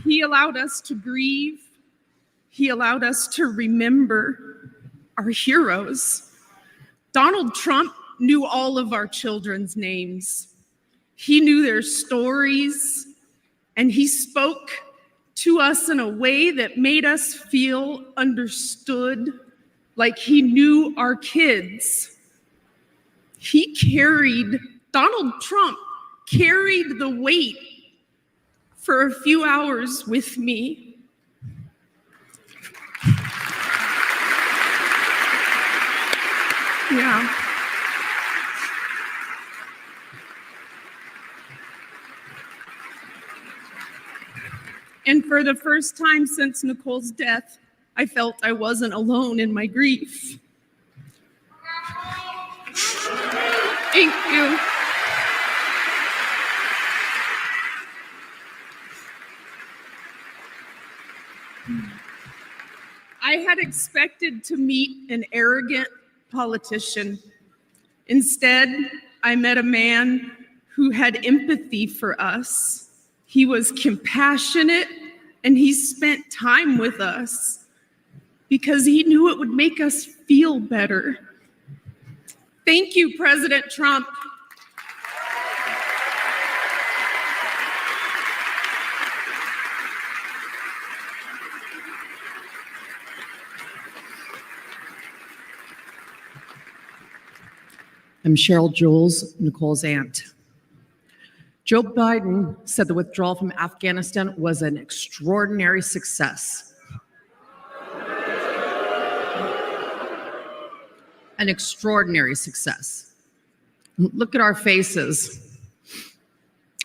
He allowed us to grieve. He allowed us to remember our heroes. Donald Trump knew all of our children's names. He knew their stories, and he spoke to us in a way that made us feel understood, like he knew our kids. Donald Trump carried the weight for a few hours with me. Yeah. And for the first time since Nicole's death, I felt I wasn't alone in my grief. Thank you. I had expected to meet an arrogant politician. Instead, I met a man who had empathy for us. He was compassionate and he spent time with us because he knew it would make us feel better. Thank you, President Trump.
I'm Cheryl Jules, Nicole's aunt. Joe Biden said the withdrawal from Afghanistan was an extraordinary success. An extraordinary success. Look at our faces.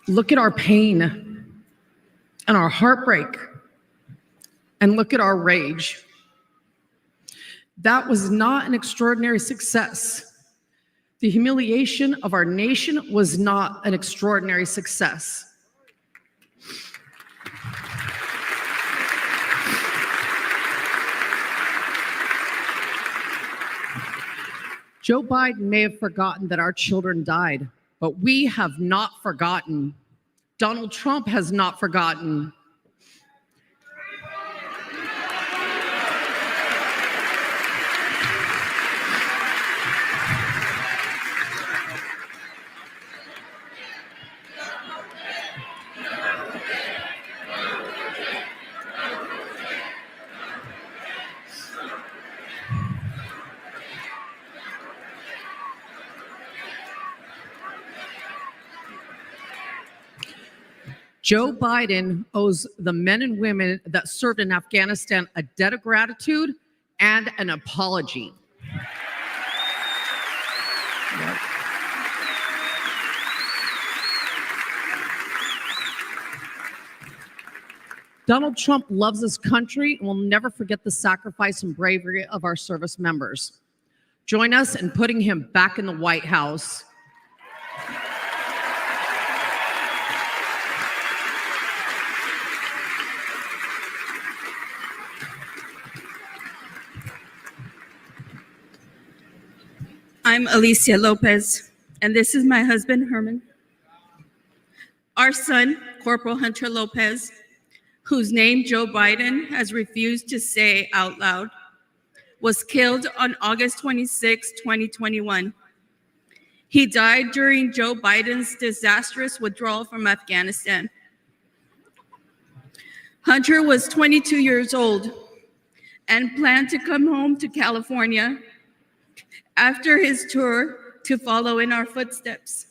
Look at our pain and our heartbreak. And look at our rage. That was not an extraordinary success. The humiliation of our nation was not an extraordinary success. Joe Biden may have forgotten that our children died, but we have not forgotten. Donald Trump has not forgotten. Joe Biden owes the men and women that served in Afghanistan a debt of gratitude and an apology. Donald Trump loves this country and will never forget the sacrifice and bravery of our service members. Join us in putting him back in the White House.
I'm Alicia Lopez, and this is my husband, Herman. Our son, Corporal Hunter Lopez, whose name Joe Biden has refused to say out loud, was killed on August 26, 2021. He died during Joe Biden's disastrous withdrawal from Afghanistan. Hunter was 22 years old and planned to come home to California after his tour to follow in our footsteps.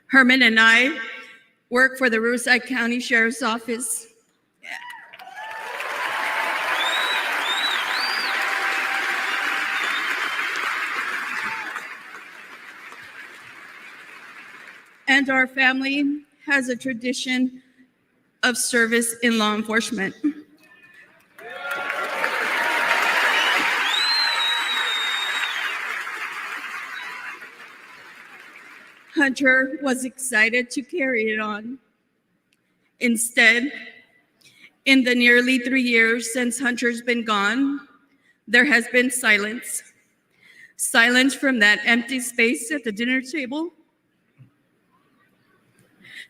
Herman and I work for the Riverside County Sheriff's Office. And our family has a tradition of service in law enforcement. Hunter was excited to carry it on. Instead, in the nearly 3 years since Hunter's been gone, there has been silence. Silence from that empty space at the dinner table,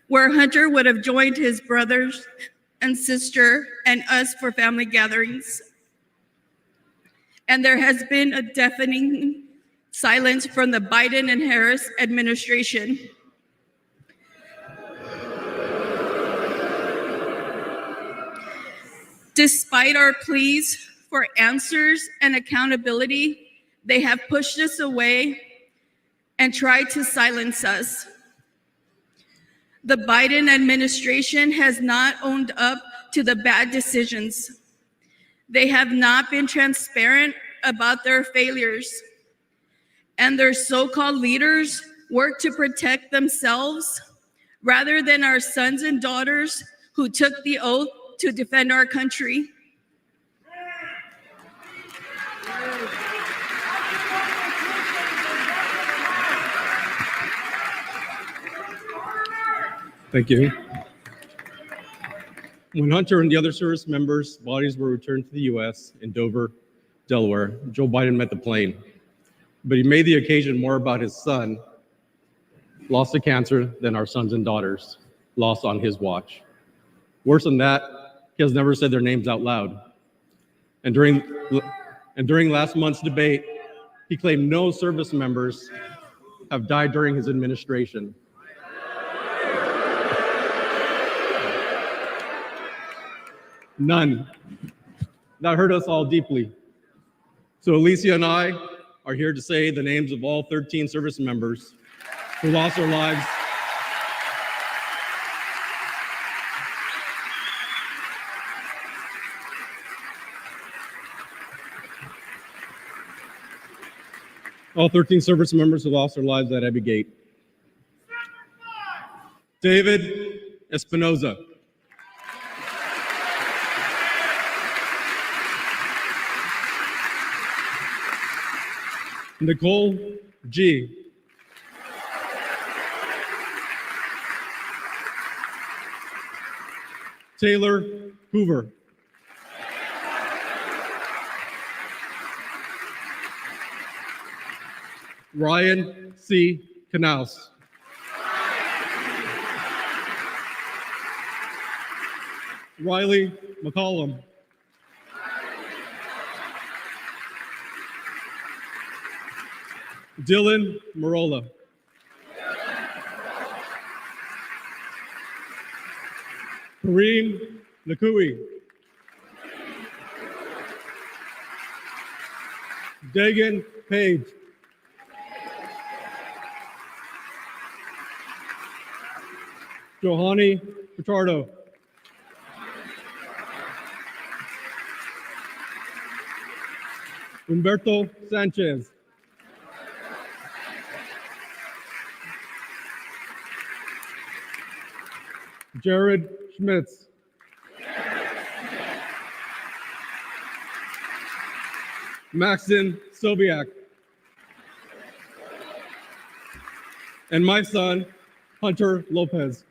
where Hunter would have joined his brothers and sister and us for family gatherings. And there has been a deafening silence from the Biden and Harris administration. Despite our pleas for answers and accountability, they have pushed us away and tried to silence us. The Biden administration has not owned up to the bad decisions. They have not been transparent about their failures. and their so-called leaders work to protect themselves rather than our sons and daughters who took the oath to defend our country?
Thank you. When Hunter and the other service members' bodies were returned to the U.S. in Dover, Delaware, Joe Biden met the plane. But he made the occasion more about his son, lost to cancer, than our sons and daughters, lost on his watch. Worse than that, he has never said their names out loud. And during last month's debate, he claimed no service members have died during his administration. None. That hurt us all deeply. So Alicia and I are here to say the names of all 13 service members who lost their lives all 13 service members who lost their lives at Abbey Gate. David Espinoza. Nicole G. Taylor Hoover. Ryan C. Knaus. Riley McCollum. Dylan Marola. Kareem Nakui. Dagan Page. Johanny Pitardo. Humberto Sanchez. Jared Schmitz. Maxon Sobiak. And my son, Hunter Lopez.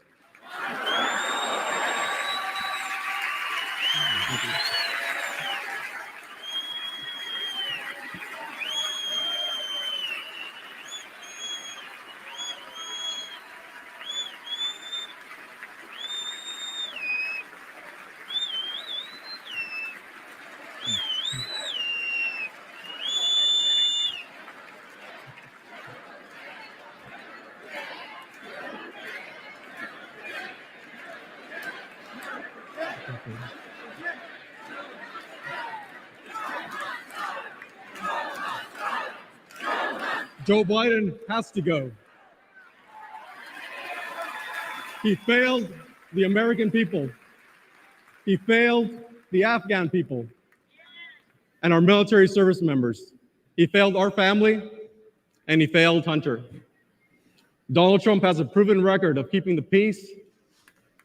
Joe Biden has to go. He failed the American people. He failed the Afghan people and our military service members. He failed our family, and he failed Hunter. Donald Trump has a proven record of keeping the peace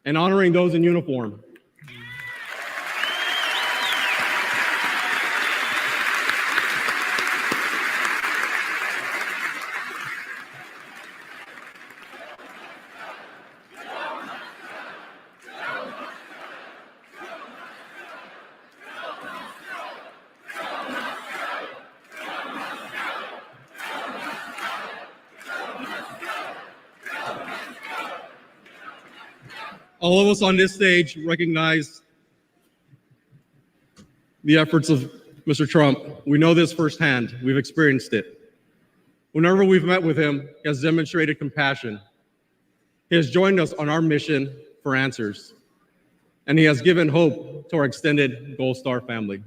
and honoring those in uniform. All of us on this stage recognize the efforts of Mr. Trump. We know this firsthand. We've experienced it. Whenever we've met with him, he has demonstrated compassion. He has joined us on our mission for answers, and he has given hope to our extended Gold Star family.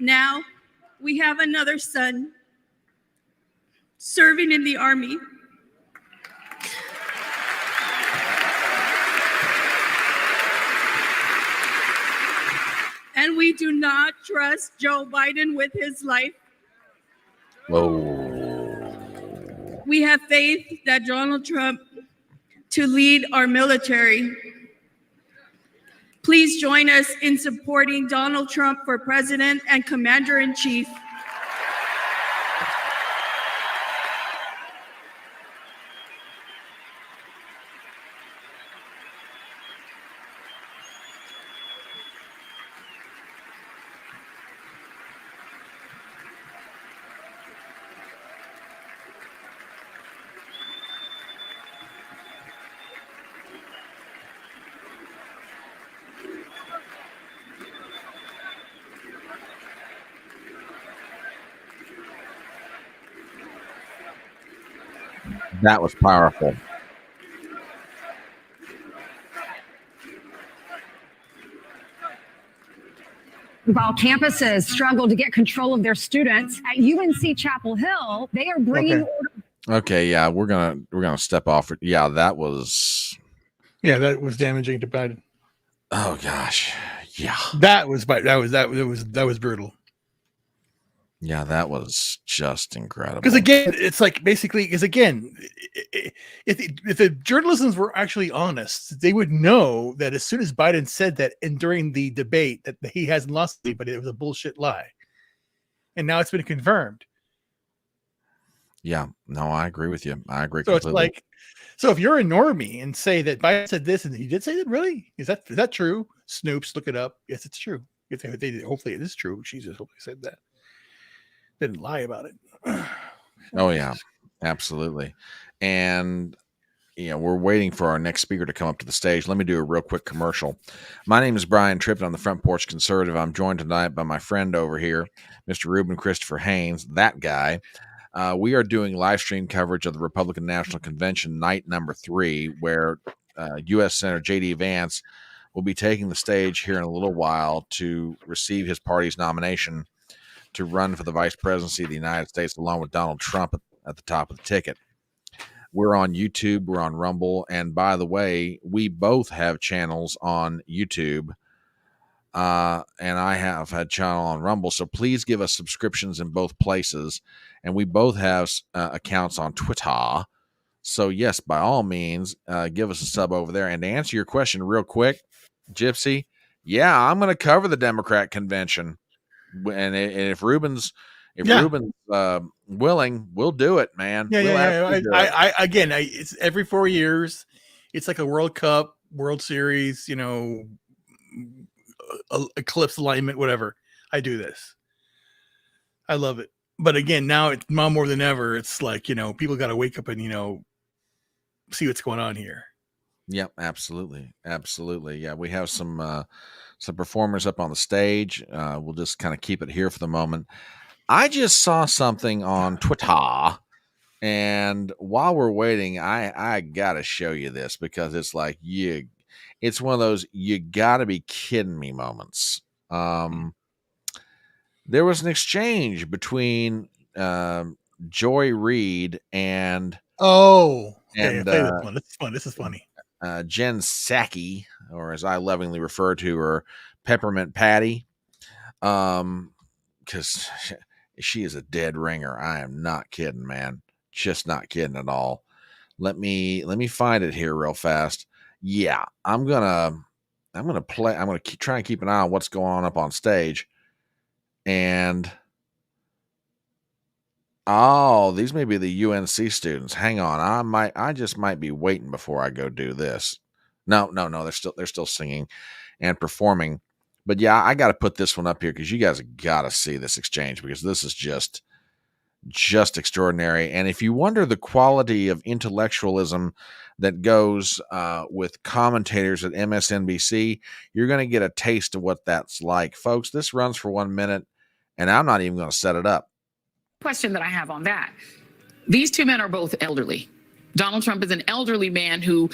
Now we have another son serving in the Army. and we do not trust Joe Biden with his life.
Whoa.
We have faith that Donald Trump to lead our military. Please join us in supporting Donald Trump for President and Commander-in-Chief.
That was powerful.
While campuses struggle to get control of their students, at UNC Chapel Hill, they are bringing
Okay, yeah, we're gonna step off. Yeah, that was
damaging to Biden.
Oh gosh, yeah,
that was brutal.
Yeah, that was just incredible.
Because again, it's like basically if the journalists were actually honest, they would know that as soon as Biden said that, and during the debate, that he hasn't lost it, but it was a bullshit lie, and now it's been confirmed.
Yeah, no, I agree with you. I agree.
So
completely.
it's like, so if you're a normie and say that Biden said this and he did say that, really, is that true? Snoops, look it up. Yes, it's true. If they hopefully it is true. Jesus, hopefully said that. Didn't lie about it.
Oh yeah, absolutely. And we're waiting for our next speaker to come up to the stage. Let me do a real quick commercial. My name is Brian Trippett. I'm the Front Porch Conservative. I'm joined tonight by my friend over here, Mr. Ruben Christopher Haynes, that guy. We are doing live stream coverage of the Republican National Convention night number 3, where U.S. Senator J.D. Vance will be taking the stage here in a little while to receive his party's nomination to run for the vice presidency of the United States, along with Donald Trump at the top of the ticket. We're on YouTube, we're on Rumble, and by the way, we both have channels on YouTube, and I have had channel on Rumble, so please give us subscriptions in both places, and we both have accounts on Twitter, so yes, by all means, give us a sub over there. And to answer your question real quick, Gypsy, yeah, I'm going to cover the Democrat convention. And if Ruben's willing, we'll do it, man.
It's every 4 years. It's like a World Cup, World Series, eclipse alignment, whatever. I do this. I love it. But again, now more than ever, it's like, people got to wake up and, see what's going on here.
Yep, absolutely. Yeah, we have some performers up on the stage. We'll just kind of keep it here for the moment. I just saw something on Twitter, and while we're waiting, I gotta show you this because it's like it's one of those you gotta be kidding me moments. There was an exchange between Joy Reid and
play this one. This is fun. This is funny.
Jen Psaki, or as I lovingly refer to her, Peppermint Patty, because she is a dead ringer. I am not kidding, man. Just not kidding at all. Let me find it here real fast. Yeah, I'm gonna try and keep an eye on what's going on up on stage. And these may be the UNC students. Hang on, I just might be waiting before I go do this. No, they're still singing and performing. But yeah, I got to put this one up here because you guys have got to see this exchange because this is just extraordinary. And if you wonder the quality of intellectualism that goes with commentators at MSNBC, you're going to get a taste of what that's like. Folks, this runs for 1 minute, and I'm not even going to set it up.
Question that I have on that. These two men are both elderly. Donald Trump is an elderly man who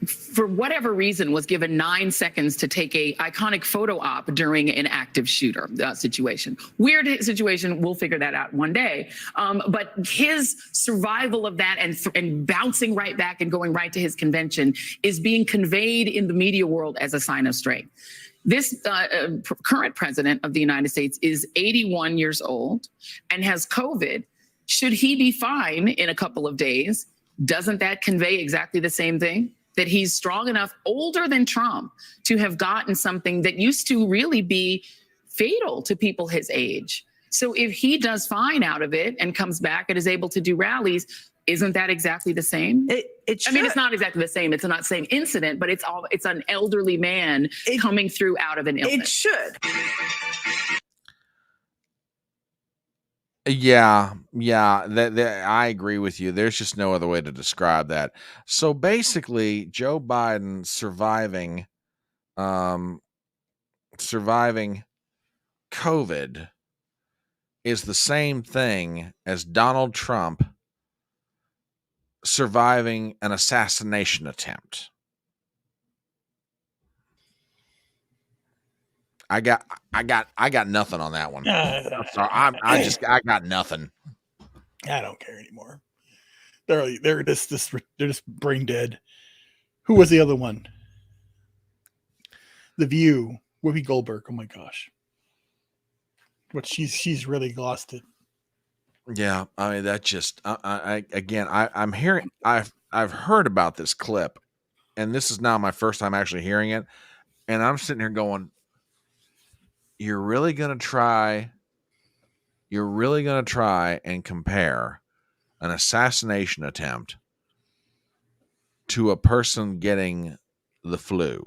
for whatever reason, was given 9 seconds to take a iconic photo op during an active shooter situation. Weird situation. We'll figure that out one day. But his survival of that and bouncing right back and going right to his convention is being conveyed in the media world as a sign of strength. This current president of the United States is 81 years old and has COVID. Should he be fine in a couple of days? Doesn't that convey exactly the same thing? That he's strong enough, older than Trump, to have gotten something that used to really be fatal to people his age. So if he does fine out of it and comes back and is able to do rallies, isn't that exactly the same? I mean, it's not exactly the same. It's not the same incident, but it's an elderly man coming through out of an illness.
It should.
Yeah, I agree with you. There's just no other way to describe that. So basically, Joe Biden surviving COVID is the same thing as Donald Trump surviving an assassination attempt. I got nothing on that one. I'm sorry. I got nothing.
I don't care anymore. They're just brain dead. Who was the other one? The View. Whoopi Goldberg. Oh my gosh. But she's really lost it.
Yeah, I mean that just I'm hearing I've heard about this clip, and this is now my first time actually hearing it, and I'm sitting here going, You're really gonna try and compare an assassination attempt to a person getting the flu?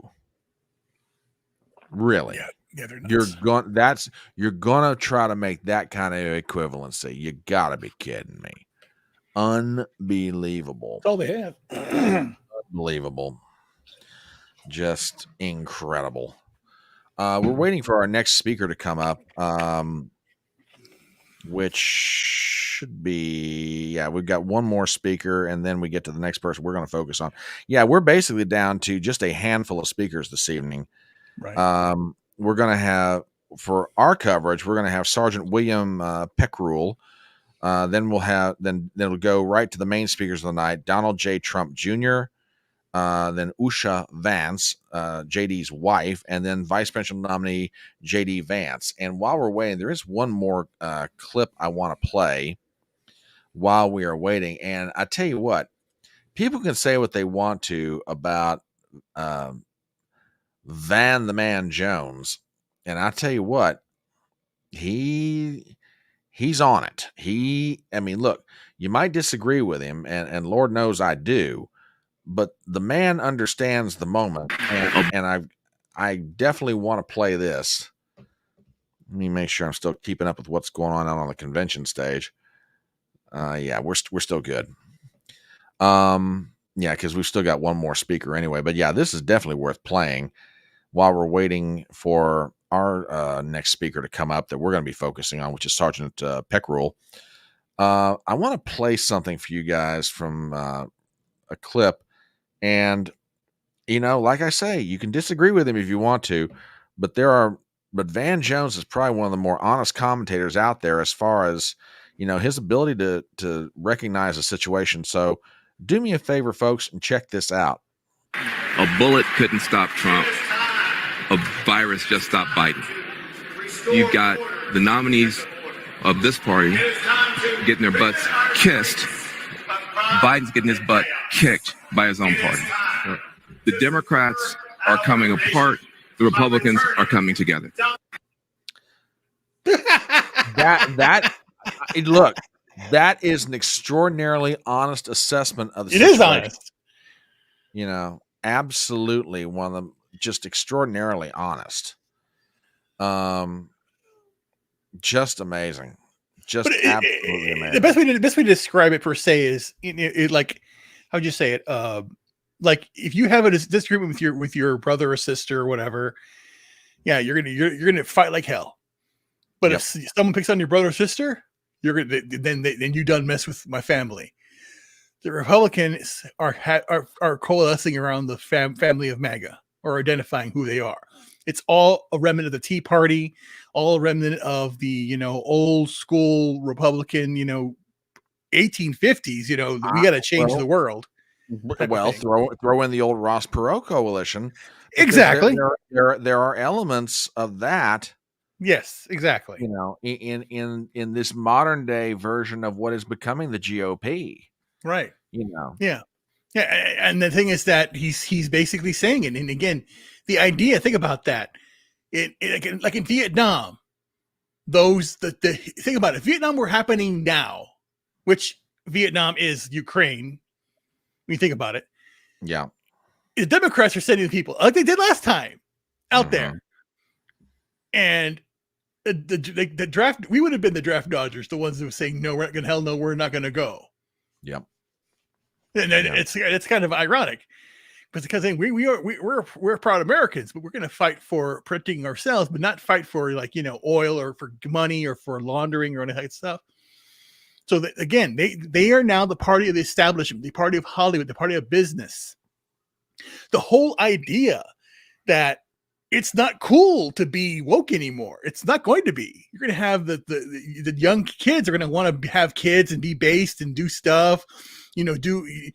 Really?
Yeah, they're nuts.
You're gonna try to make that kind of equivalency. You gotta be kidding me. Unbelievable.
That's all they have.
Unbelievable. Just incredible. We're waiting for our next speaker to come up, which should be, we've got one more speaker, and then we get to the next person we're going to focus on. Yeah, we're basically down to just a handful of speakers this evening.
Right.
We're going to have, for our coverage, we're going to have Sergeant William Peckrell. Then it'll go right to the main speakers of the night, Donald J. Trump Jr., then Usha Vance, JD's wife, and then vice presidential nominee JD Vance. And while we're waiting, there is one more clip I want to play while we are waiting. And I tell you what, people can say what they want to about Van the Man Jones, and I tell you what, he's on it. I mean, look, you might disagree with him, and Lord knows I do. But the man understands the moment, and I definitely want to play this. Let me make sure I'm still keeping up with what's going on out on the convention stage. Yeah, we're still good. Yeah, because we've still got one more speaker anyway. But yeah, this is definitely worth playing while we're waiting for our next speaker to come up that we're going to be focusing on, which is Sergeant Peckrell. I want to play something for you guys from a clip. And, you know, like I say, you can disagree with him if you want to, but Van Jones is probably one of the more honest commentators out there as far as, you know, his ability to recognize a situation. So do me a favor, folks, and check this out.
A bullet couldn't stop Trump. A virus just stopped Biden. You've got the nominees of this party getting their butts kissed. Biden's getting his butt kicked by his own party. The Democrats are coming apart. The Republicans are coming together.
Look, that is an extraordinarily honest assessment of the
situation.
It is
honest.
You know, absolutely one of them, just extraordinarily honest. Just amazing. Just absolutely amazing.
The best way to describe it per se is like, how'd you say it? Like if you have a disagreement with your brother or sister or whatever, yeah, you're gonna fight like hell. But if someone picks on your brother or sister, then you done mess with my family. the Republicans are coalescing around the family of MAGA, or identifying who they are. It's all a remnant of the Tea Party, all a remnant of the old school Republican 1850s. We got to change the world.
Well, throw in the old Ross Perot coalition.
Exactly.
There are elements of that.
Yes, exactly.
In this modern day version of what is becoming the GOP.
Right.
Yeah.
And the thing is that he's basically saying it. And again, the idea, think about that. Like in Vietnam, the think about it. If Vietnam were happening now, which Vietnam is Ukraine, when you think about it.
Yeah.
The Democrats are sending people like they did last time out there. And the draft, we would have been the draft dodgers, the ones that were saying, no, we're not going to go.
Yep.
And it's kind of ironic, because we're proud Americans, but we're going to fight for protecting ourselves, but not fight for oil or for money or for laundering or any of that stuff. So that, again, they are now the party of the establishment, the party of Hollywood, the party of business. The whole idea that it's not cool to be woke anymore. It's not going to be. You're going to have the young kids are going to want to have kids and be based and do stuff. You're going to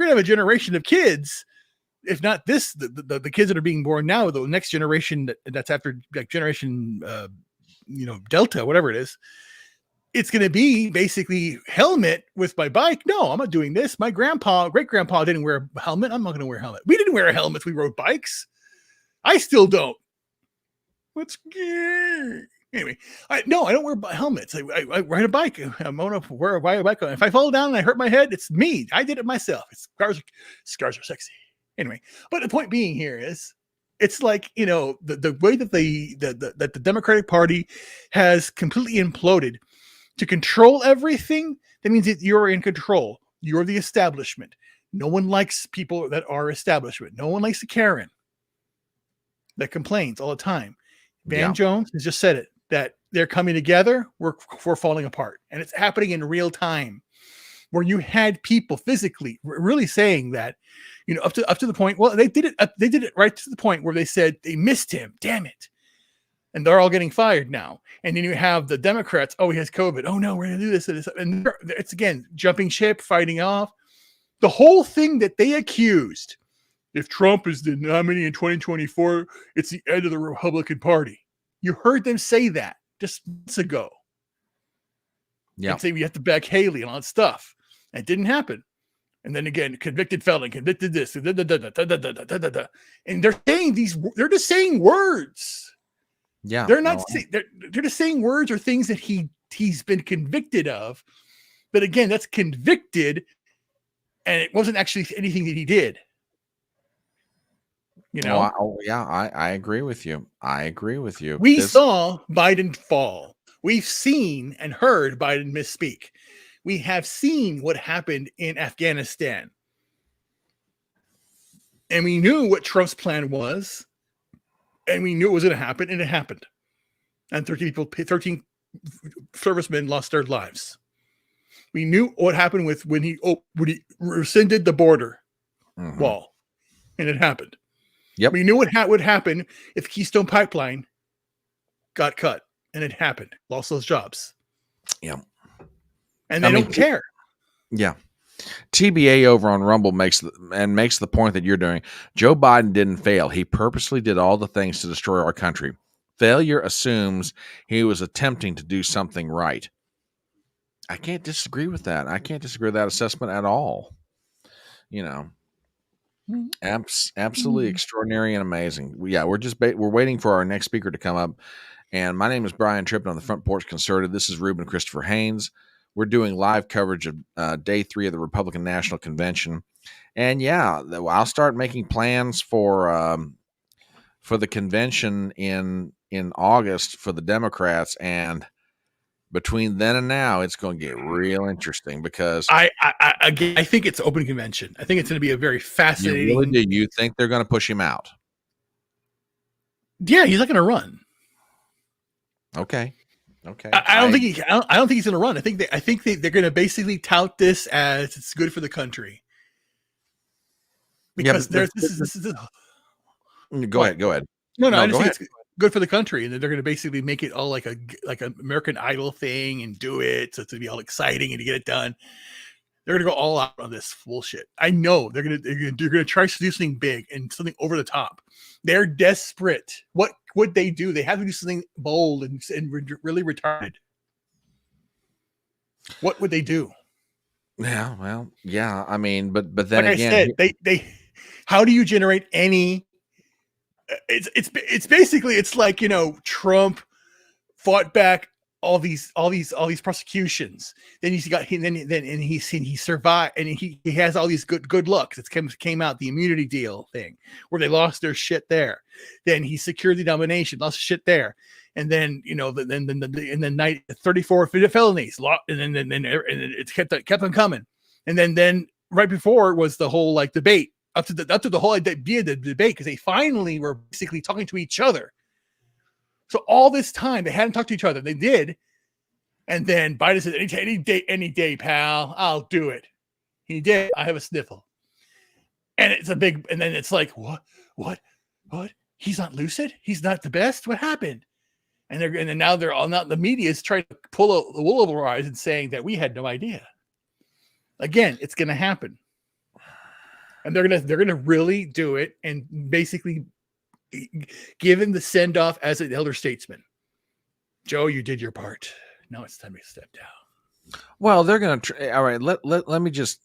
have a generation of kids, if not the kids that are being born now, the next generation that's after generation Delta, whatever it is. It's going to be basically helmet with my bike. No, I'm not doing this. My great grandpa didn't wear a helmet. I'm not going to wear a helmet. We didn't wear helmets. We rode bikes. I still don't. What's anyway? I don't wear helmets. I ride a bike. I'm going to ride a bike. If I fall down and I hurt my head, it's me. I did it myself. Scars are sexy. Anyway, but the point being here is, it's like the way that the Democratic Party has completely imploded to control everything. That means that you're in control. You're the establishment. No one likes people that are establishment. No one likes a Karen that complains all the time. Van Jones has just said it, that they're coming together. We're falling apart. And it's happening in real time, where you had people physically really saying that, up to the point, well, they did it right to the point where they said they missed him. Damn it. And they're all getting fired now. And then you have the Democrats. Oh, he has COVID. Oh no, we're going to do this. And it's again, jumping ship, fighting off. The whole thing that they accused, if Trump is the nominee in 2024, it's the end of the Republican Party. You heard them say that just months ago. Yeah. And say we have to back Haley and all that stuff. It didn't happen. And then again, convicted felon, convicted this. And they're saying they're just saying words.
Yeah.
They're not they're just saying words or things that he's been convicted of. But again, that's convicted, and it wasn't actually anything that he did.
I agree with you.
We saw Biden fall. We've seen and heard Biden misspeak. We have seen what happened in Afghanistan. And we knew what Trump's plan was. And we knew it was going to happen, and it happened. And 13 servicemen lost their lives. We knew what happened when he rescinded the border wall, and it happened.
Yep.
We knew what would happen if Keystone Pipeline got cut, and it happened. Lost those jobs.
Yeah.
And they don't care.
Yeah. TBA over on Rumble makes the point that you're doing. Joe Biden didn't fail. He purposely did all the things to destroy our country. Failure assumes he was attempting to do something right. I can't disagree with that. I can't disagree with that assessment at all. Absolutely extraordinary and amazing. We're waiting for our next speaker to come up. And my name is Brian Trippin on the Front Porch Conservative. This is Ruben Christopher Haynes. We're doing live coverage of day 3 of the Republican National Convention. And I'll start making plans for the convention in August for the Democrats. And between then and now, it's going to get real interesting, because
I think it's open convention. I think it's going to be a very fascinating.
You really do? You think they're going to push him out?
Yeah, he's not going to run.
Okay. Okay.
I don't think he's going to run. I think they're going to basically tout this as it's good for the country. Because
Go ahead.
No, I just
go
think
ahead.
it's good for the country, and then they're going to basically make it all like an American Idol thing and do it so to be all exciting and to get it done. They're going to go all out on this bullshit. I know they're going to try to do something big and something over the top. They're desperate. What would they do? They have to do something bold and really retarded. What would they do?
Yeah, well, yeah. I mean, but then
like
again,
I said, they how do you generate any? It's basically it's like, Trump fought back all these prosecutions. Then he survived, and he has all these good looks. It came out the immunity deal thing where they lost their shit there. Then he secured the nomination, lost shit there, and then then 34 felonies, and then it kept on coming, and then right before was the whole like debate up to the whole idea of the debate because they finally were basically talking to each other. So all this time they hadn't talked to each other. They did. And then Biden said, any day, pal, I'll do it. He did. I have a sniffle. And and then it's like, what? He's not lucid? He's not the best? What happened? And then now they're all not, the media is trying to pull the wool over our eyes and saying that we had no idea. Again, it's going to happen. And they're going to really do it and basically give him the send off as an elder statesman. Joe, you did your part. Now it's time to step down.
Well, they're going to all right. Let me just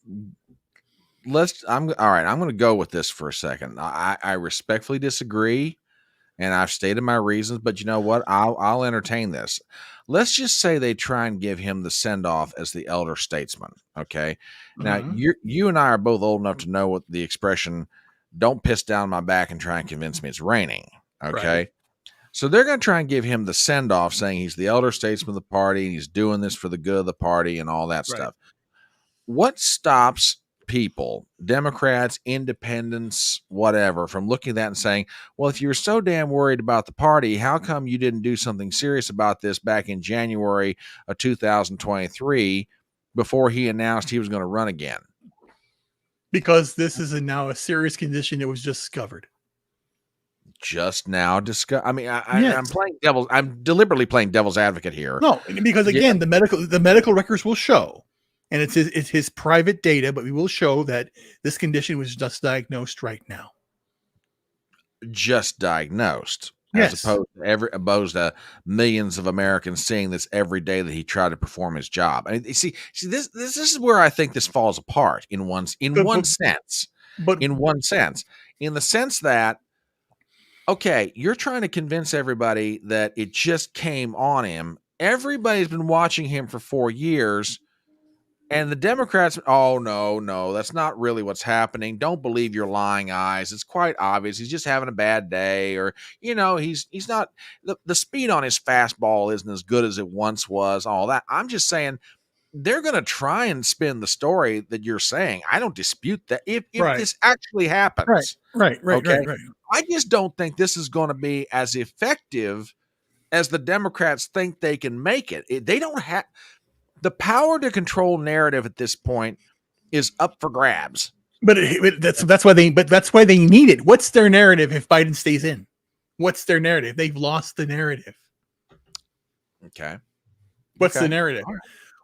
I'm going to go with this for a second. I respectfully disagree, and I've stated my reasons. But you know what? I'll entertain this. Let's just say they try and give him the send off as the elder statesman. Okay. Now you and I are both old enough to know what the expression "don't piss down my back and try and convince me it's raining." Okay. Right. So they're going to try and give him the send off saying he's the elder statesman of the party and he's doing this for the good of the party and all that stuff. What stops people, Democrats, independents, whatever, from looking at that and saying, well, if you're so damn worried about the party, how come you didn't do something serious about this back in January of 2023 before he announced he was going to run again?
Because this is now a serious condition that was just discovered.
Just now discuss. I mean, I'm deliberately playing devil's advocate here.
No, because again, the medical records will show, and it's his private data, but we will show that this condition was just diagnosed right now.
Just diagnosed,
yes.
As opposed to millions of Americans seeing this every day that he tried to perform his job. I mean, see, this is where I think this falls apart in one sense, in the sense that. Okay, you're trying to convince everybody that it just came on him. Everybody's been watching him for 4 years, and the Democrats, oh, no, that's not really what's happening. Don't believe your lying eyes. It's quite obvious. He's just having a bad day, or, he's not, the speed on his fastball isn't as good as it once was, all that. I'm just saying they're going to try and spin the story that you're saying. I don't dispute that if this actually happens.
Right.
I just don't think this is going to be as effective as the Democrats think they can make it. They don't have the power to control narrative at this point is up for grabs.
But that's why they need it. What's their narrative if Biden stays in? What's their narrative? They've lost the narrative.
Okay.
What's the narrative?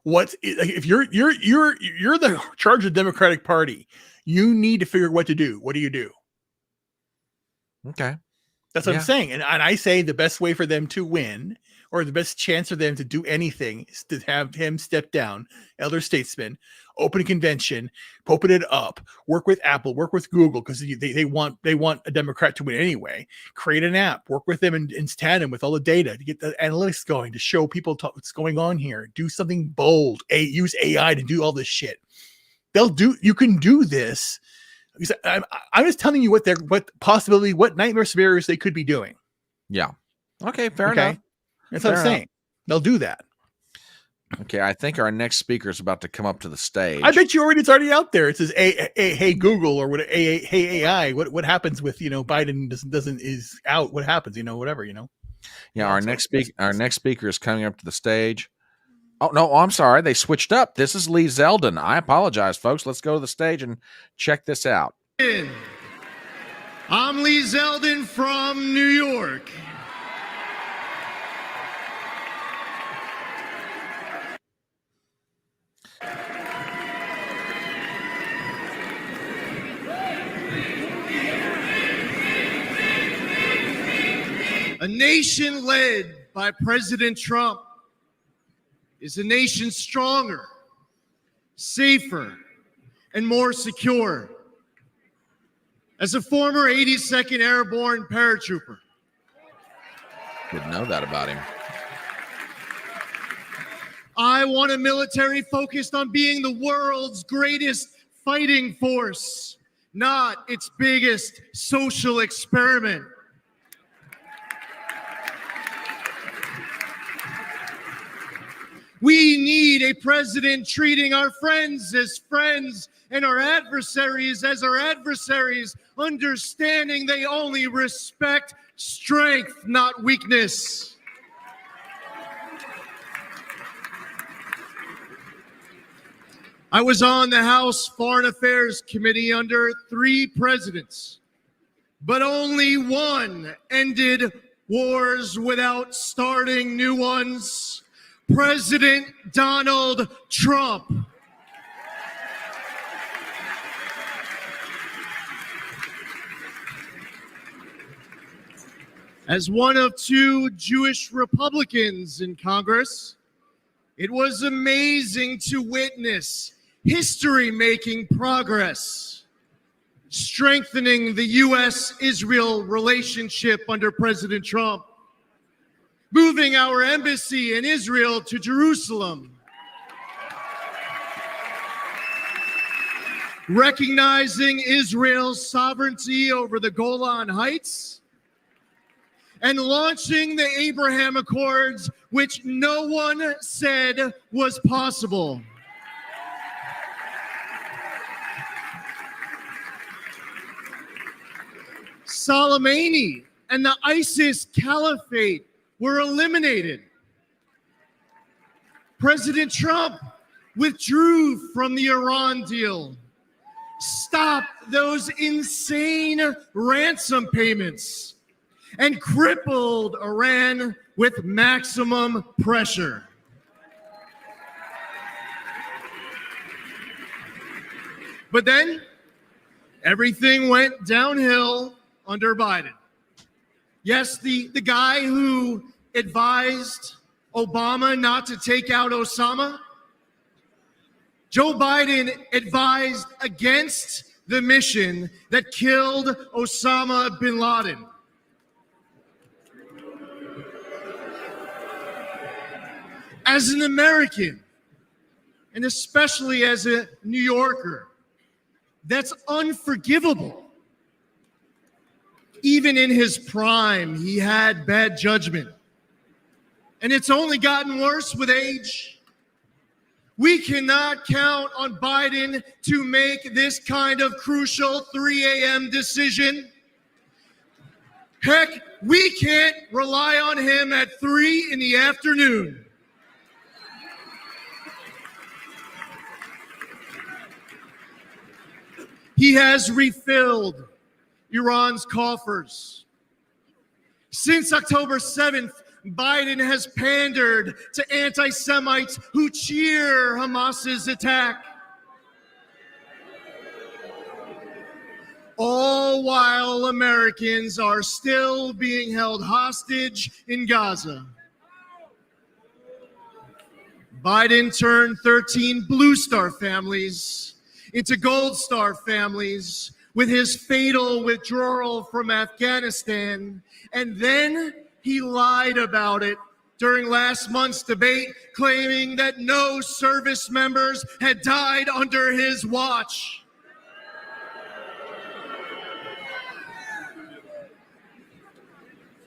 What if you're the charge of the Democratic Party? You need to figure out what to do. What do you do?
Okay.
That's what I'm saying. And I say the best way for them to win, or the best chance for them to do anything, is to have him step down, elder statesman, open a convention, open it up, work with Apple, work with Google, because they want a Democrat to win anyway. Create an app, work with them in tandem with all the data to get the analytics going, to show people what's going on here. Do something bold. Use AI to do all this shit. You can do this. I'm just telling you what nightmare scenarios they could be doing.
Yeah. Okay. Fair enough.
That's what I'm saying. They'll do that.
Okay. I think our next speaker is about to come up to the stage.
I bet you it's already out there. It says, hey Google, or what? Hey AI. What happens with Biden is out? What happens? Whatever.
Yeah, our next speaker is coming up to the stage. Oh no, I'm sorry, they switched up. This is Lee Zeldin. I apologize, folks. Let's go to the stage and check this out.
I'm Lee Zeldin from New York. A nation led by President Trump is a nation stronger, safer, and more secure. As a former 82nd Airborne paratrooper,
Didn't know that about him.
I want a military focused on being the world's greatest fighting force, not its biggest social experiment. We need a president treating our friends as friends and our adversaries as our adversaries, understanding they only respect strength, not weakness. I was on the House Foreign Affairs Committee under 3 presidents, but only one ended wars without starting new ones. President Donald Trump. As one of 2 Jewish Republicans in Congress, it was amazing to witness history-making progress, strengthening the U.S.-Israel relationship under President Trump, moving our embassy in Israel to Jerusalem, recognizing Israel's sovereignty over the Golan Heights, and launching the Abraham Accords, which no one said was possible. Soleimani and the ISIS caliphate were eliminated. President Trump withdrew from the Iran deal, stopped those insane ransom payments, and crippled Iran with maximum pressure. But then everything went downhill under Biden. Yes, the guy who advised Obama not to take out Osama, Joe Biden advised against the mission that killed Osama bin Laden. As an American, and especially as a New Yorker, that's unforgivable. Even in his prime, he had bad judgment. And it's only gotten worse with age. We cannot count on Biden to make this kind of crucial 3 a.m. decision. Heck, we can't rely on him at 3 in the afternoon. He has refilled Iran's coffers. Since October 7th, Biden has pandered to anti-Semites who cheer Hamas's attack. All while Americans are still being held hostage in Gaza. Biden turned 13 Blue Star families into Gold Star families with his fatal withdrawal from Afghanistan, and then he lied about it during last month's debate, claiming that no service members had died under his watch.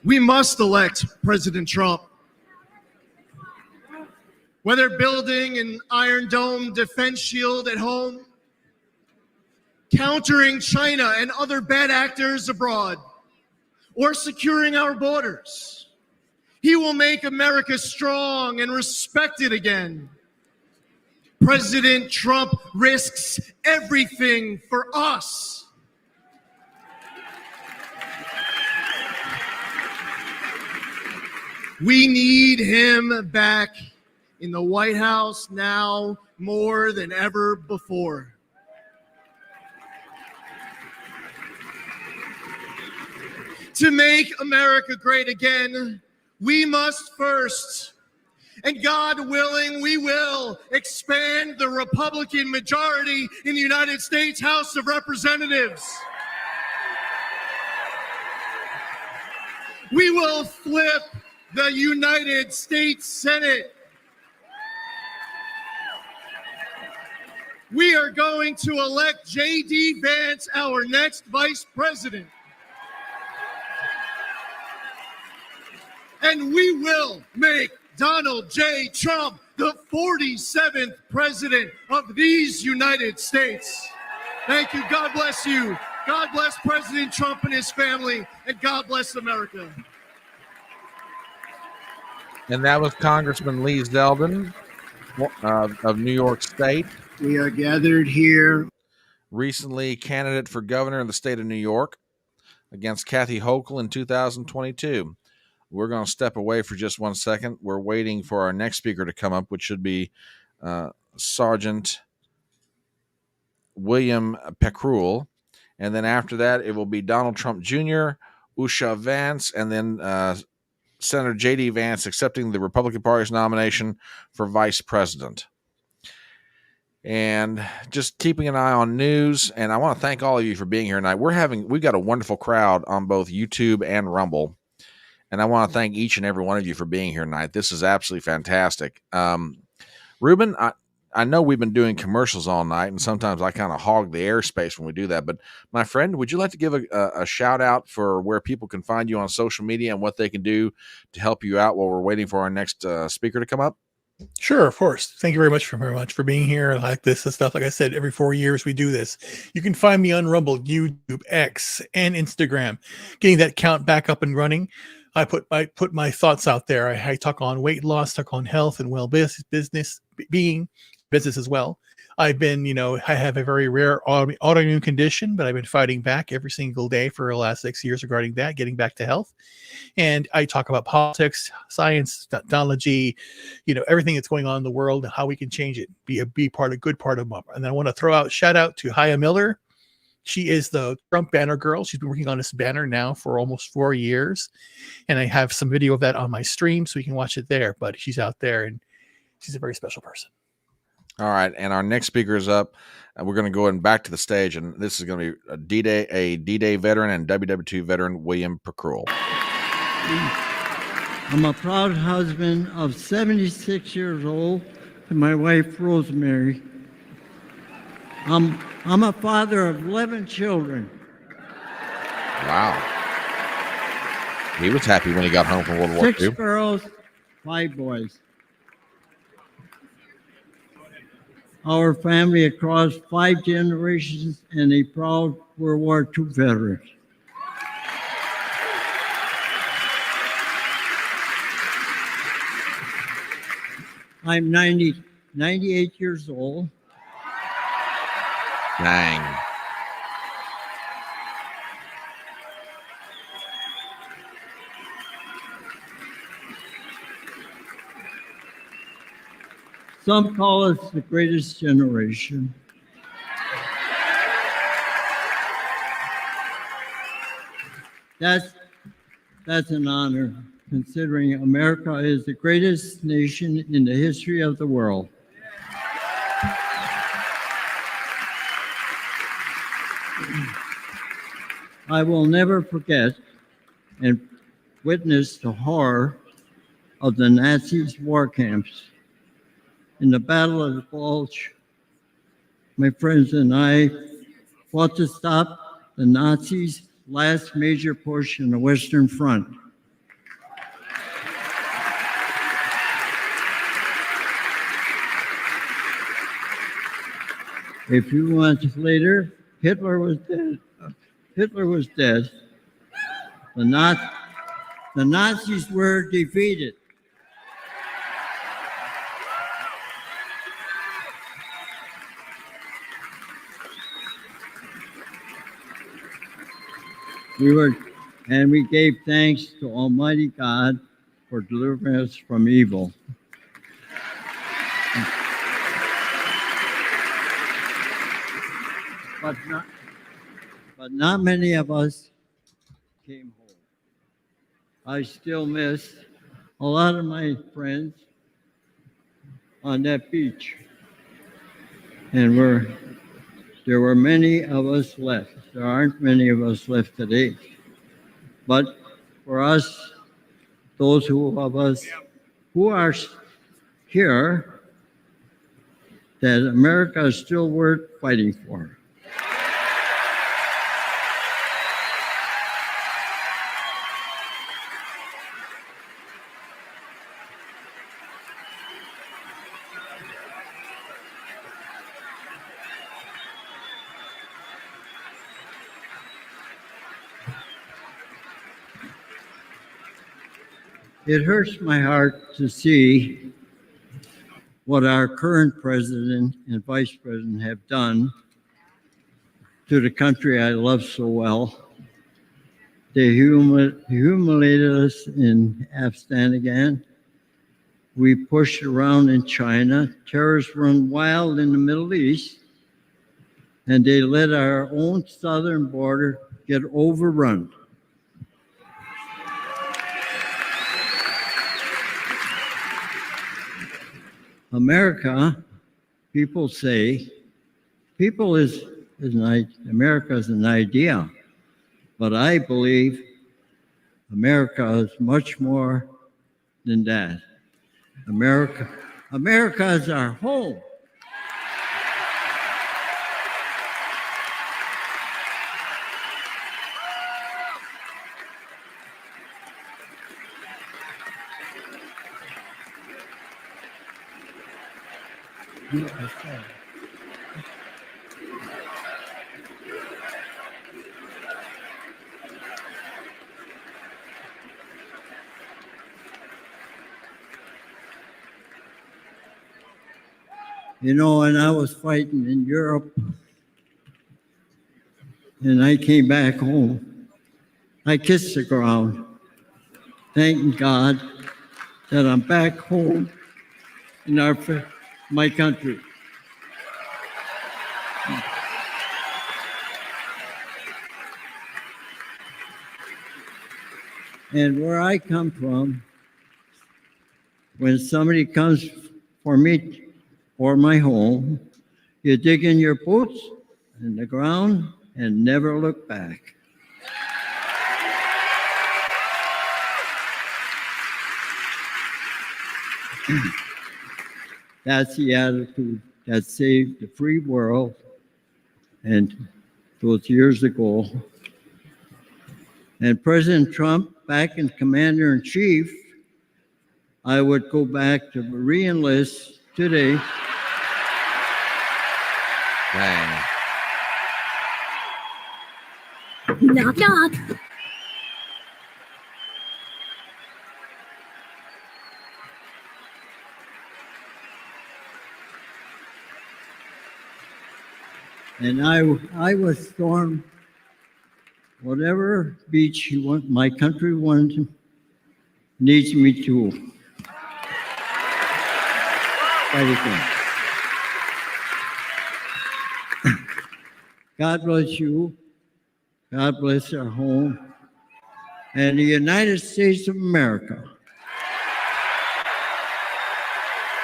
We must elect President Trump. Whether building an Iron Dome defense shield at home, countering China and other bad actors abroad, or securing our borders, He will make America strong and respected again. President Trump risks everything for us. We need him back in the White House now more than ever before. To make America great again, we must first, and God willing, we will expand the Republican majority in the United States House of Representatives. We will flip the United States Senate. We are going to elect J.D. Vance, our next vice president. And we will make Donald J. Trump the 47th president of these United States. Thank you. God bless you. God bless President Trump and his family, and God bless America.
And that was Congressman Lee Zeldin of New York State.
We are gathered here.
Recently candidate for governor in the state of New York against Kathy Hochul in 2022. We're going to step away for just 1 second. We're waiting for our next speaker to come up, which should be Sergeant William Peckrell. And then after that, it will be Donald Trump Jr., Usha Vance, and then Senator J.D. Vance accepting the Republican Party's nomination for vice president. And just keeping an eye on news. And I want to thank all of you for being here tonight. We've got a wonderful crowd on both YouTube and Rumble. And I want to thank each and every one of you for being here tonight. This is absolutely fantastic. Ruben, I know we've been doing commercials all night, and sometimes I kind of hog the airspace when we do that. But my friend, would you like to give a shout out for where people can find you on social media and what they can do to help you out while we're waiting for our next speaker to come up?
Sure, of course. Thank you very much for being here. I like this and stuff. Like I said, every 4 years we do this. You can find me on Rumble, YouTube, X, and Instagram. Getting that count back up and running. I put my thoughts out there. I talk on weight loss, talk on health and business as well. I've been, I have a very rare autoimmune condition, but I've been fighting back every single day for the last 6 years regarding that, getting back to health. And I talk about politics, science, technology, everything that's going on in the world and how we can change it, be a good part of it. And I want to throw out shout out to Haya Miller. She is the Trump banner girl. She's been working on this banner now for almost 4 years. And I have some video of that on my stream, so you can watch it there. But she's out there, and she's a very special person.
All right. And our next speaker is up. And we're going to go back to the stage. And this is going to be a D-Day veteran and WW2 veteran, William Peckrell.
I'm a proud husband of 76 years old to my wife, Rosemary. I'm a father of 11 children.
Wow. He was happy when he got home from World War II.
6 girls, 5 boys. Our family across 5 generations and a proud World War II veteran. I'm 98 years old.
Dang.
Some call us the greatest generation. That's an honor, considering America is the greatest nation in the history of the world. I will never forget and witness the horror of the Nazis' war camps. In the Battle of the Porch, my friends and I fought to stop the Nazis' last major push in the Western Front. A few months later, Hitler was dead. The The Nazis were defeated. We gave thanks to Almighty God for delivering us from evil. But not many of us came home. I still miss a lot of my friends on that beach. And there were many of us left. There aren't many of us left today. But for us, those of us who are here, that America is still worth fighting for. It hurts my heart to see what our current president and vice president have done to the country I love so well. They humiliated us in Afghanistan. We pushed around in China. Terrorists run wild in the Middle East. And they let our own southern border get overrun. America, people say, America is an idea, but I believe America is much more than that. America is our home. You know, when I was fighting in Europe and I came back home, I kissed the ground, thanking God that I'm back home in my country. And where I come from, when somebody comes for me or my home, you dig in your boots in the ground and never look back. That's the attitude that saved the free world. And those years ago. And President Trump, back in Commander-in-Chief, I would go back to re-enlist today.
Dang.
Knock, knock.
And I would storm whatever beach you want, my country needs me to fight against. God bless you. God bless our home and the United States of America.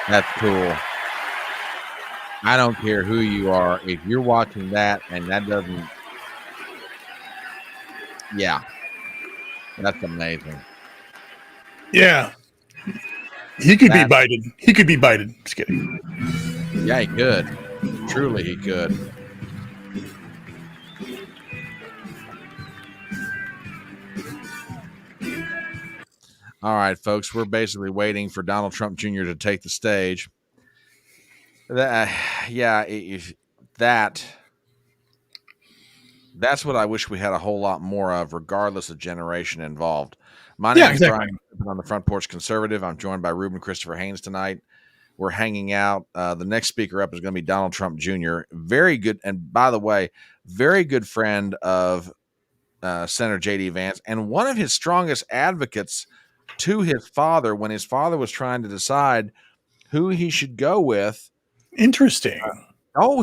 That's cool. I don't care who you are. If you're watching that and that doesn't, yeah, that's amazing.
Yeah. He could be Biden. He could be Biden. Just kidding.
Yeah, he could. Truly, he could. All right, folks, we're basically waiting for Donald Trump Jr. to take the stage. That's what I wish we had a whole lot more of, regardless of generation involved. My name is
exactly.
Brian on the Front Porch Conservative. I'm joined by Ruben Christopher Haynes tonight. We're hanging out. The next speaker up is going to be Donald Trump Jr. Very good, and by the way, very good friend of Senator J.D. Vance, and one of his strongest advocates to his father when his father was trying to decide who he should go with.
Interesting.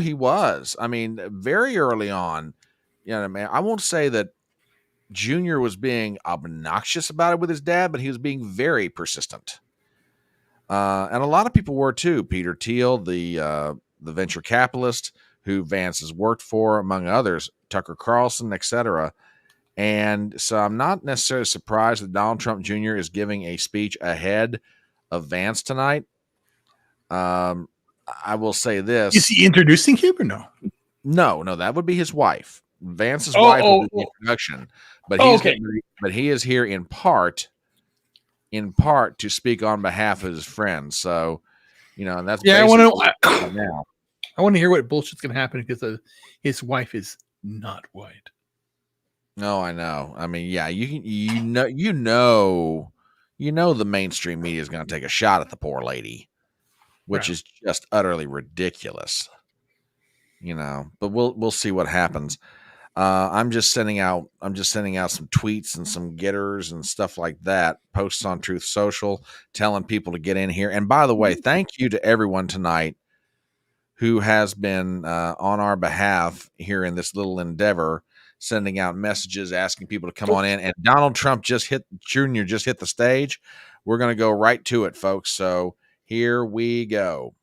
He was. I mean, very early on, man, I won't say that Junior was being obnoxious about it with his dad, but he was being very persistent. And a lot of people were too. Peter Thiel, the venture capitalist who Vance has worked for, among others, Tucker Carlson, etc. And so I'm not necessarily surprised that Donald Trump Jr. is giving a speech ahead of Vance tonight. I will say this.
Is he introducing him or no?
No, that would be his wife. Vance's wife will do the introduction. But he is here in part to speak on behalf of his friends. So, and that's
I
now.
I want to hear what bullshit's going to happen because his wife is not white.
No, I know. I mean, yeah, you know, the mainstream media is going to take a shot at the poor lady, which is just utterly ridiculous. But we'll see what happens. I'm just sending out some tweets and some Gettrs and stuff like that, posts on Truth Social, telling people to get in here. And by the way, thank you to everyone tonight who has been on our behalf here in this little endeavor, sending out messages, asking people to come on in. And Donald Trump Jr. just hit the stage. We're going to go right to it, folks. So here we go.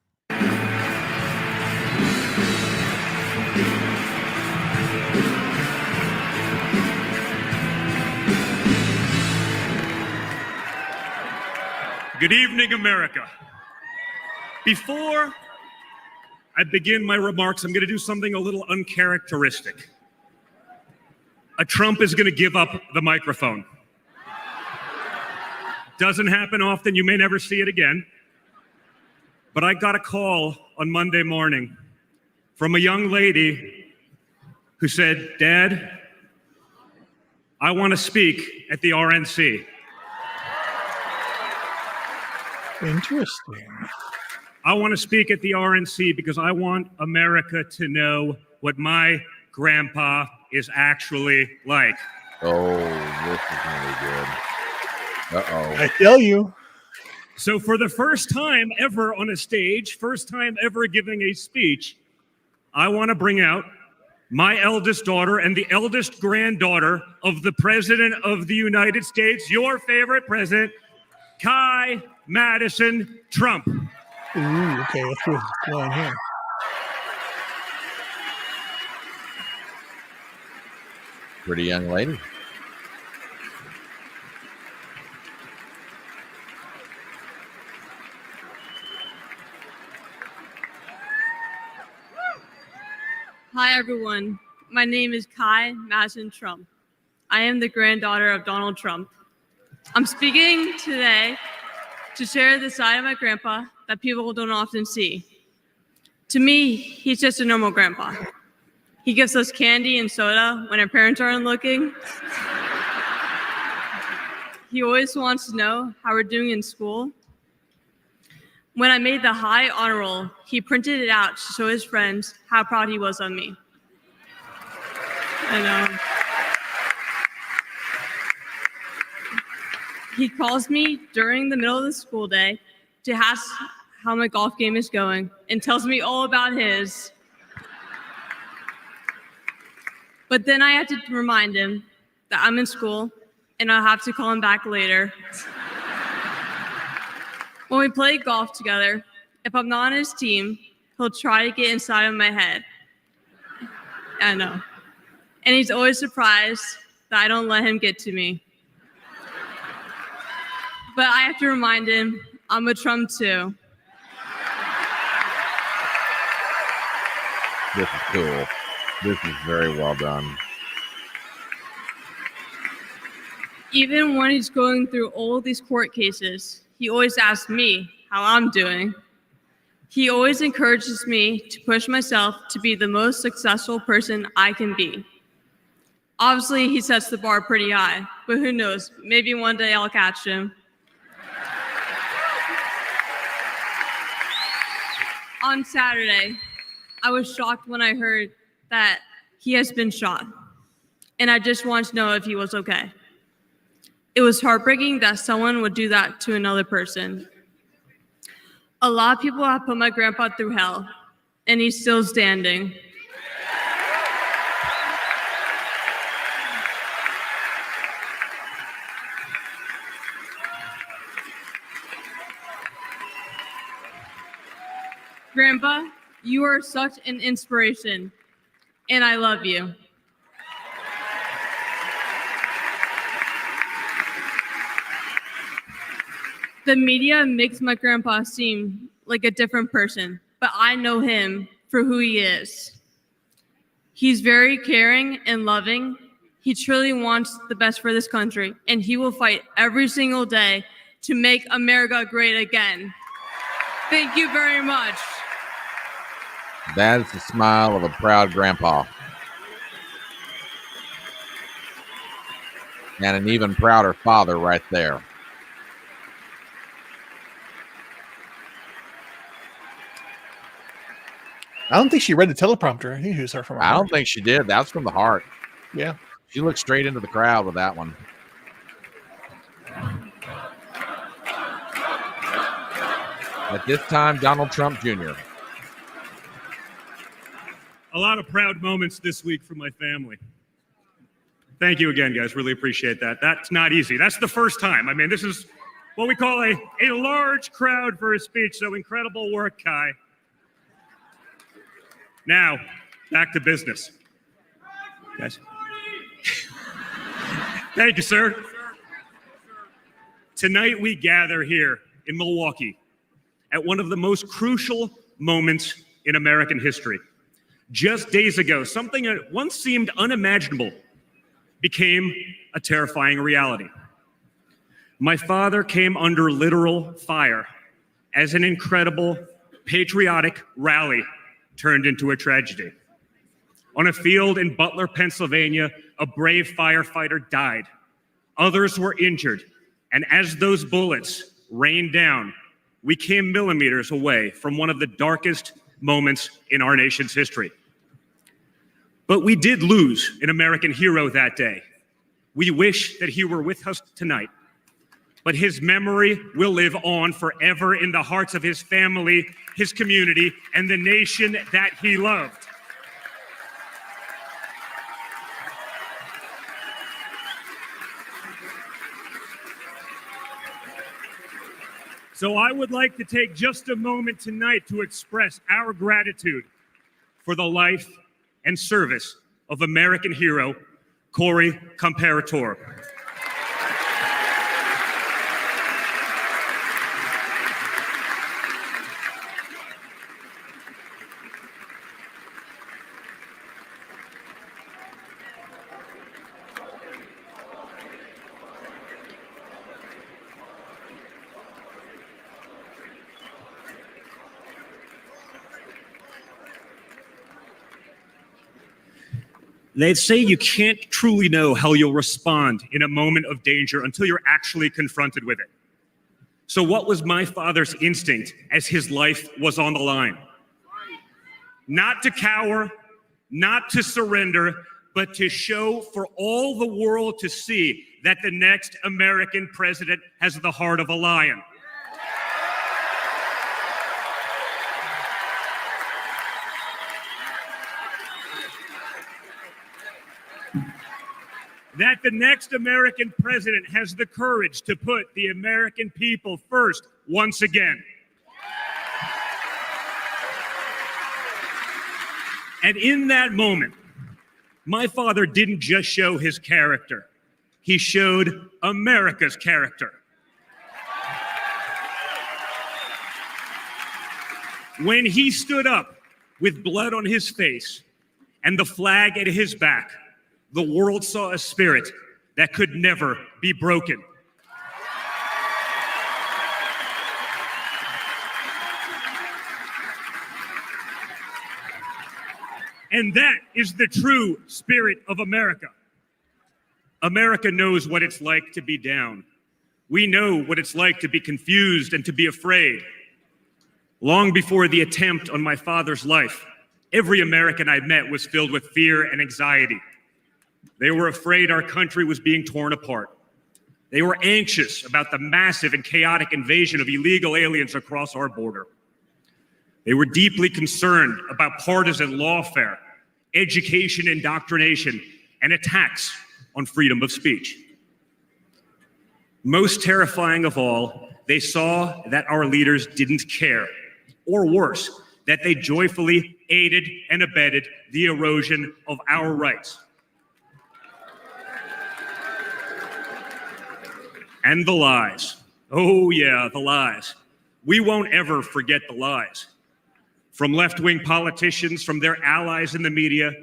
Good evening, America. Before I begin my remarks, I'm going to do something a little uncharacteristic. A Trump is going to give up the microphone. Doesn't happen often. You may never see it again. But I got a call on Monday morning from a young lady who said, "Dad, I want to speak at the RNC."
Interesting.
I want to speak at the RNC because I want America to know what my grandpa is actually like.
Oh, this is going to be good. Uh-oh.
I tell you.
So for the first time ever on a stage, first time ever giving a speech, I want to bring out my eldest daughter and the eldest granddaughter of the President of the United States, your favorite president, Kai Madison Trump.
Ooh, okay, let's do what's going here.
Pretty young lady.
Hi, everyone. My name is Kai Madison Trump. I am the granddaughter of Donald Trump. I'm speaking today to share the side of my grandpa that people don't often see. To me, he's just a normal grandpa. He gives us candy and soda when our parents aren't looking. He always wants to know how we're doing in school. When I made the high honor roll, he printed it out to show his friends how proud he was of me. And he calls me during the middle of the school day to ask how my golf game is going and tells me all about his. But then I have to remind him that I'm in school and I'll have to call him back later. When we play golf together, if I'm not on his team, he'll try to get inside of my head. I know. And he's always surprised that I don't let him get to me. But I have to remind him I'm a Trump too.
This is cool. This is very well done.
Even when he's going through all these court cases, he always asks me how I'm doing. He always encourages me to push myself to be the most successful person I can be. Obviously, he sets the bar pretty high, but who knows? Maybe one day I'll catch him. On Saturday, I was shocked when I heard that he has been shot, and I just wanted to know if he was okay. It was heartbreaking that someone would do that to another person. A lot of people have put my grandpa through hell, and he's still standing. Grandpa, you are such an inspiration, and I love you. The media makes my grandpa seem like a different person, but I know him for who he is. He's very caring and loving. He truly wants the best for this country, and he will fight every single day to make America great again. Thank you very much.
That is the smile of a proud grandpa. And an even prouder father right there.
I don't think she read the teleprompter. I think she was her from her
I
heart.
don't think she did. That's from the heart.
Yeah.
She looked straight into the crowd with that one. At this time, Donald Trump Jr.
A lot of proud moments this week for my family. Thank you again, guys. Really appreciate that. That's not easy. That's the first time. I mean, this is what we call a large crowd for a speech, so incredible work, Kai. Now, back to business. Guys. Thank you, sir. Tonight we gather here in Milwaukee at one of the most crucial moments in American history. Just days ago, something that once seemed unimaginable became a terrifying reality. My father came under literal fire as an incredible patriotic rally turned into a tragedy. On a field in Butler, Pennsylvania, a brave firefighter died. Others were injured, and as those bullets rained down, we came millimeters away from one of the darkest moments in our nation's history. But we did lose an American hero that day. We wish that he were with us tonight, but his memory will live on forever in the hearts of his family, his community, and the nation that he loved. So I would like to take just a moment tonight to express our gratitude for the life and service of American hero, Corey Comparator. They say you can't truly know how you'll respond in a moment of danger until you're actually confronted with it. So what was my father's instinct as his life was on the line? Not to cower, not to surrender, but to show for all the world to see that the next American president has the heart of a lion. That the next American president has the courage to put the American people first once again. And in that moment, my father didn't just show his character, he showed America's character. When he stood up with blood on his face and the flag at his back, the world saw a spirit that could never be broken. And that is the true spirit of America. America knows what it's like to be down. We know what it's like to be confused and to be afraid. Long before the attempt on my father's life, every American I met was filled with fear and anxiety. They were afraid our country was being torn apart. They were anxious about the massive and chaotic invasion of illegal aliens across our border. They were deeply concerned about partisan lawfare, education indoctrination, and attacks on freedom of speech. Most terrifying of all, they saw that our leaders didn't care, or worse, that they joyfully aided and abetted the erosion of our rights. And the lies. Oh yeah, the lies. We won't ever forget the lies. From left-wing politicians, from their allies in the media,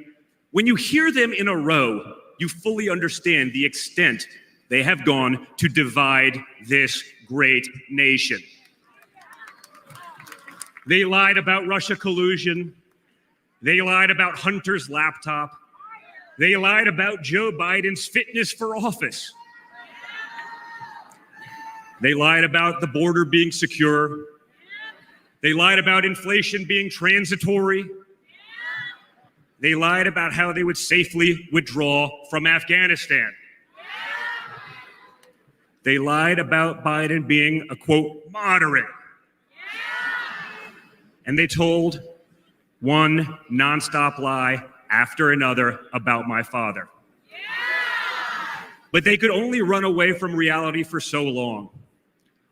when you hear them in a row, you fully understand the extent they have gone to divide this great nation. They lied about Russia collusion. They lied about Hunter's laptop. They lied about Joe Biden's fitness for office. They lied about the border being secure. They lied about inflation being transitory. They lied about how they would safely withdraw from Afghanistan. They lied about Biden being a, quote, moderate. And they told one nonstop lie after another about my father. But they could only run away from reality for so long.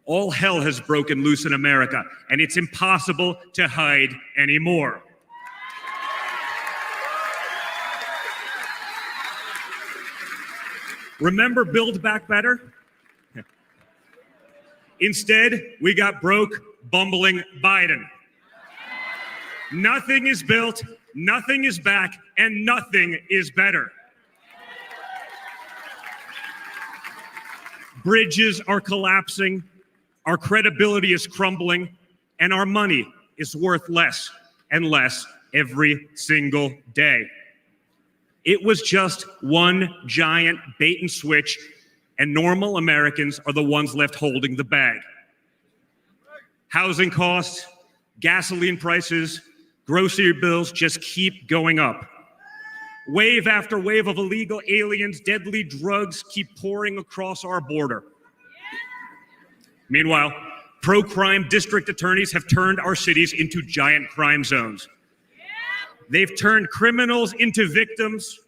All hell has broken loose in America, and it's impossible to hide anymore. Remember Build Back Better? Instead, we got broke, bumbling Biden. Nothing is built, nothing is back, and nothing is better. Bridges are collapsing, our credibility is crumbling, and our money is worth less and less every single day. It was just one giant bait and switch, and normal Americans are the ones left holding the bag. Housing costs, gasoline prices, grocery bills just keep going up. Wave after wave of illegal aliens, deadly drugs keep pouring across our border. Meanwhile, pro-crime district attorneys have turned our cities into giant crime zones. They've turned criminals into victims,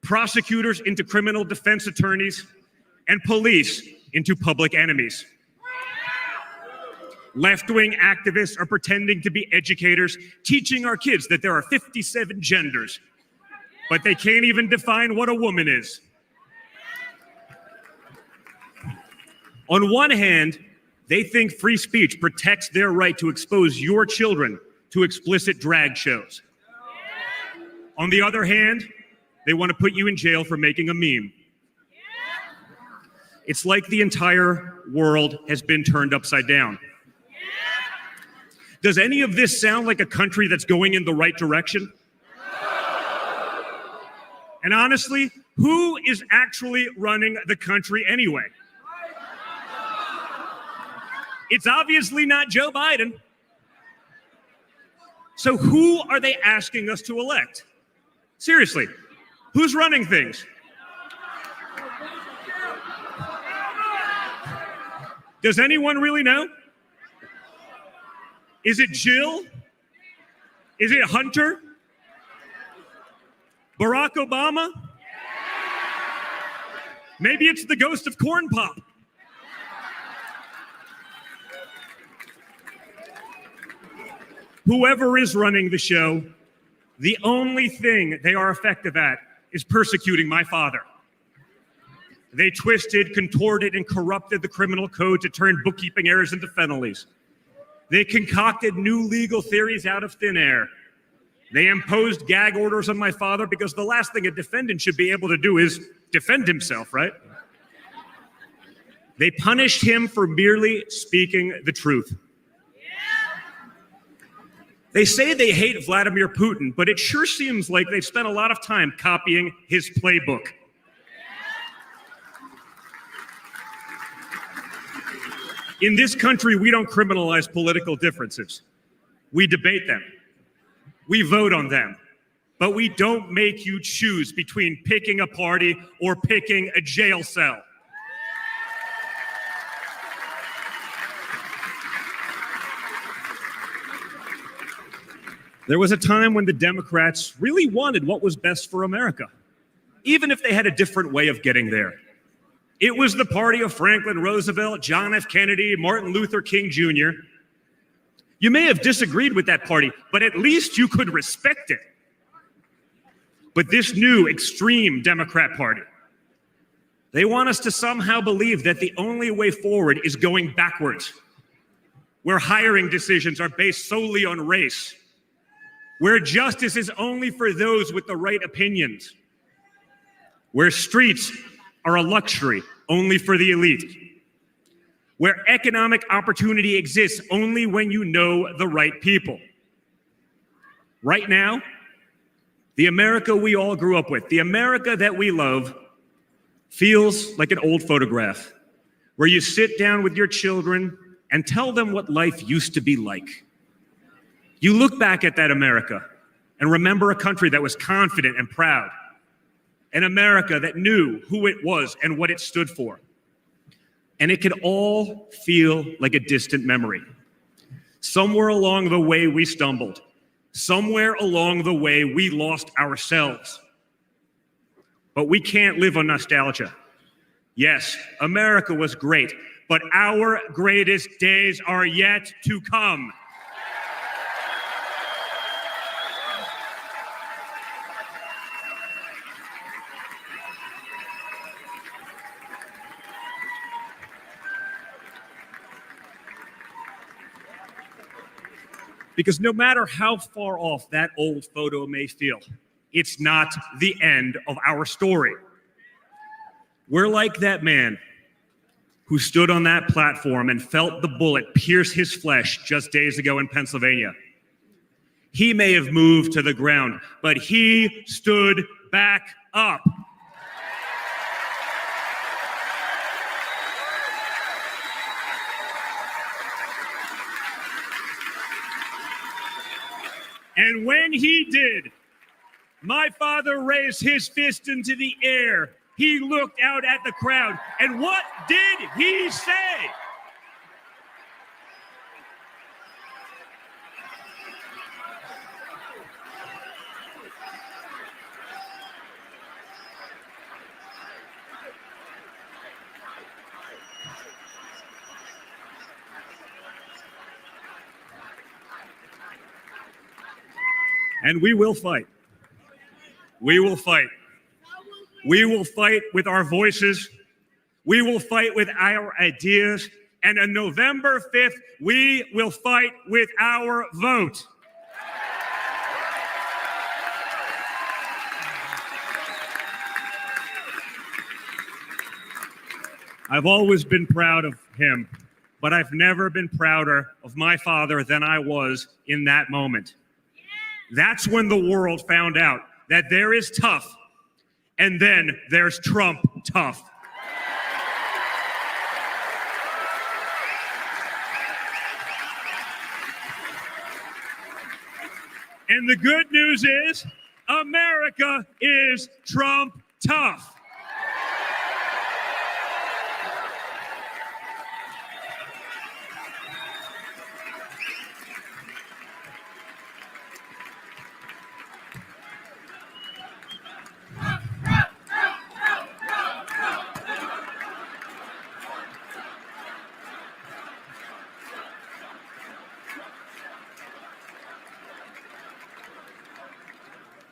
prosecutors into criminal defense attorneys, and police into public enemies. Left-wing activists are pretending to be educators, teaching our kids that there are 57 genders, but they can't even define what a woman is. On one hand, they think free speech protects their right to expose your children to explicit drag shows. On the other hand, they want to put you in jail for making a meme. It's like the entire world has been turned upside down. Does any of this sound like a country that's going in the right direction? And honestly, who is actually running the country anyway? It's obviously not Joe Biden. So who are they asking us to elect? Seriously, who's running things? Does anyone really know? Is it Jill? Is it Hunter? Barack Obama? Maybe it's the ghost of Corn Pop. Whoever is running the show, the only thing they are effective at is persecuting my father. They twisted, contorted, and corrupted the criminal code to turn bookkeeping errors into felonies. They concocted new legal theories out of thin air. They imposed gag orders on my father because the last thing a defendant should be able to do is defend himself, right? They punished him for merely speaking the truth. They say they hate Vladimir Putin, but it sure seems like they've spent a lot of time copying his playbook. In this country, we don't criminalize political differences. We debate them. We vote on them. But we don't make you choose between picking a party or picking a jail cell. There was a time when the Democrats really wanted what was best for America, even if they had a different way of getting there. It was the party of Franklin Roosevelt, John F. Kennedy, Martin Luther King Jr. You may have disagreed with that party, but at least you could respect it. But this new extreme Democrat Party, they want us to somehow believe that the only way forward is going backwards, where hiring decisions are based solely on race, where justice is only for those with the right opinions, where streets are a luxury only for the elite, where economic opportunity exists only when you know the right people. Right now, the America we all grew up with, the America that we love, feels like an old photograph where you sit down with your children and tell them what life used to be like. You look back at that America and remember a country that was confident and proud, an America that knew who it was and what it stood for. And it could all feel like a distant memory. Somewhere along the way, we stumbled. Somewhere along the way, we lost ourselves. But we can't live on nostalgia. Yes, America was great, but our greatest days are yet to come. Because no matter how far off that old photo may feel, it's not the end of our story. We're like that man who stood on that platform and felt the bullet pierce his flesh just days ago in Pennsylvania. He may have moved to the ground, but he stood back up. And when he did, my father raised his fist into the air. He looked out at the crowd. And what did he say? And we will fight. We will fight. We will fight with our voices. We will fight with our ideas. And on November 5th, we will fight with our vote. I've always been proud of him, but I've never been prouder of my father than I was in that moment. That's when the world found out that there is tough, and then there's Trump tough. And the good news is, America is Trump tough.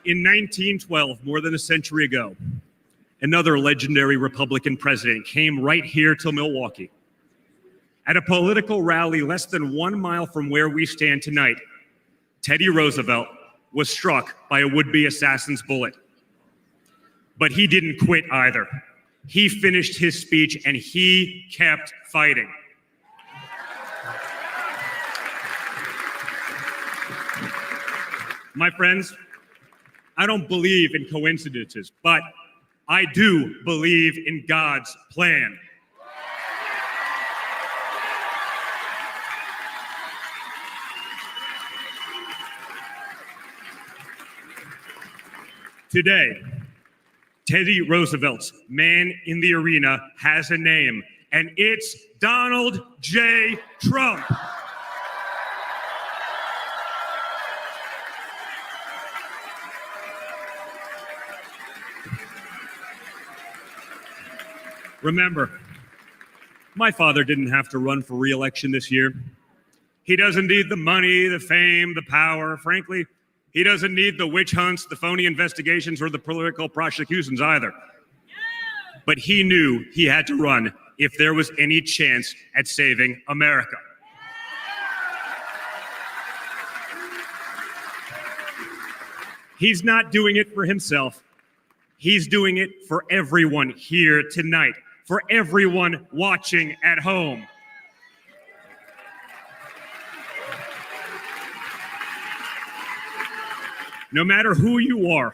In 1912, more than a century ago, another legendary Republican president came right here to Milwaukee. At a political rally less than 1 mile from where we stand tonight, Teddy Roosevelt was struck by a would-be assassin's bullet. But he didn't quit either. He finished his speech and he kept fighting. My friends, I don't believe in coincidences, but I do believe in God's plan. Today, Teddy Roosevelt's man in the arena has a name, and it's Donald J. Trump. Remember, my father didn't have to run for re-election this year. He doesn't need the money, the fame, the power. Frankly, he doesn't need the witch hunts, the phony investigations, or the political prosecutions either. But he knew he had to run if there was any chance at saving America. He's not doing it for himself. He's doing it for everyone here tonight, for everyone watching at home. No matter who you are,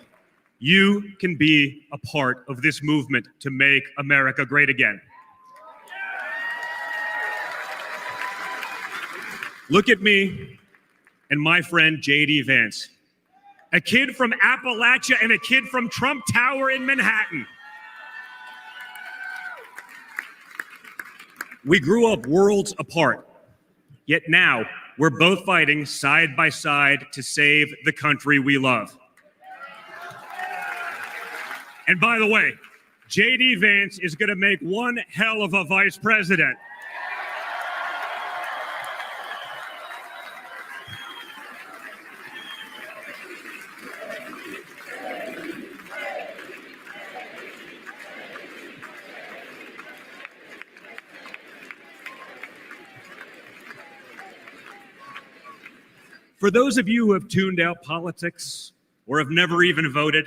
you can be a part of this movement to make America great again. Look at me and my friend JD Vance, a kid from Appalachia and a kid from Trump Tower in Manhattan. We grew up worlds apart, yet now we're both fighting side by side to save the country we love. And by the way, JD Vance is going to make one hell of a vice president. For those of you who have tuned out politics or have never even voted,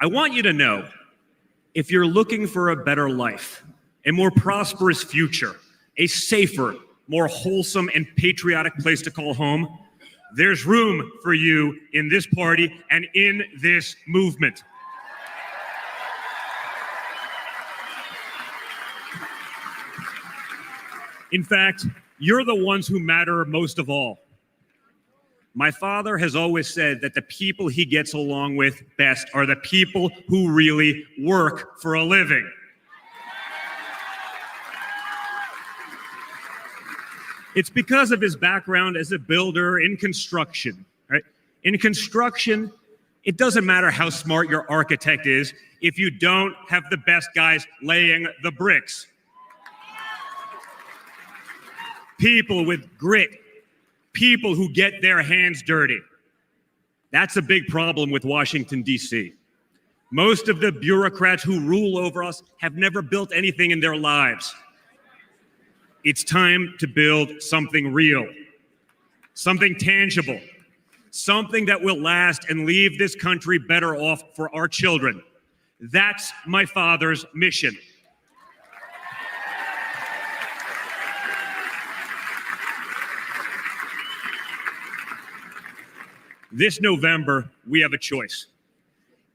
I want you to know, if you're looking for a better life, a more prosperous future, a safer, more wholesome and patriotic place to call home, there's room for you in this party and in this movement. In fact, you're the ones who matter most of all. My father has always said that the people he gets along with best are the people who really work for a living. It's because of his background as a builder in construction, right? In construction, it doesn't matter how smart your architect is if you don't have the best guys laying the bricks. People with grit, people who get their hands dirty. That's a big problem with Washington, D.C. Most of the bureaucrats who rule over us have never built anything in their lives. It's time to build something real, something tangible, something that will last and leave this country better off for our children. That's my father's mission. This November, we have a choice.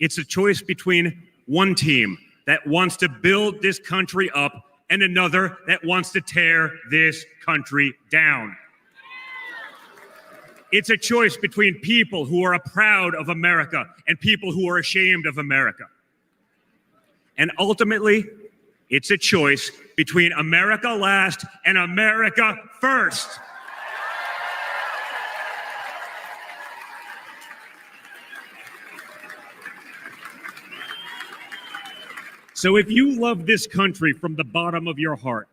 It's a choice between one team that wants to build this country up and another that wants to tear this country down. It's a choice between people who are proud of America and people who are ashamed of America. And ultimately, it's a choice between America last and America first. So if you love this country from the bottom of your heart,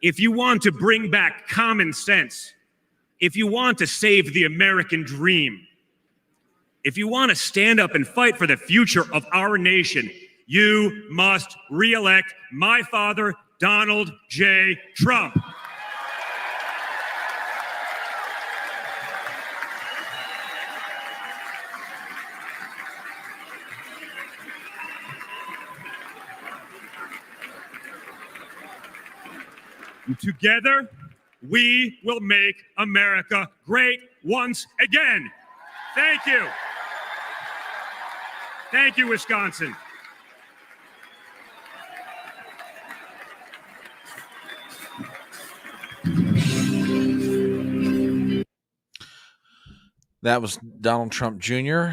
if you want to bring back common sense, if you want to save the American dream, if you want to stand up and fight for the future of our nation, you must re-elect my father, Donald J. Trump. Together, we will make America great once again. Thank you. Thank you, Wisconsin.
That was Donald Trump Jr.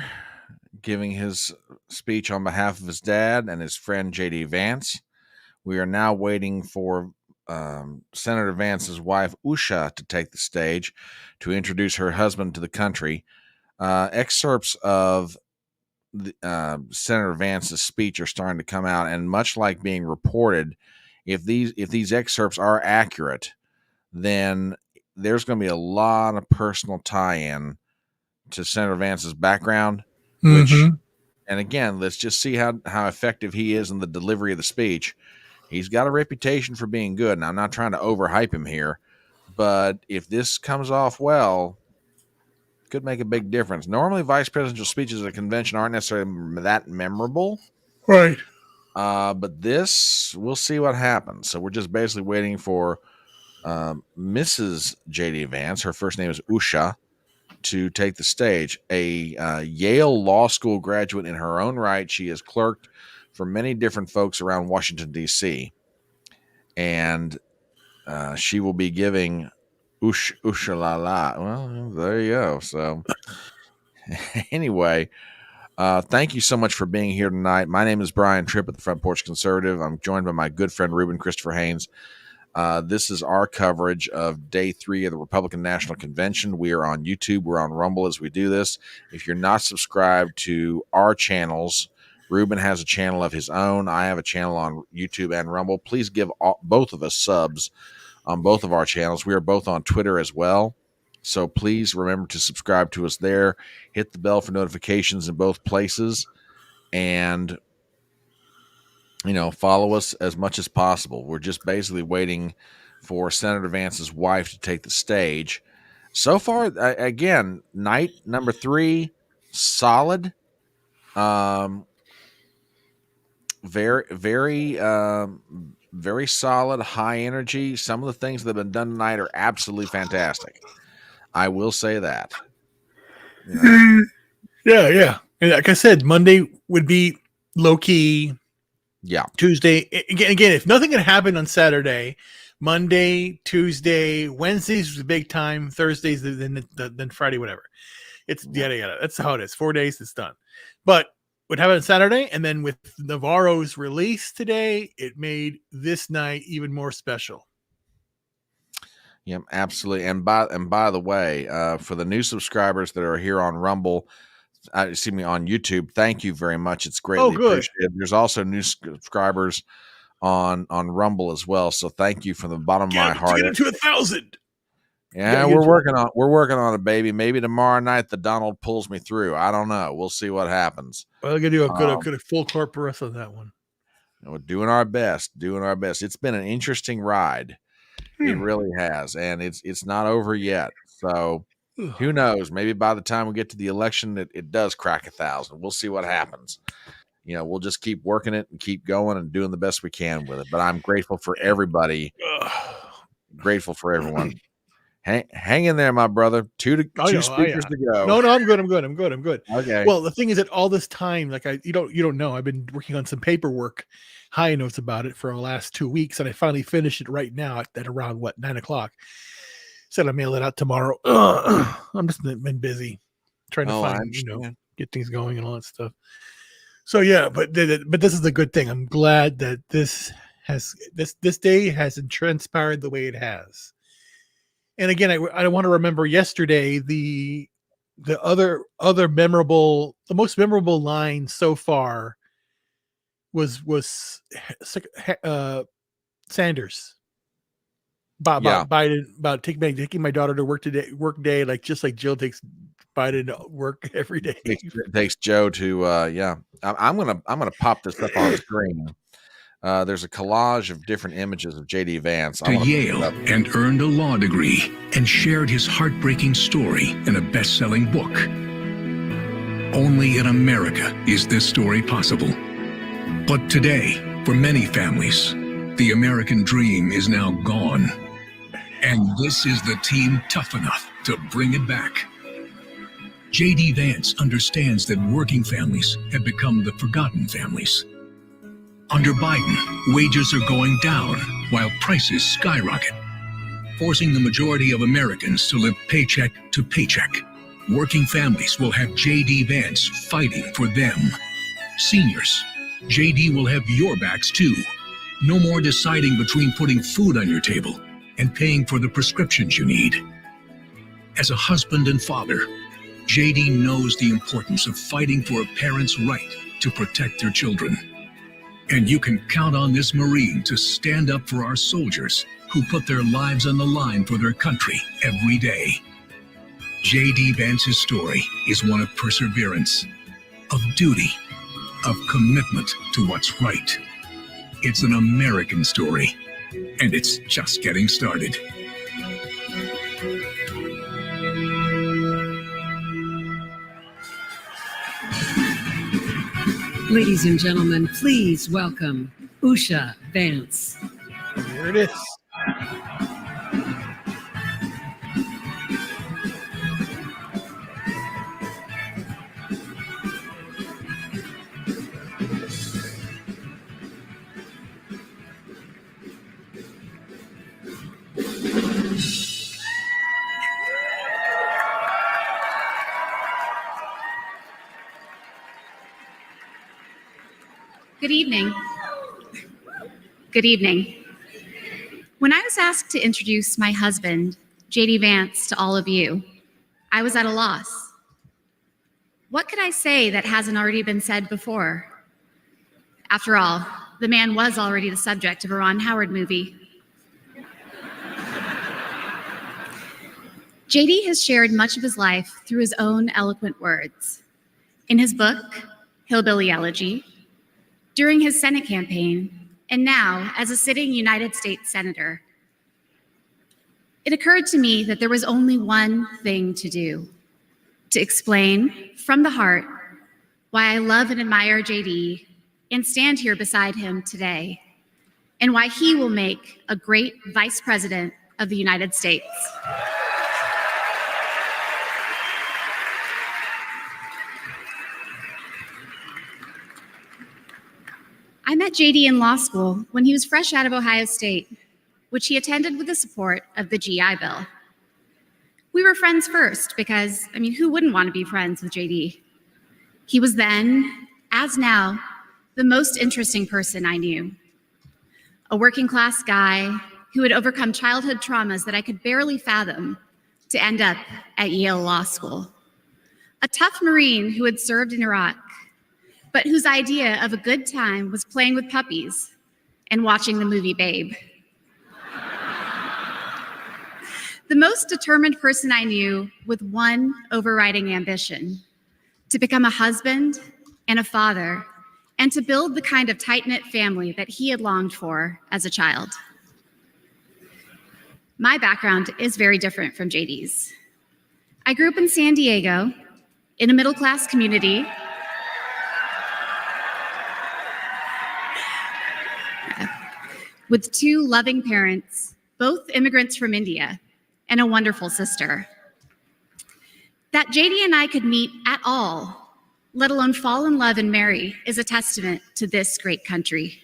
giving his speech on behalf of his dad and his friend J.D. Vance. We are now waiting for Senator Vance's wife, Usha, to take the stage to introduce her husband to the country. Excerpts of Senator Vance's speech are starting to come out, and much like being reported, if these excerpts are accurate, then there's going to be a lot of personal tie-in to Senator Vance's background, which, and again, let's just see how effective he is in the delivery of the speech. He's got a reputation for being good, and I'm not trying to overhype him here, but if this comes off well, it could make a big difference. Normally, vice presidential speeches at a convention aren't necessarily that memorable.
Right.
But this, we'll see what happens. So we're just basically waiting for Mrs. J.D. Vance, her first name is Usha, to take the stage. A Yale Law School graduate in her own right. She has clerked for many different folks around Washington, D.C. And she will be giving Usha la la. Well, there you go. So anyway, thank you so much for being here tonight. My name is Brian Tripp at the Front Porch Conservative. I'm joined by my good friend Ruben Christopher Haynes. This is our coverage of day 3 of the Republican National Convention. We are on YouTube. We're on Rumble as we do this. If you're not subscribed to our channels, Ruben has a channel of his own. I have a channel on YouTube and Rumble. Please give both of us subs on both of our channels. We are both on Twitter as well. So please remember to subscribe to us there. Hit the bell for notifications in both places. And follow us as much as possible. We're just basically waiting for Senator Vance's wife to take the stage. So far, again, night number 3, solid. Very, very, very solid, high energy. Some of the things that have been done tonight are absolutely fantastic. I will say that.
Yeah. And like I said, Monday would be low key.
Yeah.
Tuesday again. If nothing had happened on Saturday, Monday, Tuesday, Wednesdays was the big time. Thursdays, then Friday, whatever. It's yada. That's how it is. 4 days, it's done. But what happened on Saturday, and then with Navarro's release today, it made this night even more special.
Yeah, absolutely. And by the way, for the new subscribers that are here on Rumble, on YouTube, thank you very much. It's greatly appreciated. There's also new subscribers on Rumble as well. So thank you from the bottom of my heart.
Get it to 1,000.
Yeah, we're working on it, baby. Maybe tomorrow night the Donald pulls me through. I don't know. We'll see what happens.
Well, I'm gonna do a full court press on that one.
We're doing our best. It's been an interesting ride. It really has, and it's not over yet. So who knows? Maybe by the time we get to the election, it does crack 1,000. We'll see what happens. We'll just keep working it and keep going and doing the best we can with it. But I'm grateful for everybody. Grateful for everyone. Hang in there, my brother. Two speakers to go.
No, I'm good.
Okay.
Well, the thing is that all this time, you don't know, I've been working on some paperwork, high notes about it for the last 2 weeks, and I finally finished it right now at around 9:00. Said I'll mail it out tomorrow. I'm just been busy trying to find, get things going and all that stuff. So yeah, but this is the good thing. I'm glad that this day hasn't transpired the way it has. And again, I want to remember yesterday the other memorable, the most memorable line so far was Sanders about Biden, about taking my daughter to work day, just like Jill takes Biden to work every day.
It takes Joe to I'm gonna pop this up on the screen. There's a collage of different images of J.D. Vance.
To Yale and earned a law degree and shared his heartbreaking story in a best-selling book. Only in America is this story possible. But today, for many families, the American dream is now gone. And this is the team tough enough to bring it back. J.D. Vance understands that working families have become the forgotten families. Under Biden, wages are going down while prices skyrocket, forcing the majority of Americans to live paycheck to paycheck. Working families will have JD Vance fighting for them. Seniors, JD will have your backs too. No more deciding between putting food on your table and paying for the prescriptions you need. As a husband and father, JD knows the importance of fighting for a parent's right to protect their children. And you can count on this Marine to stand up for our soldiers who put their lives on the line for their country every day. JD Vance's story is one of perseverance, of duty, of commitment to what's right. It's an American story, and it's just getting started.
Ladies and gentlemen, please welcome Usha Vance.
Here it is.
Good evening. Good evening. When I was asked to introduce my husband, JD Vance, to all of you, I was at a loss. What could I say that hasn't already been said before? After all, the man was already the subject of a Ron Howard movie. JD has shared much of his life through his own eloquent words. In his book, Hillbilly Elegy, during his Senate campaign, and now as a sitting United States Senator. It occurred to me that there was only one thing to do: to explain from the heart why I love and admire JD and stand here beside him today, and why he will make a great Vice President of the United States. I met JD in law school when he was fresh out of Ohio State, which he attended with the support of the GI Bill. We were friends first because, who wouldn't want to be friends with JD? He was then, as now, the most interesting person I knew. A working class guy who had overcome childhood traumas that I could barely fathom to end up at Yale Law School. A tough Marine who had served in Iraq, but whose idea of a good time was playing with puppies and watching the movie Babe. The most determined person I knew with one overriding ambition: to become a husband and a father, and to build the kind of tight-knit family that he had longed for as a child. My background is very different from JD's. I grew up in San Diego, in a middle-class community with two loving parents, both immigrants from India, and a wonderful sister. That JD and I could meet at all, let alone fall in love and marry, is a testament to this great country.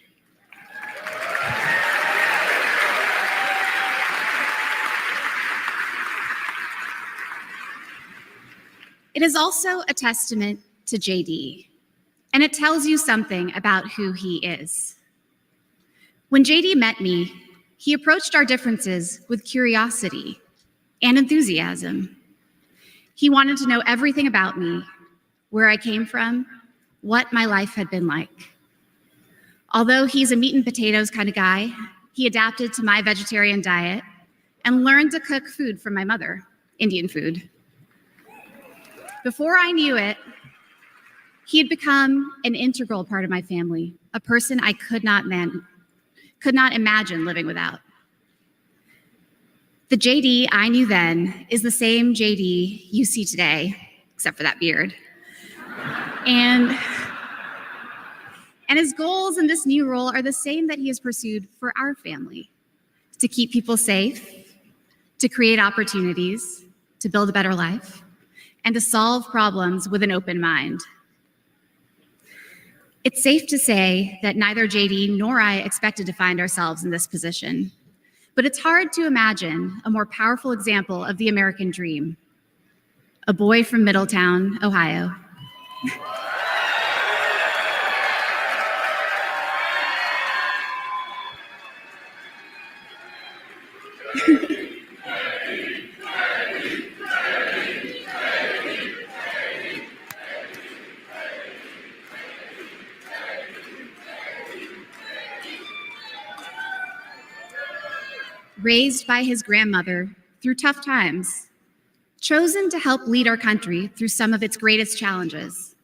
It is also a testament to JD, and it tells you something about who he is. When JD met me, he approached our differences with curiosity and enthusiasm. He wanted to know everything about me, where I came from, what my life had been like. Although he's a meat and potatoes kind of guy, he adapted to my vegetarian diet and learned to cook food from my mother, Indian food. Before I knew it, he had become an integral part of my family, a person I could not imagine living without. The JD I knew then is the same JD you see today, except for that beard. And his goals in this new role are the same that he has pursued for our family: to keep people safe, to create opportunities, to build a better life, and to solve problems with an open mind. It's safe to say that neither JD nor I expected to find ourselves in this position, but it's hard to imagine a more powerful example of the American dream. a boy from Middletown, Ohio. Raised by his grandmother through tough times, chosen to help lead our country through some of its greatest challenges.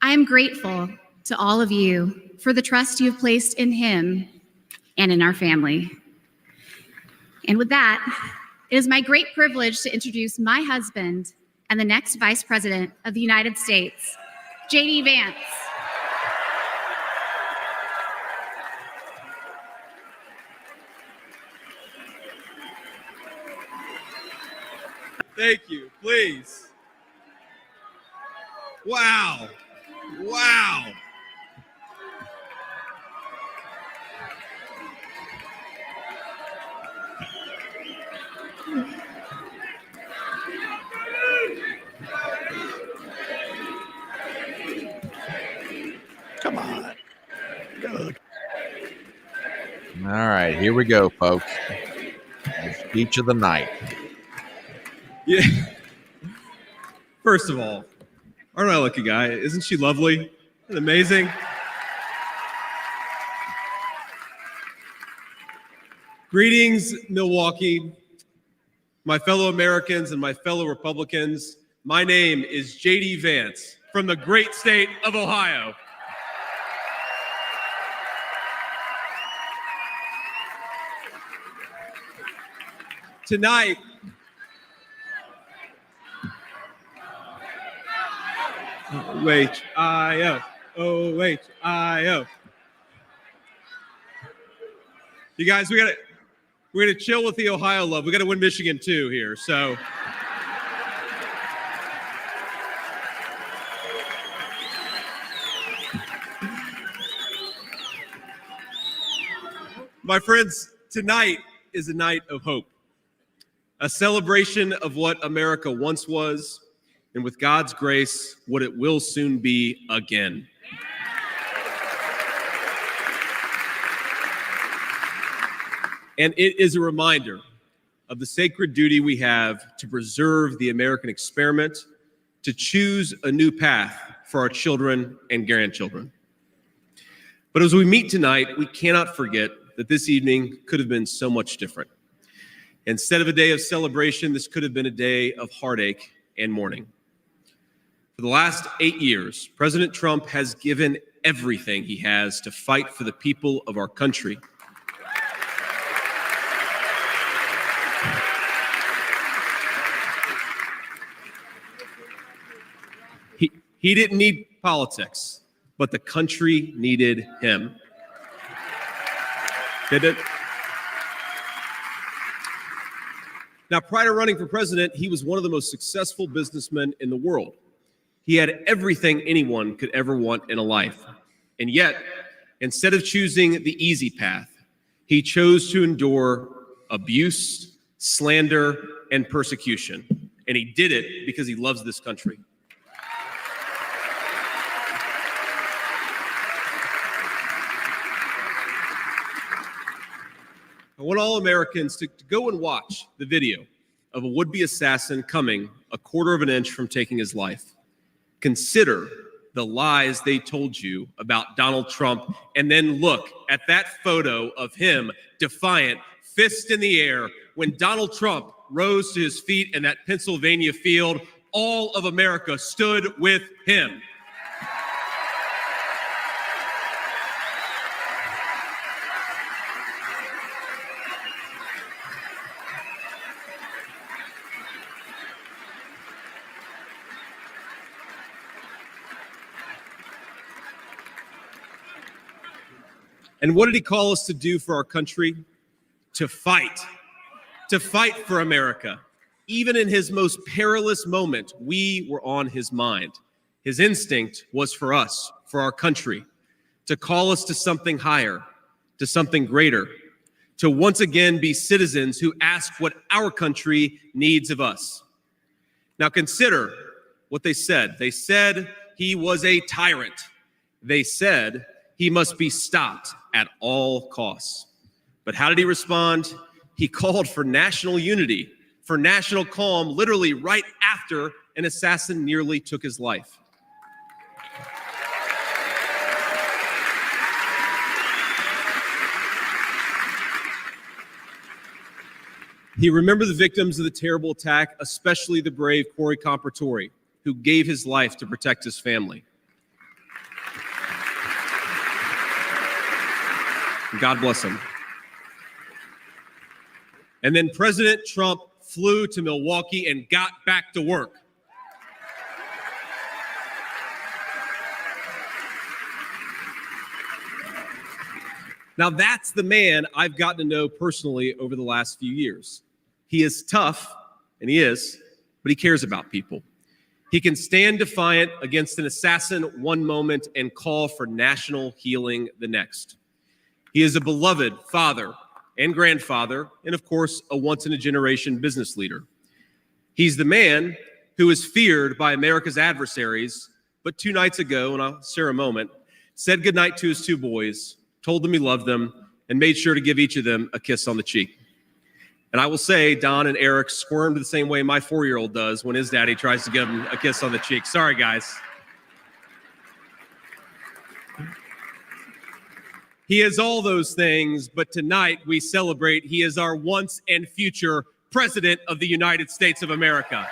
I am grateful to all of you for the trust you have placed in him and in our family. And with that, it is my great privilege to introduce my husband and the next Vice President of the United States, J.D. Vance.
Thank you, please. Wow. Wow.
Come on.
All right, here we go, folks. The speech of the night.
Yeah. First of all, aren't I a lucky guy? Isn't she lovely and amazing? Greetings, Milwaukee, my fellow Americans and my fellow Republicans. My name is J.D. Vance from the great state of Ohio. Tonight, O-H-I-O, O-H-I-O. You guys, we're gonna chill with the Ohio love. We gotta win Michigan too here, so. My friends, tonight is a night of hope, a celebration of what America once was, and with God's grace, what it will soon be again. And it is a reminder of the sacred duty we have to preserve the American experiment, to choose a new path for our children and grandchildren. But as we meet tonight, we cannot forget that this evening could have been so much different. Instead of a day of celebration, this could have been a day of heartache and mourning. For the last 8 years, President Trump has given everything he has to fight for the people of our country. He didn't need politics, but the country needed him. Did it? Now, prior to running for president, he was one of the most successful businessmen in the world. He had everything anyone could ever want in a life. And yet, instead of choosing the easy path, he chose to endure abuse, slander, and persecution. And he did it because he loves this country. I want all Americans to go and watch the video of a would-be assassin coming a quarter of an inch from taking his life. Consider the lies they told you about Donald Trump, and then look at that photo of him defiant, fist in the air, when Donald Trump rose to his feet in that Pennsylvania field. All of America stood with him. And what did he call us to do for our country? To fight for America. Even in his most perilous moment, we were on his mind. His instinct was for us, for our country, to call us to something higher, to something greater, to once again be citizens who ask what our country needs of us.
Now consider what they said. They said he was a tyrant. They said he must be stopped at all costs. But how did he respond? He called for national unity, for national calm, literally right after an assassin nearly took his life. He remembered the victims of the terrible attack, especially the brave Corey Compertori, who gave his life to protect his family. God bless him. And then President Trump flew to Milwaukee and got back to work. Now that's the man I've gotten to know personally over the last few years. He is tough, and he is, but he cares about people. He can stand defiant against an assassin one moment and call for national healing the next. He is a beloved father and grandfather, and of course, a once-in-a-generation business leader. He's the man who is feared by America's adversaries, but 2 nights ago, and I'll share a moment, said goodnight to his 2 boys, told them he loved them, and made sure to give each of them a kiss on the cheek. And I will say, Don and Eric squirmed the same way my 4-year-old does when his daddy tries to give him a kiss on the cheek. Sorry, guys. He is all those things, but tonight we celebrate he is our once and future President of the United States of America.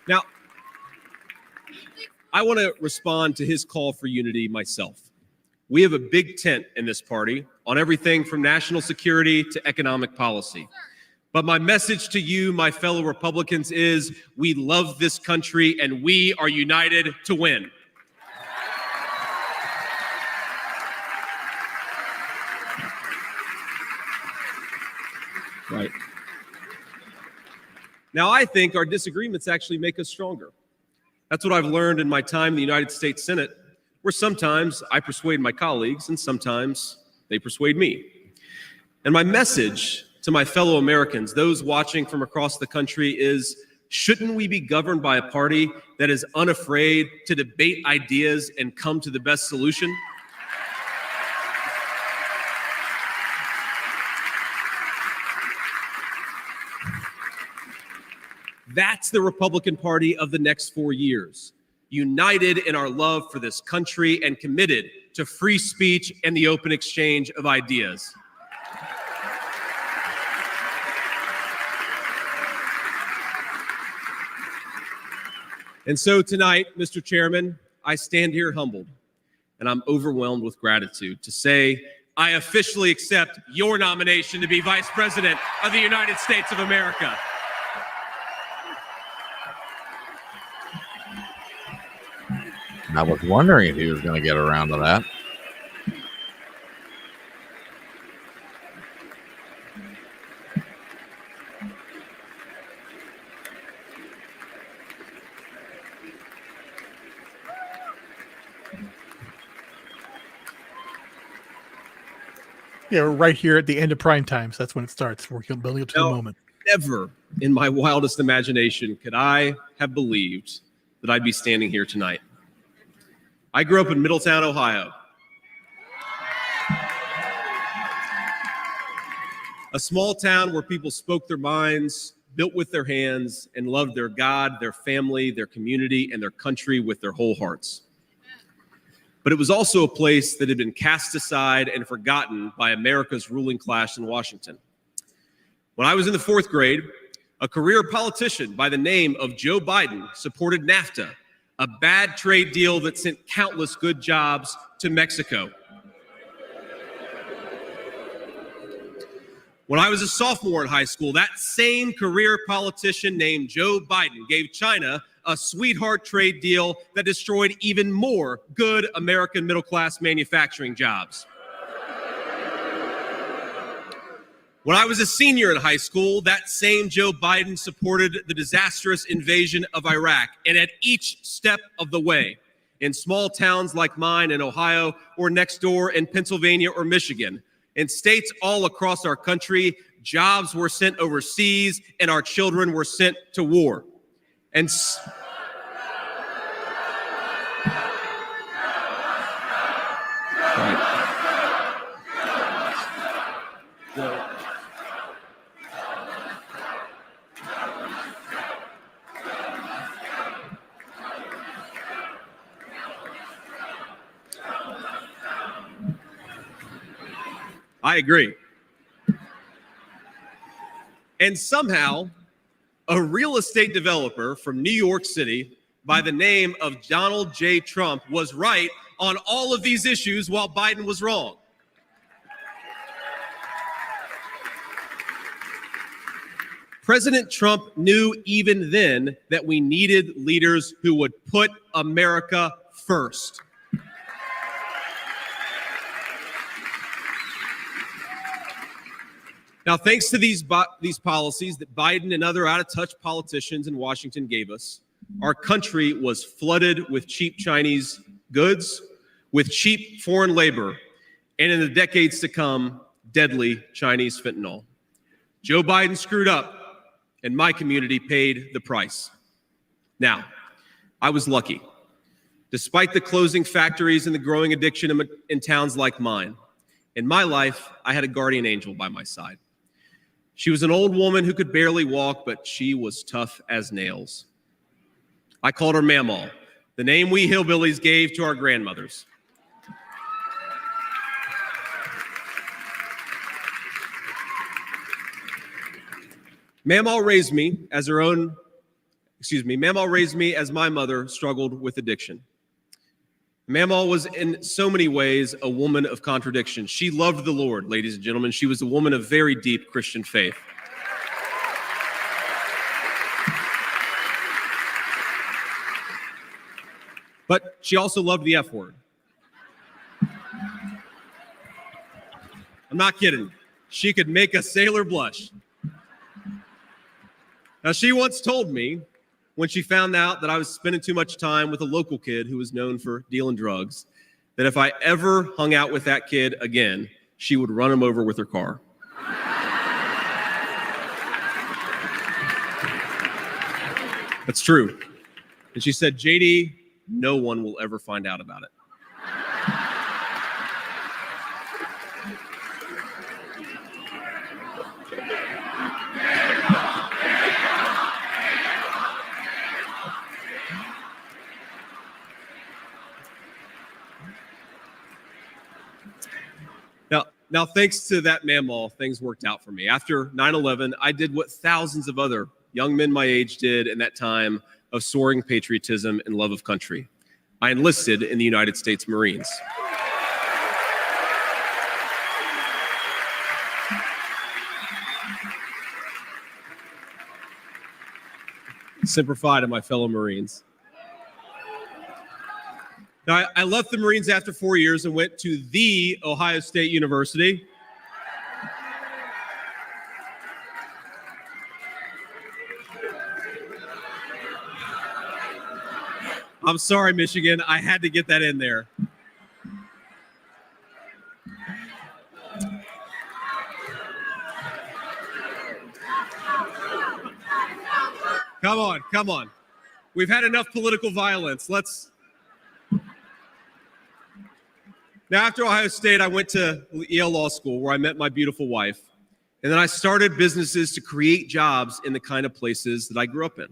Now, I want to respond to his call for unity myself. We have a big tent in this party on everything from national security to economic policy. But my message to you, my fellow Republicans, is we love this country and we are united to win. Right. Now, I think our disagreements actually make us stronger. That's what I've learned in my time in the United States Senate, where sometimes I persuade my colleagues and sometimes they persuade me. And my message to my fellow Americans, those watching from across the country, is shouldn't we be governed by a party that is unafraid to debate ideas and come to the best solution? That's the Republican Party of the next 4 years, united in our love for this country and committed to free speech and the open exchange of ideas. And so tonight, Mr. Chairman, I stand here humbled and I'm overwhelmed with gratitude to say I officially accept your nomination to be Vice President of the United States of America.
I was wondering if he was going to get around to that.
Yeah, we're right here at the end of prime time. So that's when it starts. We're building up to the moment.
Never in my wildest imagination could I have believed that I'd be standing here tonight. I grew up in Middletown, Ohio. A small town where people spoke their minds, built with their hands, and loved their God, their family, their community, and their country with their whole hearts. But it was also a place that had been cast aside and forgotten by America's ruling class in Washington. When I was in the 4th grade, a career politician by the name of Joe Biden supported NAFTA, a bad trade deal that sent countless good jobs to Mexico. When I was a sophomore in high school, that same career politician named Joe Biden gave China a sweetheart trade deal that destroyed even more good American middle-class manufacturing jobs. When I was a senior in high school, that same Joe Biden supported the disastrous invasion of Iraq. And at each step of the way, in small towns like mine in Ohio or next door in Pennsylvania or Michigan, in states all across our country, jobs were sent overseas and our children were sent to war. And I agree. And somehow, a real estate developer from New York City by the name of Donald J. Trump was right on all of these issues while Biden was wrong. President Trump knew even then that we needed leaders who would put America first. Now, thanks to these policies that Biden and other out-of-touch politicians in Washington gave us, our country was flooded with cheap Chinese goods, with cheap foreign labor, and in the decades to come, deadly Chinese fentanyl. Joe Biden screwed up, and my community paid the price. Now, I was lucky. Despite the closing factories and the growing addiction in towns like mine, in my life, I had a guardian angel by my side. She was an old woman who could barely walk, but she was tough as nails. I called her Mamaw, the name we hillbillies gave to our grandmothers. Mamaw raised me as Mamaw raised me as my mother struggled with addiction. Mamaw was in so many ways a woman of contradiction. She loved the Lord, ladies and gentlemen. She was a woman of very deep Christian faith. But she also loved the F word. I'm not kidding. She could make a sailor blush. Now, she once told me, when she found out that I was spending too much time with a local kid who was known for dealing drugs, that if I ever hung out with that kid again, she would run him over with her car. That's true. And she said, JD, no one will ever find out about it. Now, thanks to that Mamaw, things worked out for me. After 9/11, I did what thousands of other young men my age did in that time of soaring patriotism and love of country. I enlisted in the United States Marines. Semper Fi to my fellow Marines. Now, I left the Marines after 4 years and went to the Ohio State University. I'm sorry, Michigan. I had to get that in there. Come on. We've had enough political violence. Now, after Ohio State, I went to Yale Law School, where I met my beautiful wife. And then I started businesses to create jobs in the kind of places that I grew up in.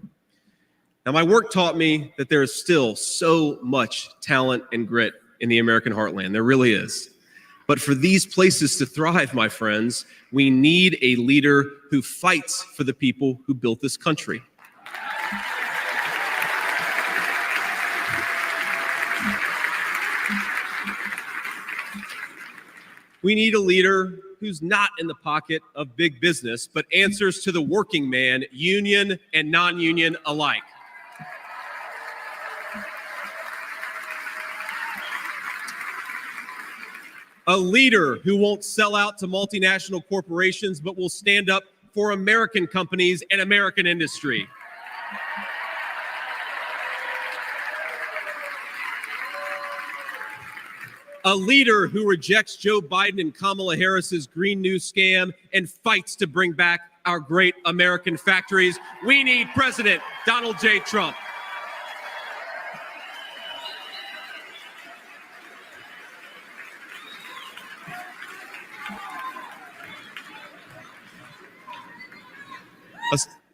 Now, my work taught me that there is still so much talent and grit in the American heartland. There really is. But for these places to thrive, my friends, we need a leader who fights for the people who built this country. We need a leader who's not in the pocket of big business, but answers to the working man, union and non-union alike. A leader who won't sell out to multinational corporations, but will stand up for American companies and American industry. A leader who rejects Joe Biden and Kamala Harris's Green New scam and fights to bring back our great American factories. We need President Donald J. Trump.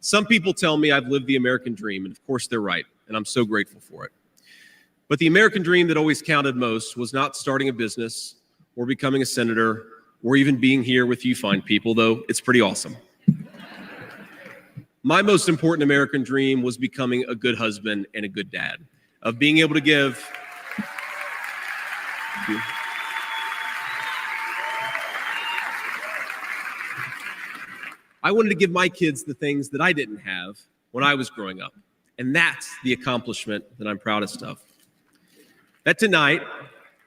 Some people tell me I've lived the American dream, and of course they're right, and I'm so grateful for it. But the American dream that always counted most was not starting a business or becoming a senator or even being here with you fine people, though it's pretty awesome. My most important American dream was becoming a good husband and a good dad, of being able to give. I wanted to give my kids the things that I didn't have when I was growing up. And that's the accomplishment that I'm proudest of. That tonight,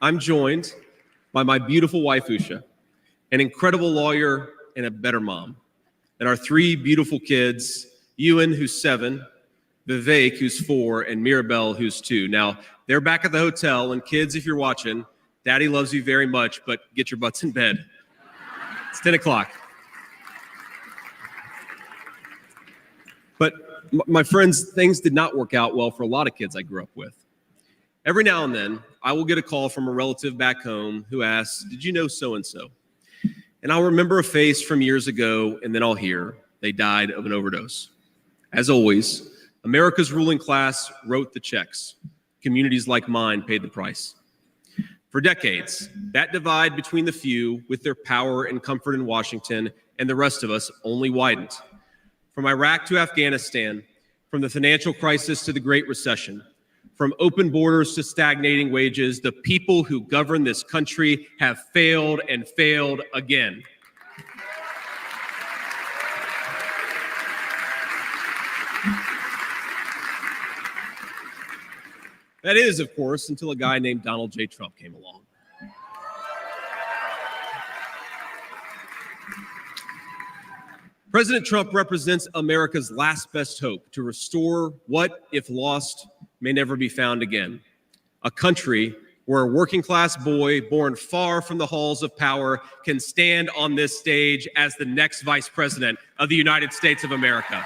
I'm joined by my beautiful wife, Usha, an incredible lawyer and a better mom, and our three beautiful kids, Ewan, who's 7, Vivek, who's 4, and Mirabelle, who's 2. Now, they're back at the hotel, and kids, if you're watching, Daddy loves you very much, but get your butts in bed. It's 10 o'clock. But my friends, things did not work out well for a lot of kids I grew up with. Every now and then, I will get a call from a relative back home who asks, "Did you know so-and-so?" And I'll remember a face from years ago, and then I'll hear they died of an overdose. As always, America's ruling class wrote the checks. Communities like mine paid the price. For decades, that divide between the few with their power and comfort in Washington and the rest of us only widened. From Iraq to Afghanistan, from the financial crisis to the Great Recession, from open borders to stagnating wages, the people who govern this country have failed and failed again. That is, of course, until a guy named Donald J. Trump came along. President Trump represents America's last best hope to restore what, if lost, may never be found again. A country where a working class boy born far from the halls of power can stand on this stage as the next vice president of the United States of America.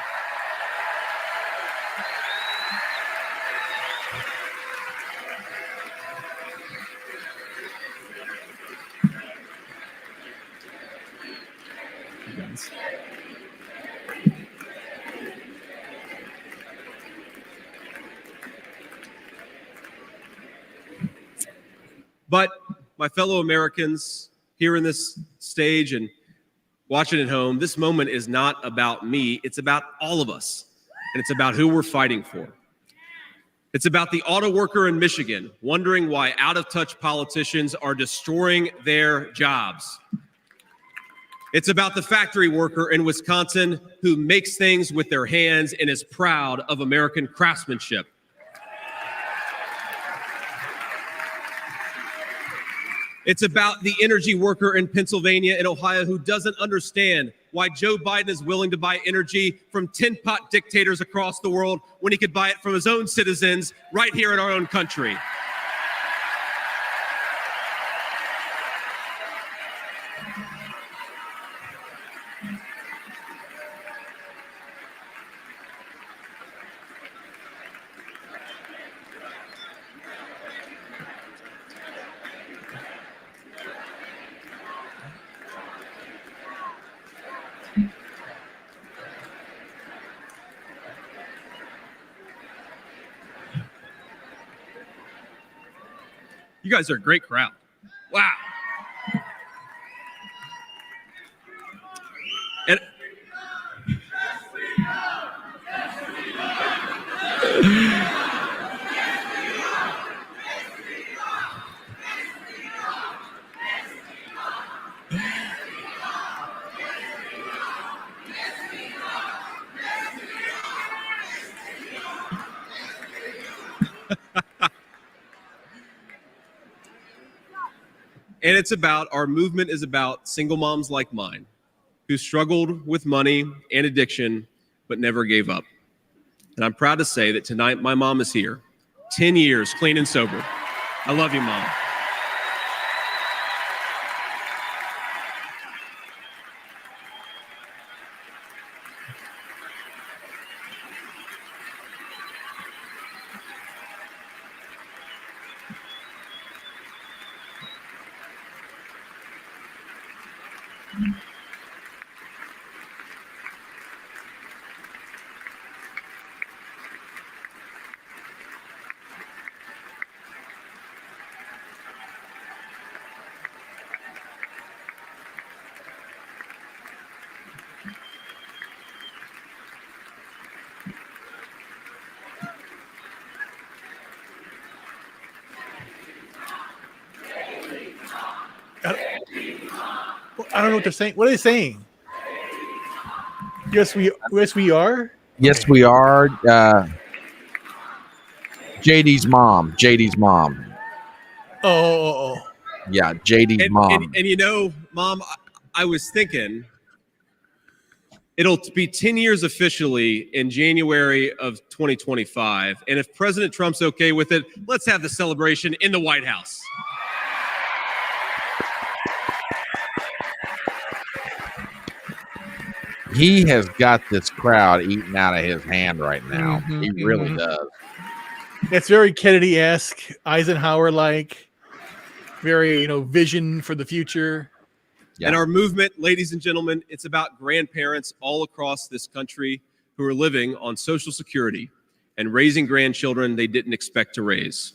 But my fellow Americans here in this stage and watching at home, this moment is not about me. It's about all of us, and it's about who we're fighting for. It's about the auto worker in Michigan wondering why out-of-touch politicians are destroying their jobs. It's about the factory worker in Wisconsin who makes things with their hands and is proud of American craftsmanship. It's about the energy worker in Pennsylvania and Ohio who doesn't understand why Joe Biden is willing to buy energy from tin-pot dictators across the world when he could buy it from his own citizens right here in our own country. You guys are a great crowd. Wow. And And our movement is about single moms like mine who struggled with money and addiction, but never gave up. And I'm proud to say that tonight my mom is here, 10 years clean and sober. I love you, Mom.
I don't know what they're saying. What are they saying? Yes, we are.
Yes, we are. JD's mom.
Oh.
Yeah, JD's mom.
And you know, Mom, I was thinking it'll be 10 years officially in January of 2025. And if President Trump's okay with it, let's have the celebration in the White House.
He has got this crowd eating out of his hand right now. He really does.
It's very Kennedy-esque, Eisenhower-like, very, vision for the future.
Yeah. And our movement, ladies and gentlemen, it's about grandparents all across this country who are living on Social Security and raising grandchildren they didn't expect to raise.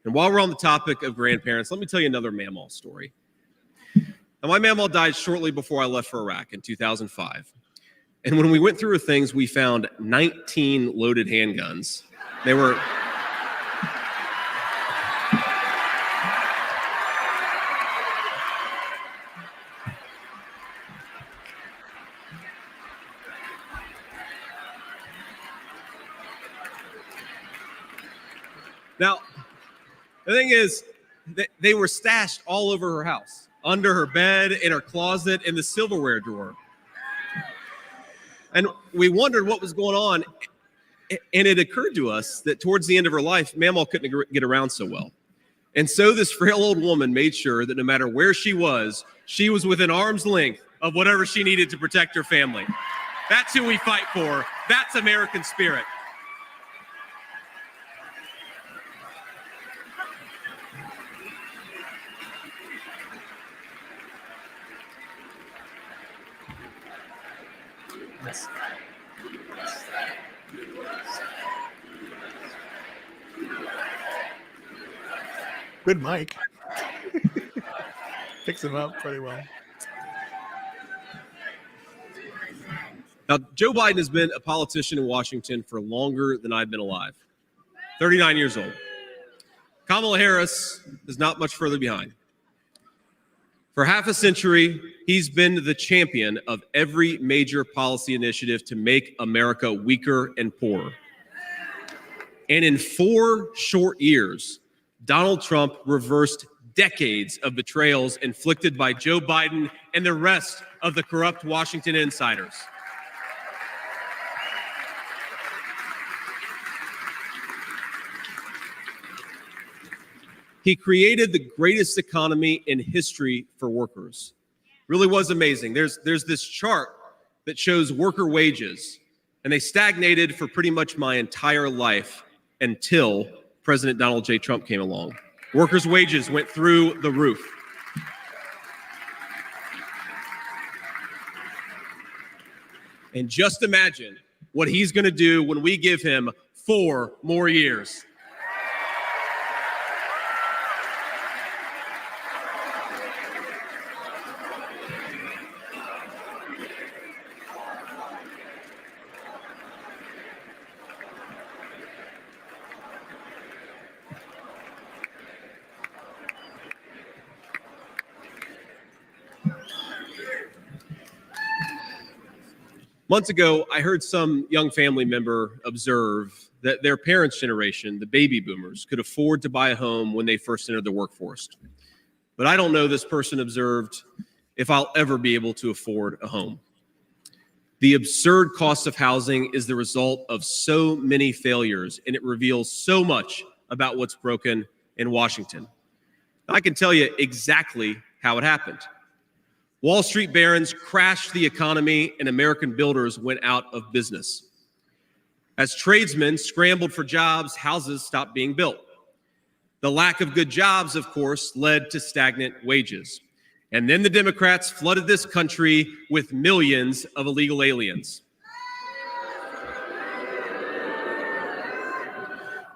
And while we're on the topic of grandparents, let me tell you another Mamaw story. Now, my Mamaw died shortly before I left for Iraq in 2005. And when we went through her things, we found 19 loaded handguns. They were... Now, the thing is, they were stashed all over her house, under her bed, in her closet, in the silverware drawer. And we wondered what was going on. And it occurred to us that towards the end of her life, Mamaw couldn't get around so well. And so this frail old woman made sure that no matter where she was within arm's length of whatever she needed to protect her family. That's who we fight for. That's American spirit.
Good mic. Fix him up pretty well.
Now, Joe Biden has been a politician in Washington for longer than I've been alive. 39 years old. Kamala Harris is not much further behind. For half a century, he's been the champion of every major policy initiative to make America weaker and poorer. And in 4 short years, Donald Trump reversed decades of betrayals inflicted by Joe Biden and the rest of the corrupt Washington insiders. He created the greatest economy in history for workers. Really was amazing. There's this chart that shows worker wages, and they stagnated for pretty much my entire life until President Donald J. Trump came along. Workers' wages went through the roof. And just imagine what he's going to do when we give him 4 more years. Months ago, I heard some young family member observe that their parents' generation, the baby boomers, could afford to buy a home when they first entered the workforce. but I don't know, this person observed, if I'll ever be able to afford a home. The absurd cost of housing is the result of so many failures, and it reveals so much about what's broken in Washington. I can tell you exactly how it happened. Wall Street barons crashed the economy, and American builders went out of business. As tradesmen scrambled for jobs, houses stopped being built. The lack of good jobs, of course, led to stagnant wages. And then the Democrats flooded this country with millions of illegal aliens.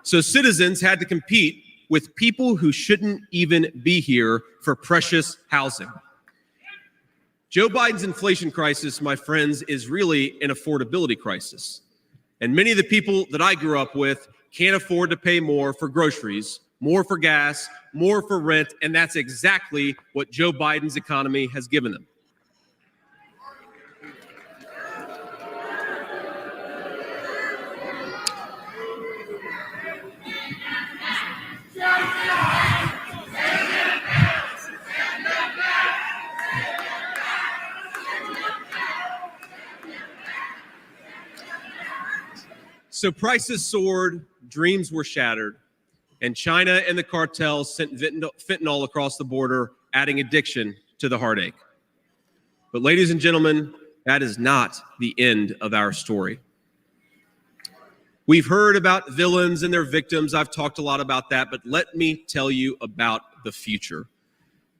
So citizens had to compete with people who shouldn't even be here for precious housing. Joe Biden's inflation crisis, my friends, is really an affordability crisis. And many of the people that I grew up with can't afford to pay more for groceries, more for gas, more for rent, and that's exactly what Joe Biden's economy has given them. So prices soared, dreams were shattered, and China and the cartels sent fentanyl across the border, adding addiction to the heartache. But ladies and gentlemen, that is not the end of our story. We've heard about villains and their victims. I've talked a lot about that, but let me tell you about the future.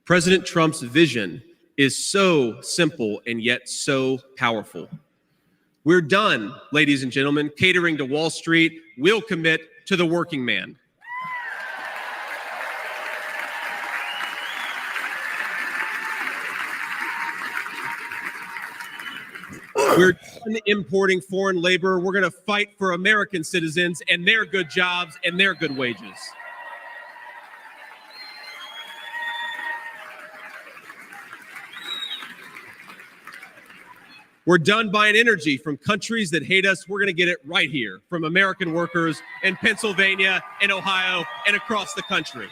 President Trump's vision is so simple and yet so powerful. We're done, ladies and gentlemen, catering to Wall Street. We'll commit to the working man. We're done importing foreign labor. We're going to fight for American citizens and their good jobs and their good wages. We're done buying energy from countries that hate us. We're going to get it right here from American workers in Pennsylvania and Ohio and across the country.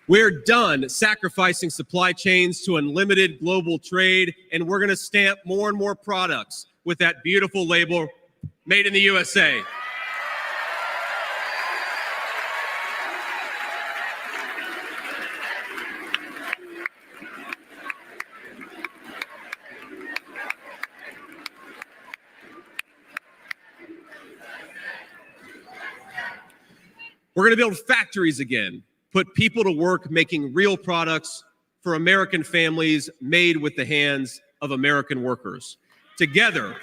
We're done sacrificing supply chains to unlimited global trade, and we're going to stamp more and more products with that beautiful label, Made in the USA. We're going to build factories again, put people to work making real products for American families made with the hands of American workers. Together,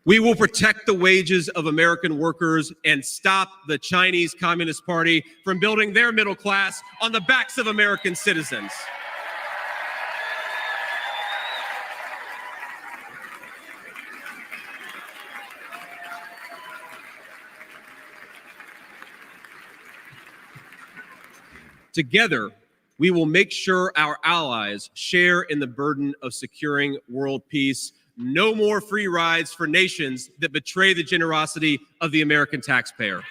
we will protect the wages of American workers and stop the Chinese Communist Party from building their middle class on the backs of American citizens. Together, we will make sure our allies share in the burden of securing world peace. No more free rides for nations that betray the generosity of the American taxpayer.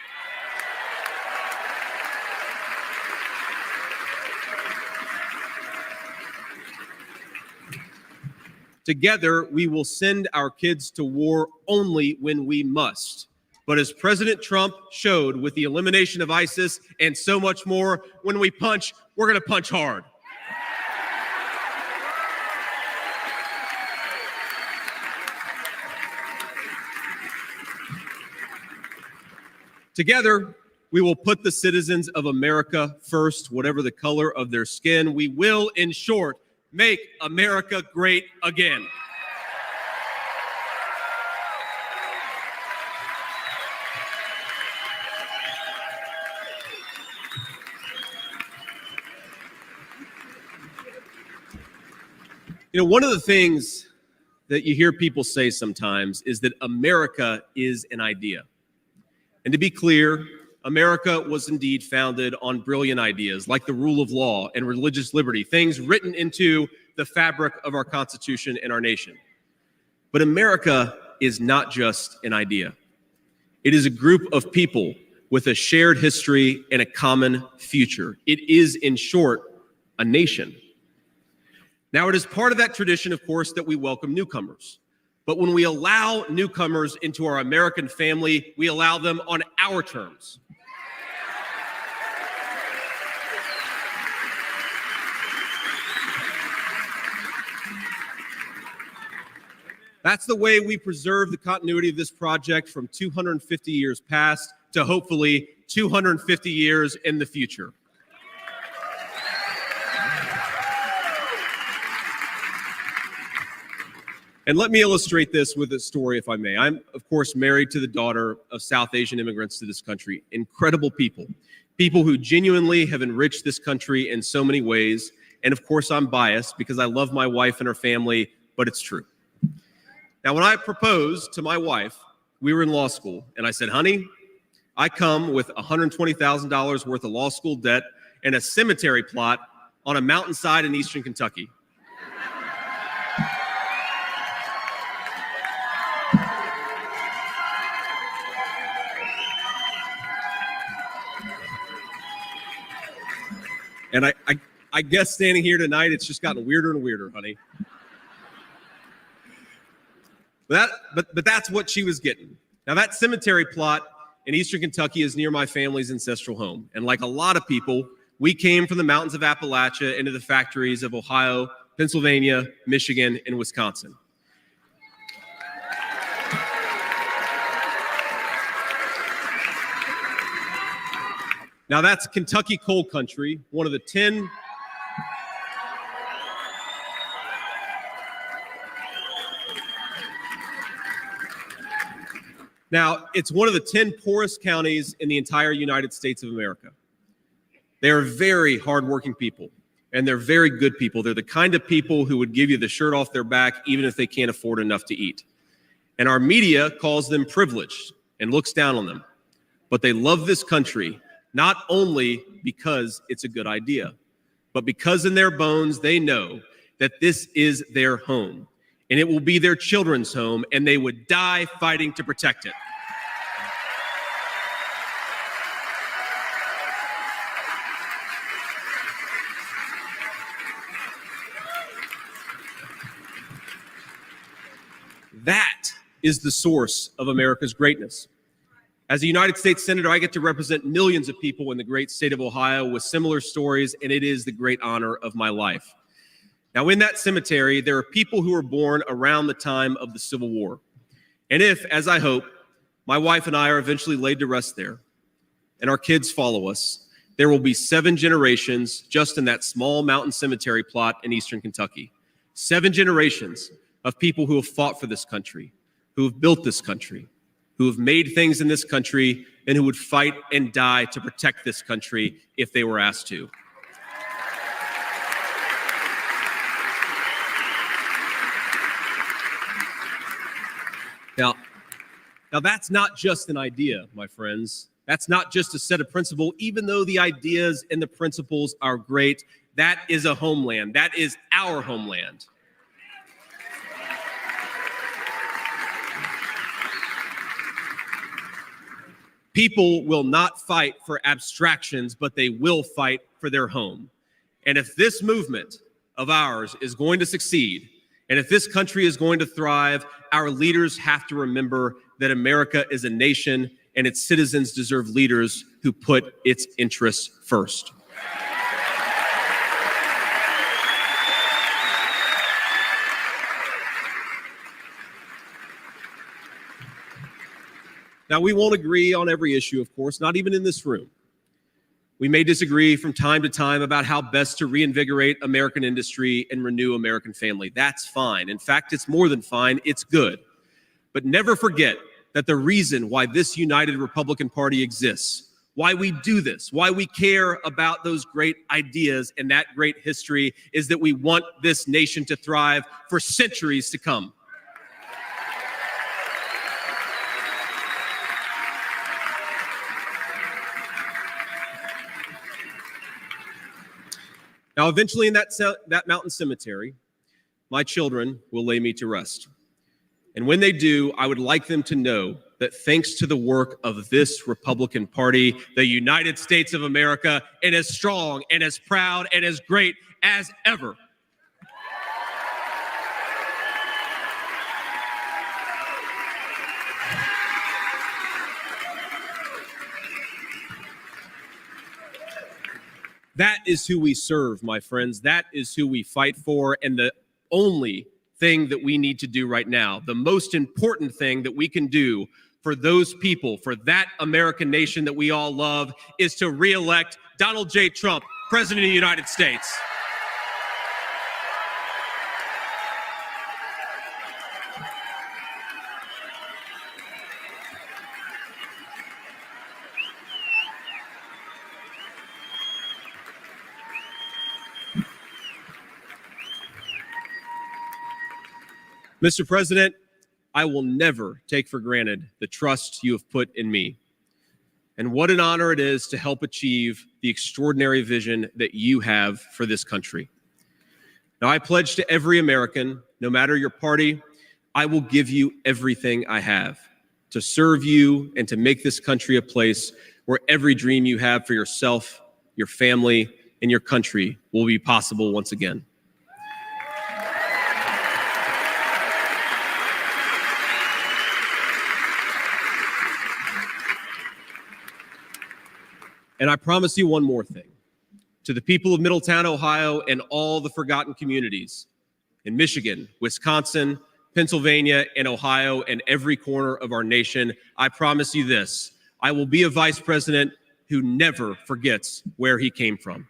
Together, we will send our kids to war only when we must. But as President Trump showed with the elimination of ISIS and so much more, when we punch, we're going to punch hard. Together, we will put the citizens of America first, whatever the color of their skin. We will, in short, make America great again. You know, one of the things that you hear people say sometimes is that America is an idea. And to be clear, America was indeed founded on brilliant ideas like the rule of law and religious liberty, things written into the fabric of our Constitution and our nation. But America is not just an idea. It is a group of people with a shared history and a common future. It is, in short, a nation. Now, it is part of that tradition, of course, that we welcome newcomers. But when we allow newcomers into our American family, we allow them on our terms. That's the way we preserve the continuity of this project from 250 years past to hopefully 250 years in the future. And let me illustrate this with a story, if I may. I'm, of course, married to the daughter of South Asian immigrants to this country. Incredible people, people who genuinely have enriched this country in so many ways. And of course, I'm biased because I love my wife and her family, but it's true. Now, when I proposed to my wife, we were in law school, and I said, honey, I come with $120,000 worth of law school debt and a cemetery plot on a mountainside in eastern Kentucky. And I guess standing here tonight, it's just gotten weirder and weirder, honey. But that's what she was getting. Now, that cemetery plot in eastern Kentucky is near my family's ancestral home. And like a lot of people, we came from the mountains of Appalachia into the factories of Ohio, Pennsylvania, Michigan, and Wisconsin. Now, that's Kentucky coal country, one of the 10 Now, it's one of the 10 poorest counties in the entire United States of America. They are very hardworking people, and they're very good people. They're the kind of people who would give you the shirt off their back even if they can't afford enough to eat. And our media calls them privileged and looks down on them. But they love this country, not only because it's a good idea, but because in their bones they know that this is their home. And it will be their children's home, and they would die fighting to protect it. That is the source of America's greatness. As a United States Senator, I get to represent millions of people in the great state of Ohio with similar stories, and it is the great honor of my life. Now, in that cemetery, there are people who were born around the time of the Civil War. And if, as I hope, my wife and I are eventually laid to rest there, and our kids follow us, there will be 7 generations just in that small mountain cemetery plot in eastern Kentucky. 7 generations of people who have fought for this country, who have built this country, who have made things in this country, and who would fight and die to protect this country if they were asked to. Now, that's not just an idea, my friends. That's not just a set of principles. Even though the ideas and the principles are great, that is a homeland. That is our homeland. People will not fight for abstractions, but they will fight for their home. And if this movement of ours is going to succeed, and if this country is going to thrive, our leaders have to remember that America is a nation and its citizens deserve leaders who put its interests first. Now, we won't agree on every issue, of course, not even in this room. We may disagree from time to time about how best to reinvigorate American industry and renew American family. That's fine. In fact, it's more than fine. It's good. But never forget that the reason why this united Republican Party exists, why we do this, why we care about those great ideas and that great history is that we want this nation to thrive for centuries to come. Now, eventually in that mountain cemetery, my children will lay me to rest. And when they do, I would like them to know that thanks to the work of this Republican Party, the United States of America is as strong and as proud and as great as ever. That is who we serve, my friends. That is who we fight for. And the only thing that we need to do right now, the most important thing that we can do for those people, for that American nation that we all love, is to re-elect Donald J. Trump, President of the United States. Mr. President, I will never take for granted the trust you have put in me. And what an honor it is to help achieve the extraordinary vision that you have for this country. Now, I pledge to every American, no matter your party, I will give you everything I have to serve you and to make this country a place where every dream you have for yourself, your family, and your country will be possible once again. And I promise you one more thing. To the people of Middletown, Ohio, and all the forgotten communities in Michigan, Wisconsin, Pennsylvania, and Ohio, and every corner of our nation, I promise you this: I will be a vice president who never forgets where he came from.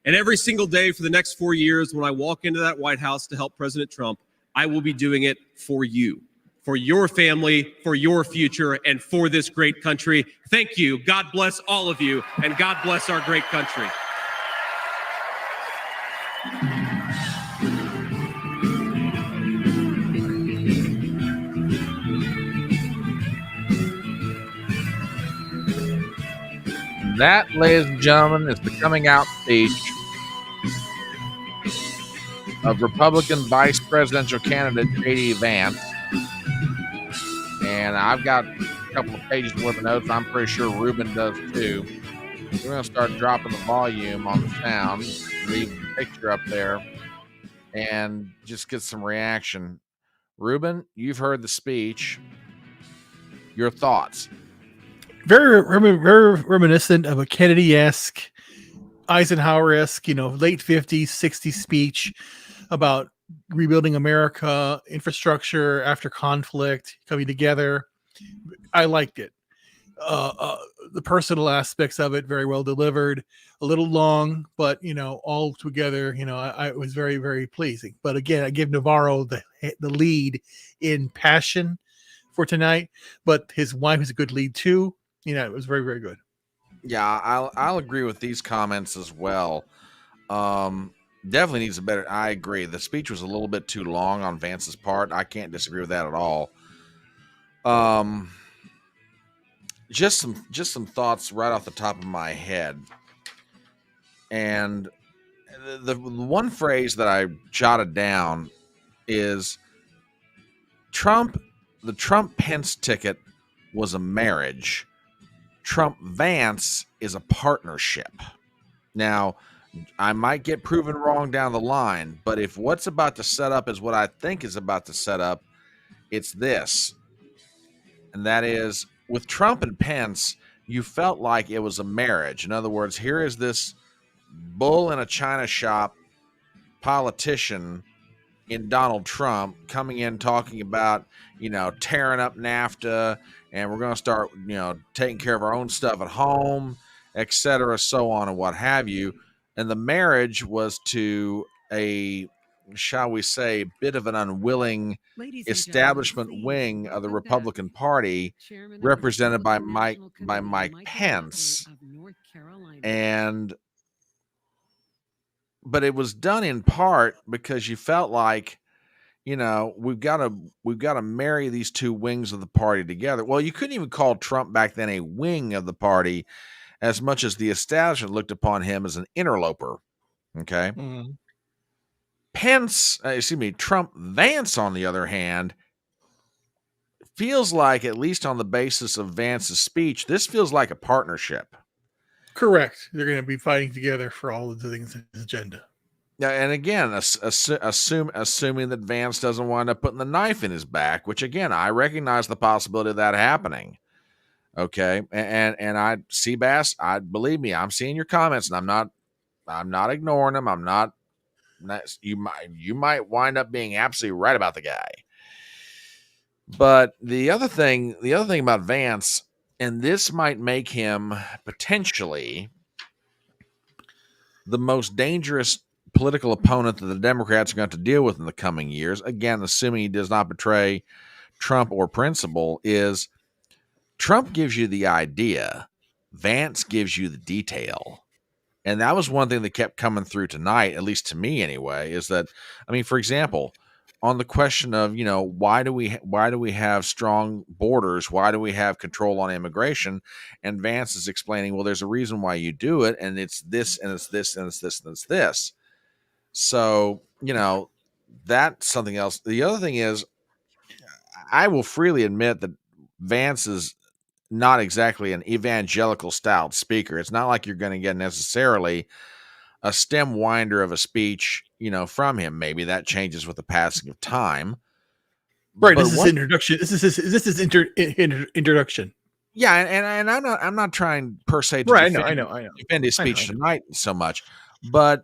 And every single day for the next 4 years, when I walk into that White House to help President Trump, I will be doing it for you, for your family, for your future, and for this great country. Thank you. God bless all of you, and God bless our great country.
That, ladies and gentlemen, is the coming out speech of Republican Vice Presidential Candidate J.D. Vance. And I've got a couple of pages worth of notes. I'm pretty sure Ruben does too. We're going to start dropping the volume on the sound, leave the picture up there, and just get some reaction. Ruben, you've heard the speech. Your thoughts?
Very reminiscent of a Kennedy-esque, Eisenhower-esque, late 50s, 60s speech about rebuilding America, infrastructure after conflict, coming together. I liked it. The personal aspects of it, very well delivered. A little long, but all together, I was very, very pleasing. But again, I give Navarro the lead in passion for tonight. But his wife is a good lead too. It was very, very good.
Yeah, I'll agree with these comments as well. Definitely needs a better. I agree. The speech was a little bit too long on Vance's part. I can't disagree with that at all. Just some thoughts right off the top of my head. And the one phrase that I jotted down is the Trump-Pence ticket was a marriage. Trump-Vance is a partnership. Now, I might get proven wrong down the line, but if what's about to set up is what I think is about to set up, it's this. And that is, with Trump and Pence, you felt like it was a marriage. In other words, here is this bull in a china shop politician in Donald Trump coming in talking about, tearing up NAFTA, and we're going to start, taking care of our own stuff at home, et cetera, so on and what have you. And the marriage was to a, shall we say, bit of an unwilling establishment wing of the Republican Party, represented by Mike Pence. And but it was done in part because you felt like, we've got to marry these two wings of the party together. Well, you couldn't even call Trump back then a wing of the party, as much as the establishment looked upon him as an interloper. Okay. Trump Vance, on the other hand, feels like, at least on the basis of Vance's speech, this feels like a partnership.
Correct. They're going to be fighting together for all of the things in his agenda.
Yeah, and again, assuming that Vance doesn't wind up putting the knife in his back, which, again, I recognize the possibility of that happening. Okay, and I see Bass. Believe me, I'm seeing your comments, and I'm not ignoring them. I'm not. You might wind up being absolutely right about the guy. But the other thing about Vance, and this might make him potentially the most dangerous political opponent that the Democrats are going to deal with in the coming years, again, assuming he does not betray Trump or principle, is Trump gives you the idea, Vance gives you the detail. And that was one thing that kept coming through tonight, at least to me anyway, is that, I mean, for example, on the question of, why do we have strong borders? Why do we have control on immigration? And Vance is explaining, well, there's a reason why you do it, and it's this, and it's this, and it's this, and it's this. So, that's something else. The other thing is, I will freely admit that Vance is not exactly an evangelical styled speaker. It's not like you're going to get necessarily a stem winder of a speech, from him. Maybe that changes with the passing of time.
Right. This is introduction. This is introduction.
Yeah, and I'm not trying per se to defend his speech tonight so much, but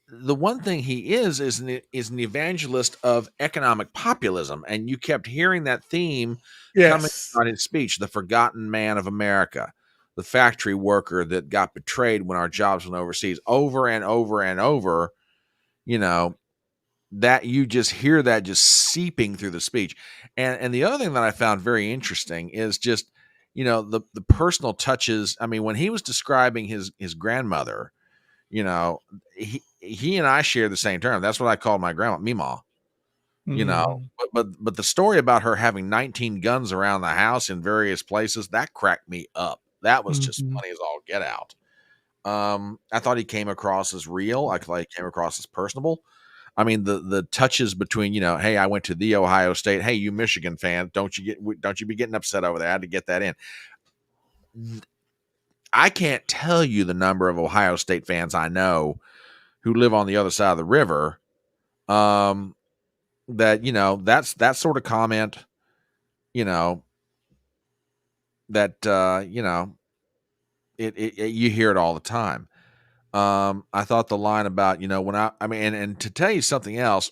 the one thing he is an evangelist of economic populism, and you kept hearing that theme coming on his speech: the forgotten man of America, the factory worker that got betrayed when our jobs went overseas, over and over and over. That you just hear that just seeping through the speech, and the other thing that I found very interesting is just the personal touches. I mean, when he was describing his grandmother, he and I share the same term. That's what I call my grandma, Mima. But the story about her having 19 guns around the house in various places, that cracked me up. That was just funny as all get out. I thought he came across as real. I thought he came across as personable. I mean, the touches between, hey, I went to the Ohio State. Hey, you Michigan fan, don't you be getting upset over that? I had to get that in. I can't tell you the number of Ohio State fans I know who live on the other side of the river. That's that sort of comment, you hear it all the time. I thought the line about, and to tell you something else,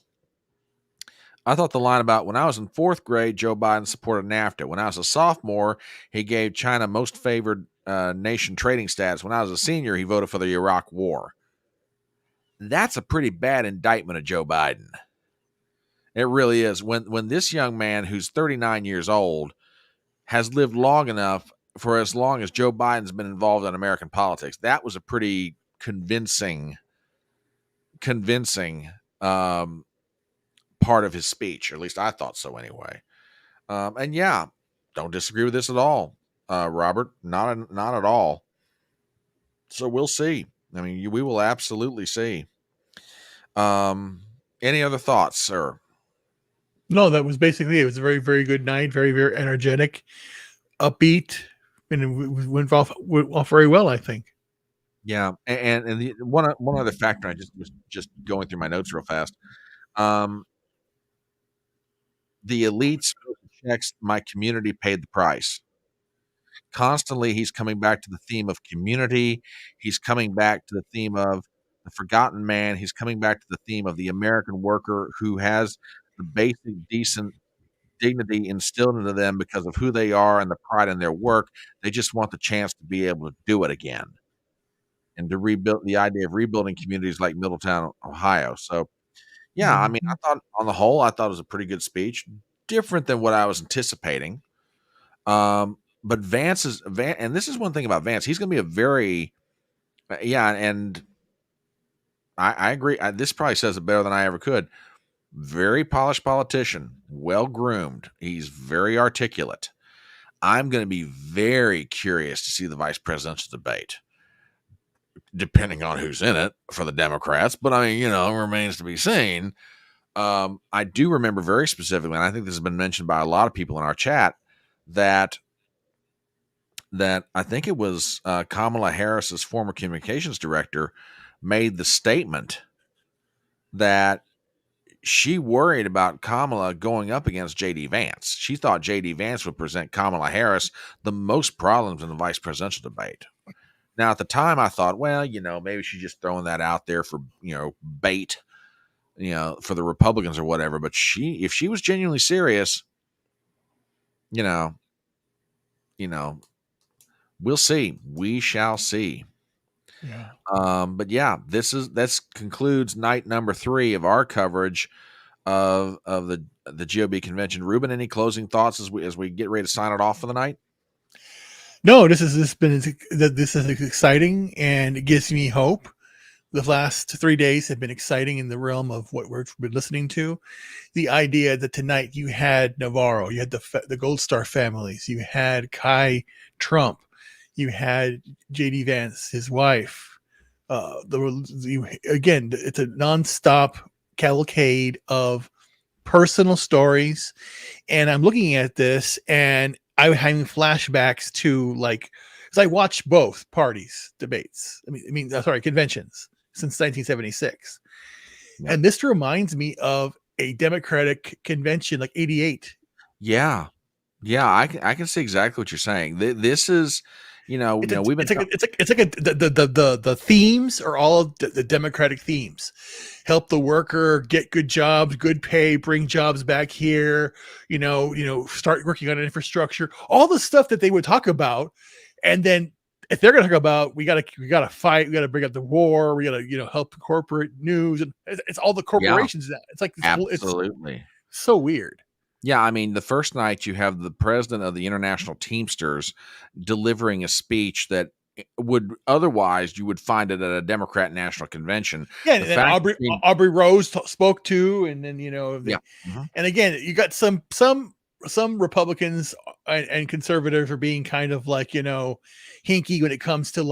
I thought the line about when I was in fourth grade, Joe Biden supported NAFTA. When I was a sophomore, he gave China most favored nation trading status. When I was a senior, he voted for the Iraq War. That's a pretty bad indictment of Joe Biden. It really is. When this young man, who's 39 years old, has lived long enough, for as long as Joe Biden's been involved in American politics, that was a pretty convincing part of his speech. Or at least I thought so anyway. And yeah, don't disagree with this at all, Robert. Not at all. So we'll see. I mean, we will absolutely see. Any other thoughts, sir?
No, that was basically it. It was a very, very good night. Very, very energetic, upbeat, and it went off very well, I think.
Yeah, and the one other factor, I was just going through my notes real fast. The elites checks, my community paid the price. Constantly, he's coming back to the theme of community. He's coming back to the theme of the forgotten man. He's coming back to the theme of the American worker who has the basic, decent dignity instilled into them because of who they are and the pride in their work. They just want the chance to be able to do it again and to rebuild, the idea of rebuilding communities like Middletown, Ohio. So, yeah, I mean, I thought on the whole, it was a pretty good speech, different than what I was anticipating. But Vance, and this is one thing about Vance, he's going to be a very, and I agree. This probably says it better than I ever could. Very polished politician, well groomed. He's very articulate. I'm going to be very curious to see the vice presidential debate, depending on who's in it for the Democrats. But I mean, it remains to be seen. I do remember very specifically, and I think this has been mentioned by a lot of people in our chat, that I think it was Kamala Harris's former communications director made the statement that she worried about Kamala going up against J.D. Vance. She thought J.D. Vance would present Kamala Harris the most problems in the vice presidential debate. Now, at the time, I thought, well, maybe she's just throwing that out there for, bait, for the Republicans or whatever. But if she was genuinely serious, we'll see. We shall see.
Yeah.
But yeah, this concludes night number 3 of our coverage of the GOP convention. Ruben, any closing thoughts as we get ready to sign it off for the night?
No, this is exciting, and it gives me hope. The last 3 days have been exciting in the realm of what we've been listening to. The idea that tonight you had Navarro, you had the Gold Star families, you had Kai Trump, you had J.D. Vance, his wife. Again, it's a nonstop cavalcade of personal stories, and I'm looking at this and I'm having flashbacks to because I watched both parties debates. Conventions since 1976, and this reminds me of a Democratic convention like '88.
Yeah, I can see exactly what you're saying. This is. We've been.
The themes are all of the Democratic themes. Help the worker, get good jobs, good pay, bring jobs back here. Start working on infrastructure. All the stuff that they would talk about, and then if they're going to talk about, we got to fight, we got to bring up the war, we got to help corporate news, and it's all the corporations.
Yeah.
It's like
absolutely
it's so weird.
Yeah, I mean, the first night you have the president of the International Teamsters delivering a speech that would otherwise you would find it at a Democrat national convention.
Yeah, and Aubrey Rose spoke to, and then and again you got some Republicans and conservatives are being kind of hinky when it comes to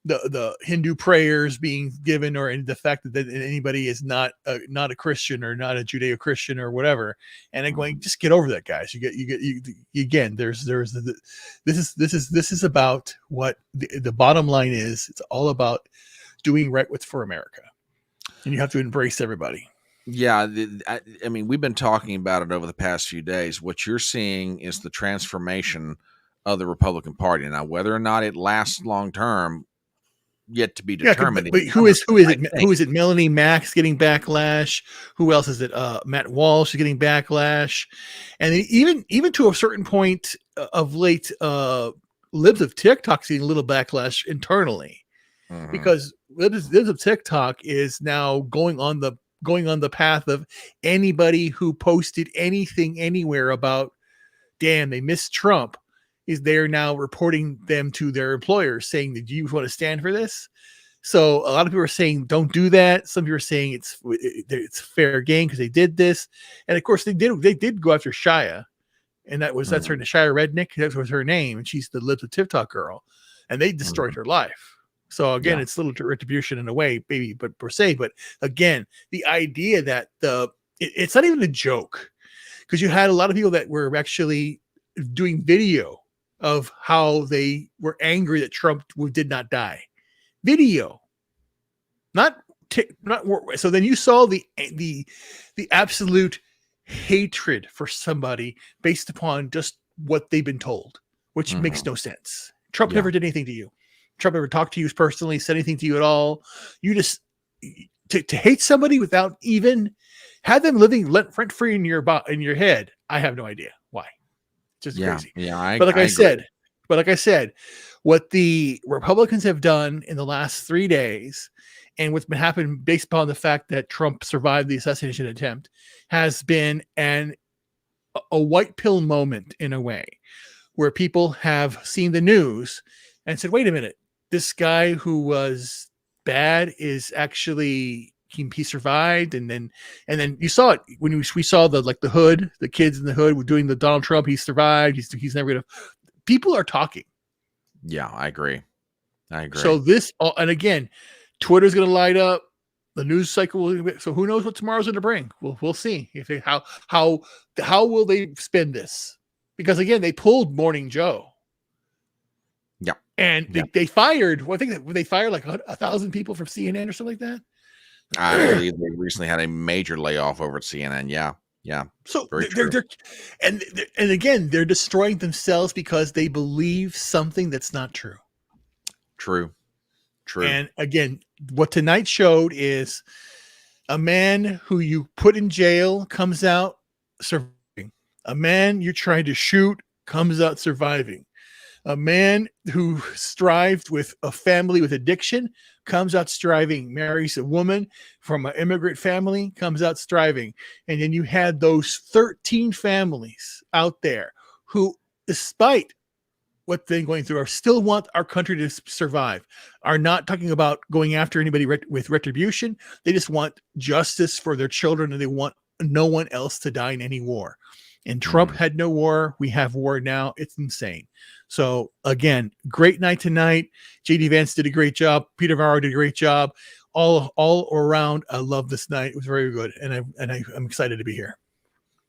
the Hindu prayers being given, or the fact that anybody is not a Christian or not a Judeo-Christian or whatever, and I'm going, just get over that, guys. This is about what the bottom line is. It's all about doing right for America, and you have to embrace everybody.
Yeah, I mean, we've been talking about it over the past few days. What you're seeing is the transformation of the Republican Party. Now, whether or not it lasts long term, yet to be determined.
But who is it? Melanie Max getting backlash. Who else is it? Matt Walsh is getting backlash, and even to a certain point of late, Libs of TikTok seeing a little backlash internally, because Libs of TikTok is now going on the path of anybody who posted anything anywhere about, damn, they missed Trump. They're now reporting them to their employers saying, do you want to stand for this? So a lot of people are saying, don't do that. Some people are saying it's fair game because they did this. And of course they did go after Shia. And that's her, Shia Rednick. That was her name. And she's the Libs of TikTok girl. And they destroyed her life. So again, it's a little retribution in a way, maybe, but per se. But again, the idea that it's not even a joke, because you had a lot of people that were actually doing video of how they were angry that Trump did not die. Video, not. So then you saw the absolute hatred for somebody based upon just what they've been told, which makes no sense. Trump never did anything to you. Trump never talked to you personally, said anything to you at all. You just to hate somebody without even have them living rent free in your head. I have no idea why. Just crazy.
Yeah,
but like I said, what the Republicans have done in the last 3 days, and what's been happening based upon the fact that Trump survived the assassination attempt, has been a white pill moment in a way, where people have seen the news and said, wait a minute, this guy who was bad is actually he survived, and then you saw it when we saw the hood, the kids in the hood were doing the Donald Trump. He survived. He's never gonna. People are talking.
Yeah, I agree.
So and again, Twitter's gonna light up. The news cycle. So who knows what tomorrow's going to bring? We'll see if how will they spend this? Because again, they pulled Morning Joe.
Yeah,
and they fired. Well, I think they fired like 1,000 people from CNN or something like that.
I believe they recently had a major layoff over at CNN. Yeah.
So they're and again, they're destroying themselves because they believe something that's not true.
True.
And again, what tonight showed is a man who you put in jail comes out surviving. A man you're trying to shoot comes out surviving. A man who strived with a family with addiction comes out striving, marries a woman from an immigrant family, comes out striving. And then you had those 13 families out there who, despite what they're going through, still want our country to survive, are not talking about going after anybody with retribution. They just want justice for their children, and they want no one else to die in any war. And Trump had no war. We have war now. It's insane. So again, great night tonight. JD Vance did a great job. Peter Navarro did a great job. All around, I love this night. It was very good, and I'm excited to be here.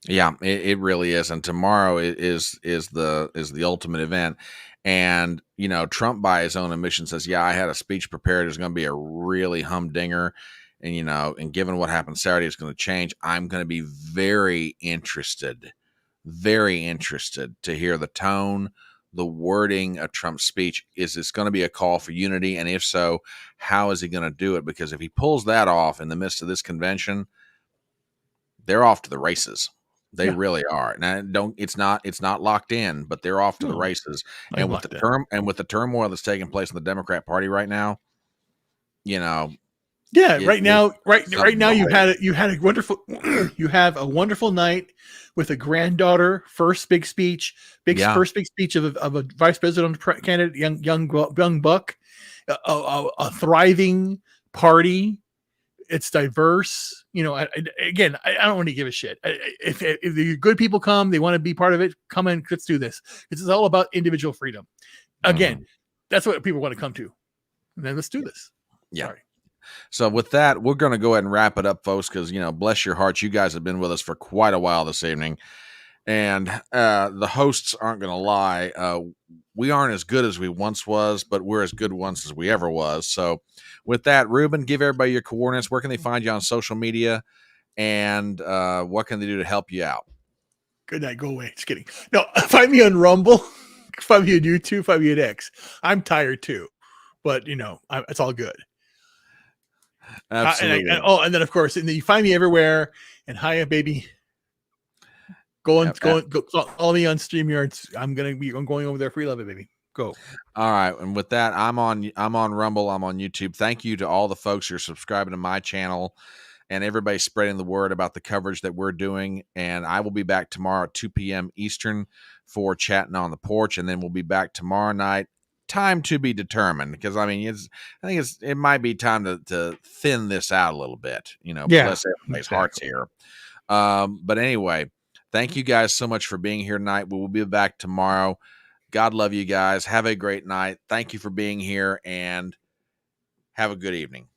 Yeah, it really is. And tomorrow is the ultimate event. And, Trump by his own admission says, yeah, I had a speech prepared. It's going to be a really humdinger. And, and given what happened Saturday, it's going to change. I'm going to be very interested to hear the tone, the wording of Trump's speech. Is this going to be a call for unity? And if so, how is he going to do it? Because if he pulls that off in the midst of this convention, they're off to the races. They really are. Now, it's not locked in, but they're off to the races. And with the turmoil that's taking place in the Democrat Party right now,
right now you had a wonderful you have a wonderful night with a granddaughter, first big speech of a vice president candidate, young buck, a thriving party. It's diverse. I don't want to give a shit. If the good people come, they want to be part of it, come in, let's do this. This is all about individual freedom. Again, that's what people want to come to. And then let's do this.
Yeah. Sorry. So with that, we're going to go ahead and wrap it up, folks, because, bless your hearts, you guys have been with us for quite a while this evening. And the hosts aren't going to lie. We aren't as good as we once was, but we're as good once as we ever was. So with that, Ruben, give everybody your coordinates. Where can they find you on social media? And what can they do to help you out?
Good night. Go away. Just kidding. No, find me on Rumble. Find me on YouTube. Find me at X. I'm tired too, but it's all good.
Absolutely.
And then of course, and then you find me everywhere. And hiya, baby. Go follow me on StreamYard. I'm going over there. Free love it, baby. Go.
All right. And with that, I'm on Rumble. I'm on YouTube. Thank you to all the folks who are subscribing to my channel and everybody spreading the word about the coverage that we're doing. And I will be back tomorrow at 2 p.m. Eastern for Chatting on the Porch. And then we'll be back tomorrow night. Time to be determined, because it might be time to thin this out a little bit, bless everybody's hearts here. But anyway, thank you guys so much for being here tonight. We will be back tomorrow. God love you guys. Have a great night. Thank you for being here, and have a good evening.